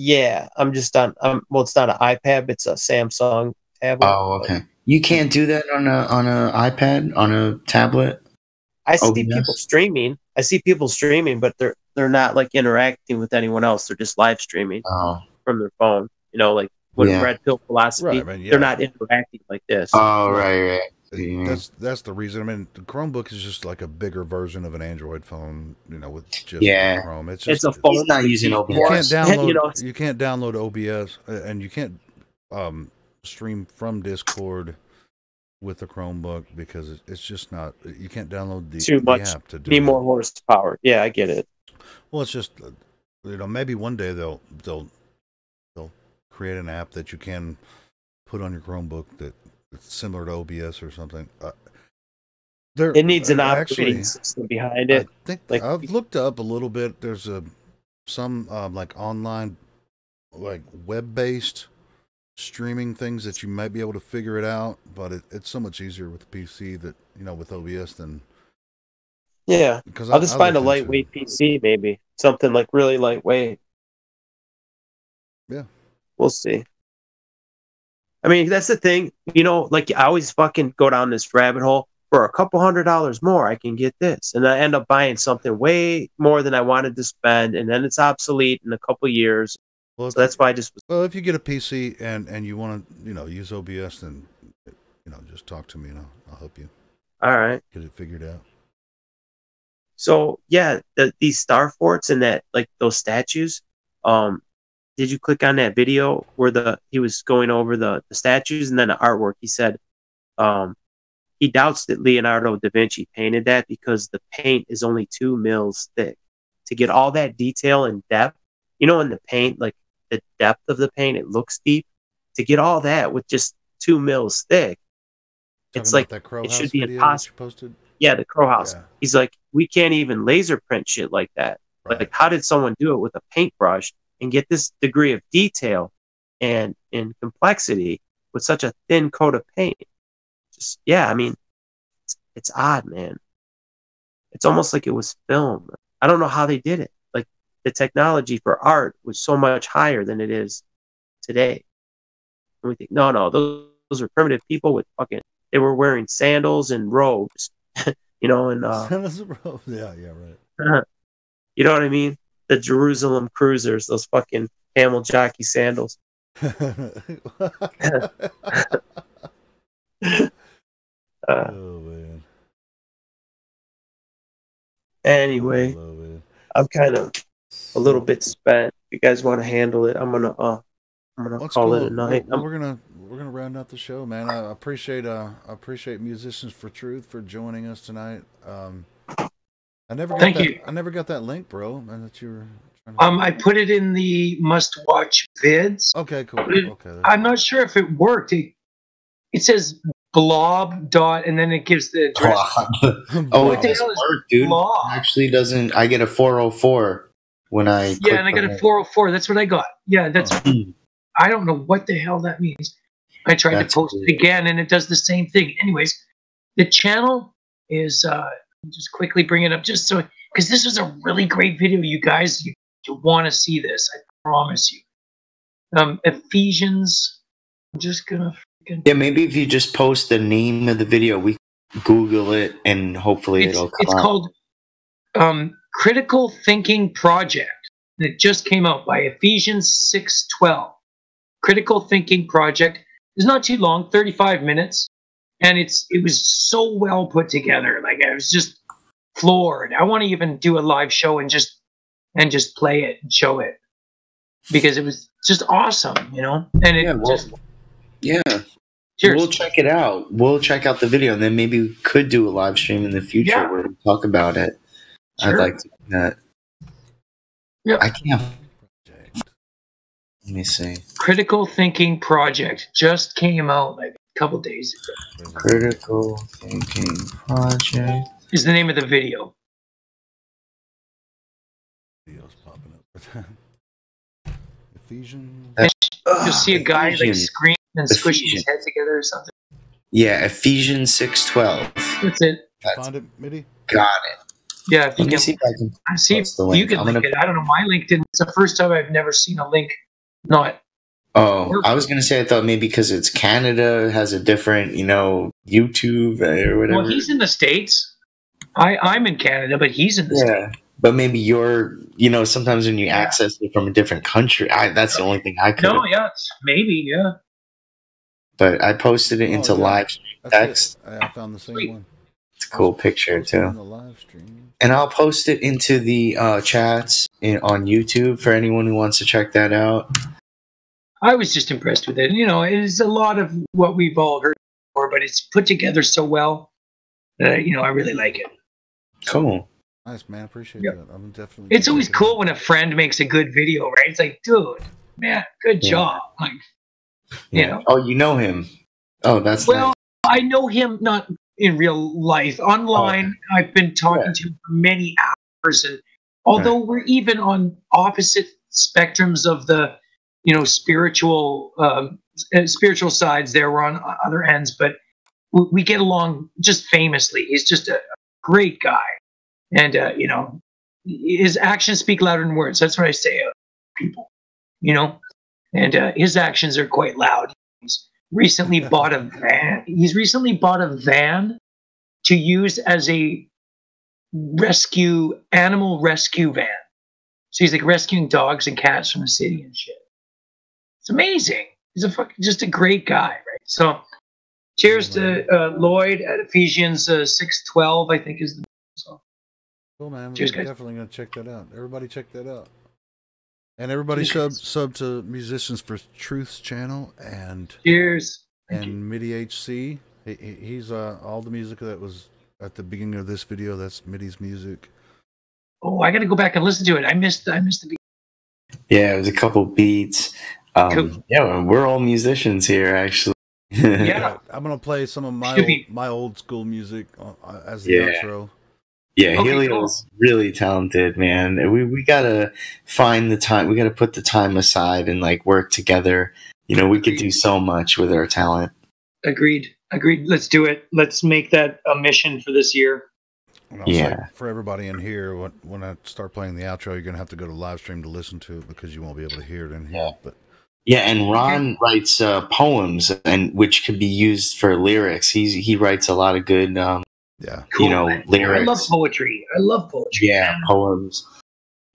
Yeah, I'm just on. Well, it's not an iPad. It's a Samsung tablet. Oh, okay. You can't do that on a iPad, on a tablet. I see people streaming. But they're not like interacting with anyone else. They're just live streaming from their phone. Like when Red Pill Philosophy, they're not interacting like this. Oh, right. That's the reason. I mean, the Chromebook is just like a bigger version of an Android phone, with just Chrome. It's a phone. He's not using OBS. You can't download. You can't download OBS, and you can't stream from Discord with the Chromebook because it's just not. You can't download the app to do. Need more horsepower. Yeah, I get it. Well, it's just maybe one day they'll create an app that you can put on your Chromebook that's similar to OBS or something. It needs an operating system behind it. I think I've looked up a little bit. There's some like online, like web-based streaming things that you might be able to figure it out, but it's so much easier with the PC that with OBS than. Yeah, because I'll just find a lightweight PC, maybe something like really lightweight. Yeah, we'll see. I mean, that's the thing, like I always fucking go down this rabbit hole. For a couple $100 more, I can get this, and I end up buying something way more than I wanted to spend, and then it's obsolete in a couple years. Well, so that's why I just. Well, if you get a PC and you want to, use OBS, then just talk to me and I'll help you. All right. Get it figured out. So yeah, these star forts and that those statues. Did you click on that video where he was going over the statues and then the artwork? He said, he doubts that Leonardo da Vinci painted that because the paint is only 2 mils thick. To get all that detail and depth, in the paint, like the depth of the paint, it looks deep. To get all that with just 2 mils thick, it's like it should be impossible. Yeah, the Crow House. Yeah. He's like, we can't even laser print shit like that. Right. Like, how did someone do it with a paintbrush and get this degree of detail and complexity with such a thin coat of paint? Just I mean, it's odd, man. It's almost like it was filmed. I don't know how they did it. Like the technology for art was so much higher than it is today. And we think, no, those are primitive people with they were wearing sandals and robes, and sandals and robes. Yeah, right. You know what I mean? The Jerusalem cruisers, those fucking camel jockey sandals. Oh man. Anyway, I'm kind of a little bit spent. If you guys want to handle it, I'm gonna call it a night. We're gonna round out the show, man. I appreciate Musicians for Truth for joining us tonight. I never got that link, bro. And that you were. I put it in the must-watch vids. Okay, cool. I'm not sure if it worked. It says blob dot, and then it gives the address. It doesn't work, dude. Blob. It actually doesn't. I get a 404 when I. Yeah, and I got a 404. That's what I got. Yeah, that's. I don't know what the hell that means. I tried to post it again, and it does the same thing. Anyways, the channel is. Just quickly bring it up, just so because this was a really great video, you guys. You want to see this? I promise you. Ephesians. I'm just gonna. Maybe if you just post the name of the video, we Google it and hopefully it'll come It's out. called Critical Thinking Project. And it just came out by Ephesians 6:12. Critical Thinking Project. It's not too long, 35 minutes, and it was so well put together. Like, I was just floored. I want to even do a live show and just play it and show it, because it was just awesome, you know. And it cheers. We'll check it out. We'll check out the video, and then maybe we could do a live stream in the future where we talk about it. Sure. I'd like to do that. Yeah. I can't. Let me see. Critical Thinking Project just came out like a couple days ago. Critical Thinking Project is the name of the video. Video's popping up. Ephesians. You'll see a guy like scream and squishing his head together or something. Yeah, Ephesians 6:12. That's it. Find it, Mitty? Got it. Yeah, if you Let me can see if I can. see if you can link it. I don't know. My link didn't. It's the first time I've never seen a link not. Oh, I was gonna say I thought maybe because it's Canada has a different, YouTube or whatever. Well, he's in the States. I'm in Canada, but he's in the States. But maybe you're, sometimes when you access it from a different country, that's the only thing I could. No, maybe. But I posted it into live text. I found the same one. It's a cool picture too. The live stream. And I'll post it into the chats on YouTube for anyone who wants to check that out. I was just impressed with it. It is a lot of what we've all heard before, but it's put together so well that I really like it. Cool. Nice, man. Appreciate that. I'm definitely. It's always cool when a friend makes a good video, right? It's like, dude, man, good job. Like, Oh, you know him. Oh, that's well. Nice. I know him not in real life. Online, I've been talking to him for many hours, and although we're even on opposite spectrums of the, spiritual sides, there we're on other ends, but we get along just famously. He's just a great guy, and his actions speak louder than words. That's what I say, people. And his actions are quite loud. He's recently bought a van. He's recently bought a van to use as a animal rescue van. So he's like rescuing dogs and cats from the city and shit. It's amazing. He's just a great guy, right? So, cheers to Lloyd at Ephesians 6:12, I think is the. So. Cool, man. Cheers, We're guys. definitely gonna check that out. Everybody, check that out. And everybody sub to Musicians for Truth's channel and cheers and Mitty HC. He's all the music that was at the beginning of this video. That's Mitty's music. Oh, I got to go back and listen to it. I missed the beginning. Yeah, it was a couple beats. Cool. Yeah, we're all musicians here, actually. Yeah, I'm gonna play some of my old school music as the outro. Yeah, Helio's really talented, man. We gotta find the time. We gotta put the time aside and work together. We could do so much with our talent. Agreed. Let's do it. Let's make that a mission for this year. For everybody in here, when I start playing the outro, you're gonna have to go to live stream to listen to it because you won't be able to hear it in here. But and Ron writes poems, and which could be used for lyrics. He writes a lot of good. Cool, lyrics. I love poetry. Yeah, poems.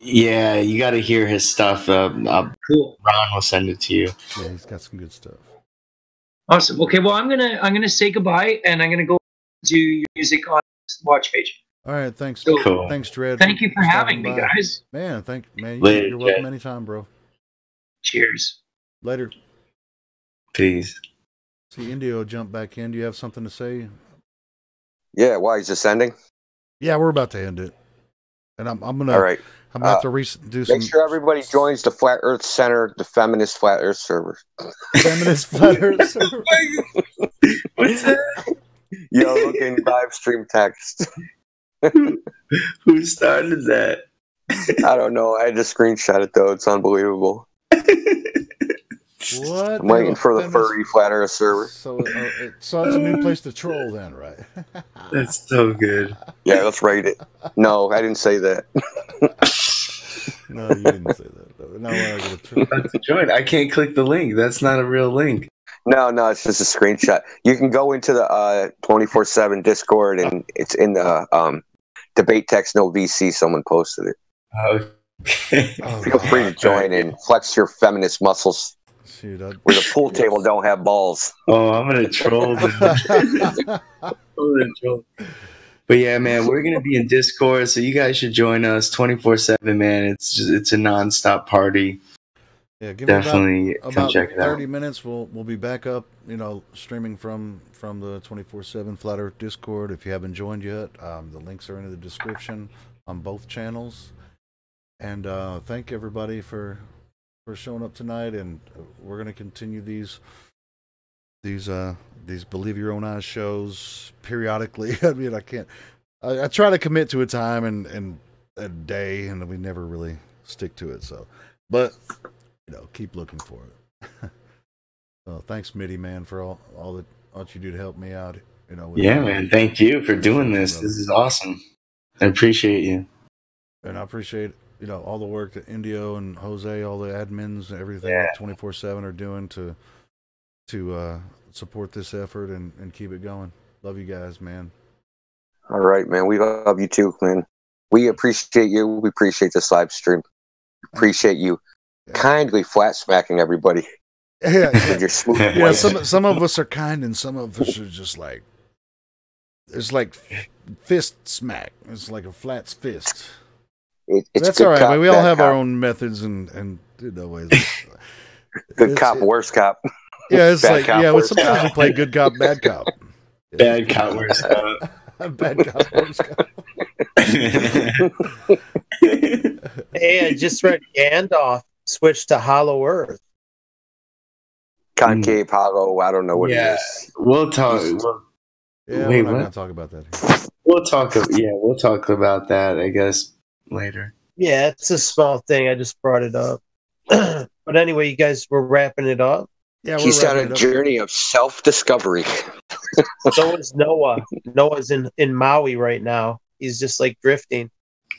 Yeah, you got to hear his stuff. Cool. Ron will send it to you. Yeah, he's got some good stuff. Awesome. Okay, well, I'm gonna say goodbye, and I'm gonna go do your music on watch page. All right, thanks. So, cool. Thanks, Dredd. Thank you for having me, guys. Man, you're Later, welcome Dredd. anytime, bro. Cheers. Later. Peace. See, Indio jump back in. Do you have something to say? Yeah, why is this ending? Yeah, we're about to end it, and I'm gonna. All right. I'm gonna have to do some. Make sure everybody joins the Flat Earth Center, the Feminist Flat Earth server. Feminist Flat Earth server. What's that? Yo, look in live stream text. Who started that? I don't know. I had to screenshot it though. It's unbelievable. What? I'm waiting for the furry Flat Earth server. So it's a new place to troll then, right? That's so good. Yeah, let's rate it. No, I didn't say that. No, you didn't say that. Though. No, we're not gonna troll. About to join. I can't click the link. That's not a real link. No, it's just a screenshot. You can go into the 24/7 Discord, and it's in the Debate Text No VC. Someone posted it. Okay. Oh, Feel free to God. join and flex your feminist muscles. Shoot, Where the pool table don't have balls. Oh, I'm gonna troll. But yeah, man, we're gonna be in Discord, so you guys should join us 24/7, man. It's a nonstop party. Yeah, give Definitely me come about check it 30 out. minutes. We'll be back up, streaming from the 24/7 Flat Earth Discord. If you haven't joined yet, the links are in the description on both channels. And thank everybody for showing up tonight. And we're gonna continue these Believe Your Own Eyes shows periodically. I mean, I try to commit to a time and a day, and we never really stick to it. So, but keep looking for it. Well, thanks, Mitty, man, for all that you do to help me out. Yeah, man. Thank you for doing this. Brother. This is awesome. I appreciate you. And I appreciate all the work that Indio and Jose, all the admins, everything that 24/7 are doing to support this effort and keep it going. Love you guys, man. All right, man. We love you too, man. We appreciate you. We appreciate this live stream. Appreciate you kindly flat smacking everybody. Yeah. With your smooth Yeah, voice. some of us are kind and some of us are just like, it's like fist smack. It's like a flat fist. It's That's good all right. cop, But we all bad have cop. our own methods and ways. Good cop, worse cop. Yeah, it's Bad like cop, but worse sometimes cop. we play good cop, bad cop. Bad cop, worse cop. Bad cop, worse cop. Hey, I just read Gandalf switched to Hollow Earth. Concave hollow. I don't know what it Yeah, is. we'll talk. Yeah, Wait, we're not what? gonna talk about that. We'll talk about that, I guess, later. Yeah, it's a small thing. I just brought it up. But anyway, you guys were wrapping it up. Yeah, we're He's on wrapping a it up. journey of self-discovery. So is Noah. Noah's in Maui right now. He's just like drifting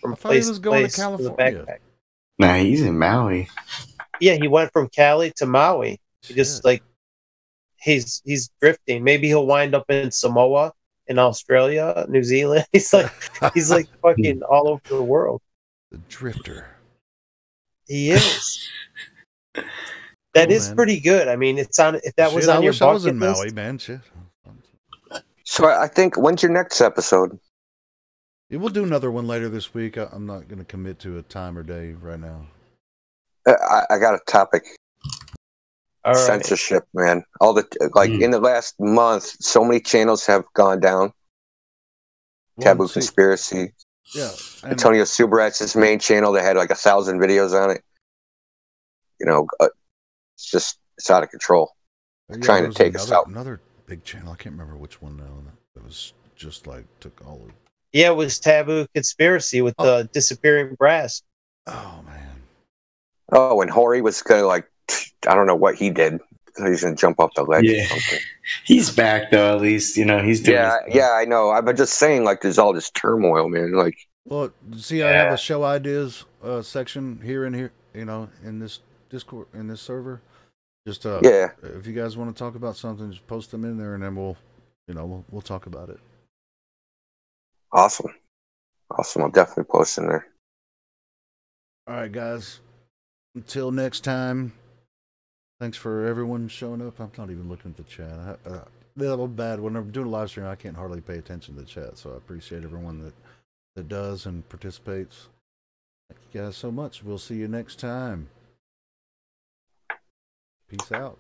from I thought he place was to going to place with a California. backpack. Nah, he's in Maui. Yeah, he went from Cali to Maui. He just Shit. like he's drifting. Maybe he'll wind up in Samoa, in Australia, New Zealand. He's like fucking all over the world. The drifter. He is. That Cool, is man. pretty good. I mean, it's on. If that was Shit, on I your wish I was bucket in list, Maui, man. Shit. So I think, when's your next episode? Yeah, we'll do another one later this week. I'm not going to commit to a time or day right now. I got a topic. all right. Censorship, man. All the in the last month, so many channels have gone down. Well, Taboo see, Conspiracy. yeah. And Antonio Subarat's main channel that had like 1,000 videos on it. It's out of control. yeah, Trying there to was take us out. another big channel. I can't remember which one now. That was just like took all of. Yeah, it was Taboo Conspiracy with the disappearing brass. Oh man. Oh, and Hori was kind of like, I don't know what he did. He's gonna jump off the ledge or something. He's back though. At least he's doing. Yeah, I know. I'm just saying, like, there's all this turmoil, man. Like, Well, see, I have a show ideas section here in this Discord, in this server. Just if you guys want to talk about something, just post them in there, and then we'll talk about it. awesome. I'll definitely post in there. All right, guys. Until next time. Thanks for everyone showing up. I'm not even looking at the chat. I'm bad when I'm doing a live stream. I can't hardly pay attention to the chat, so I appreciate everyone that does and participates. Thank you guys so much. We'll see you next time. Peace out.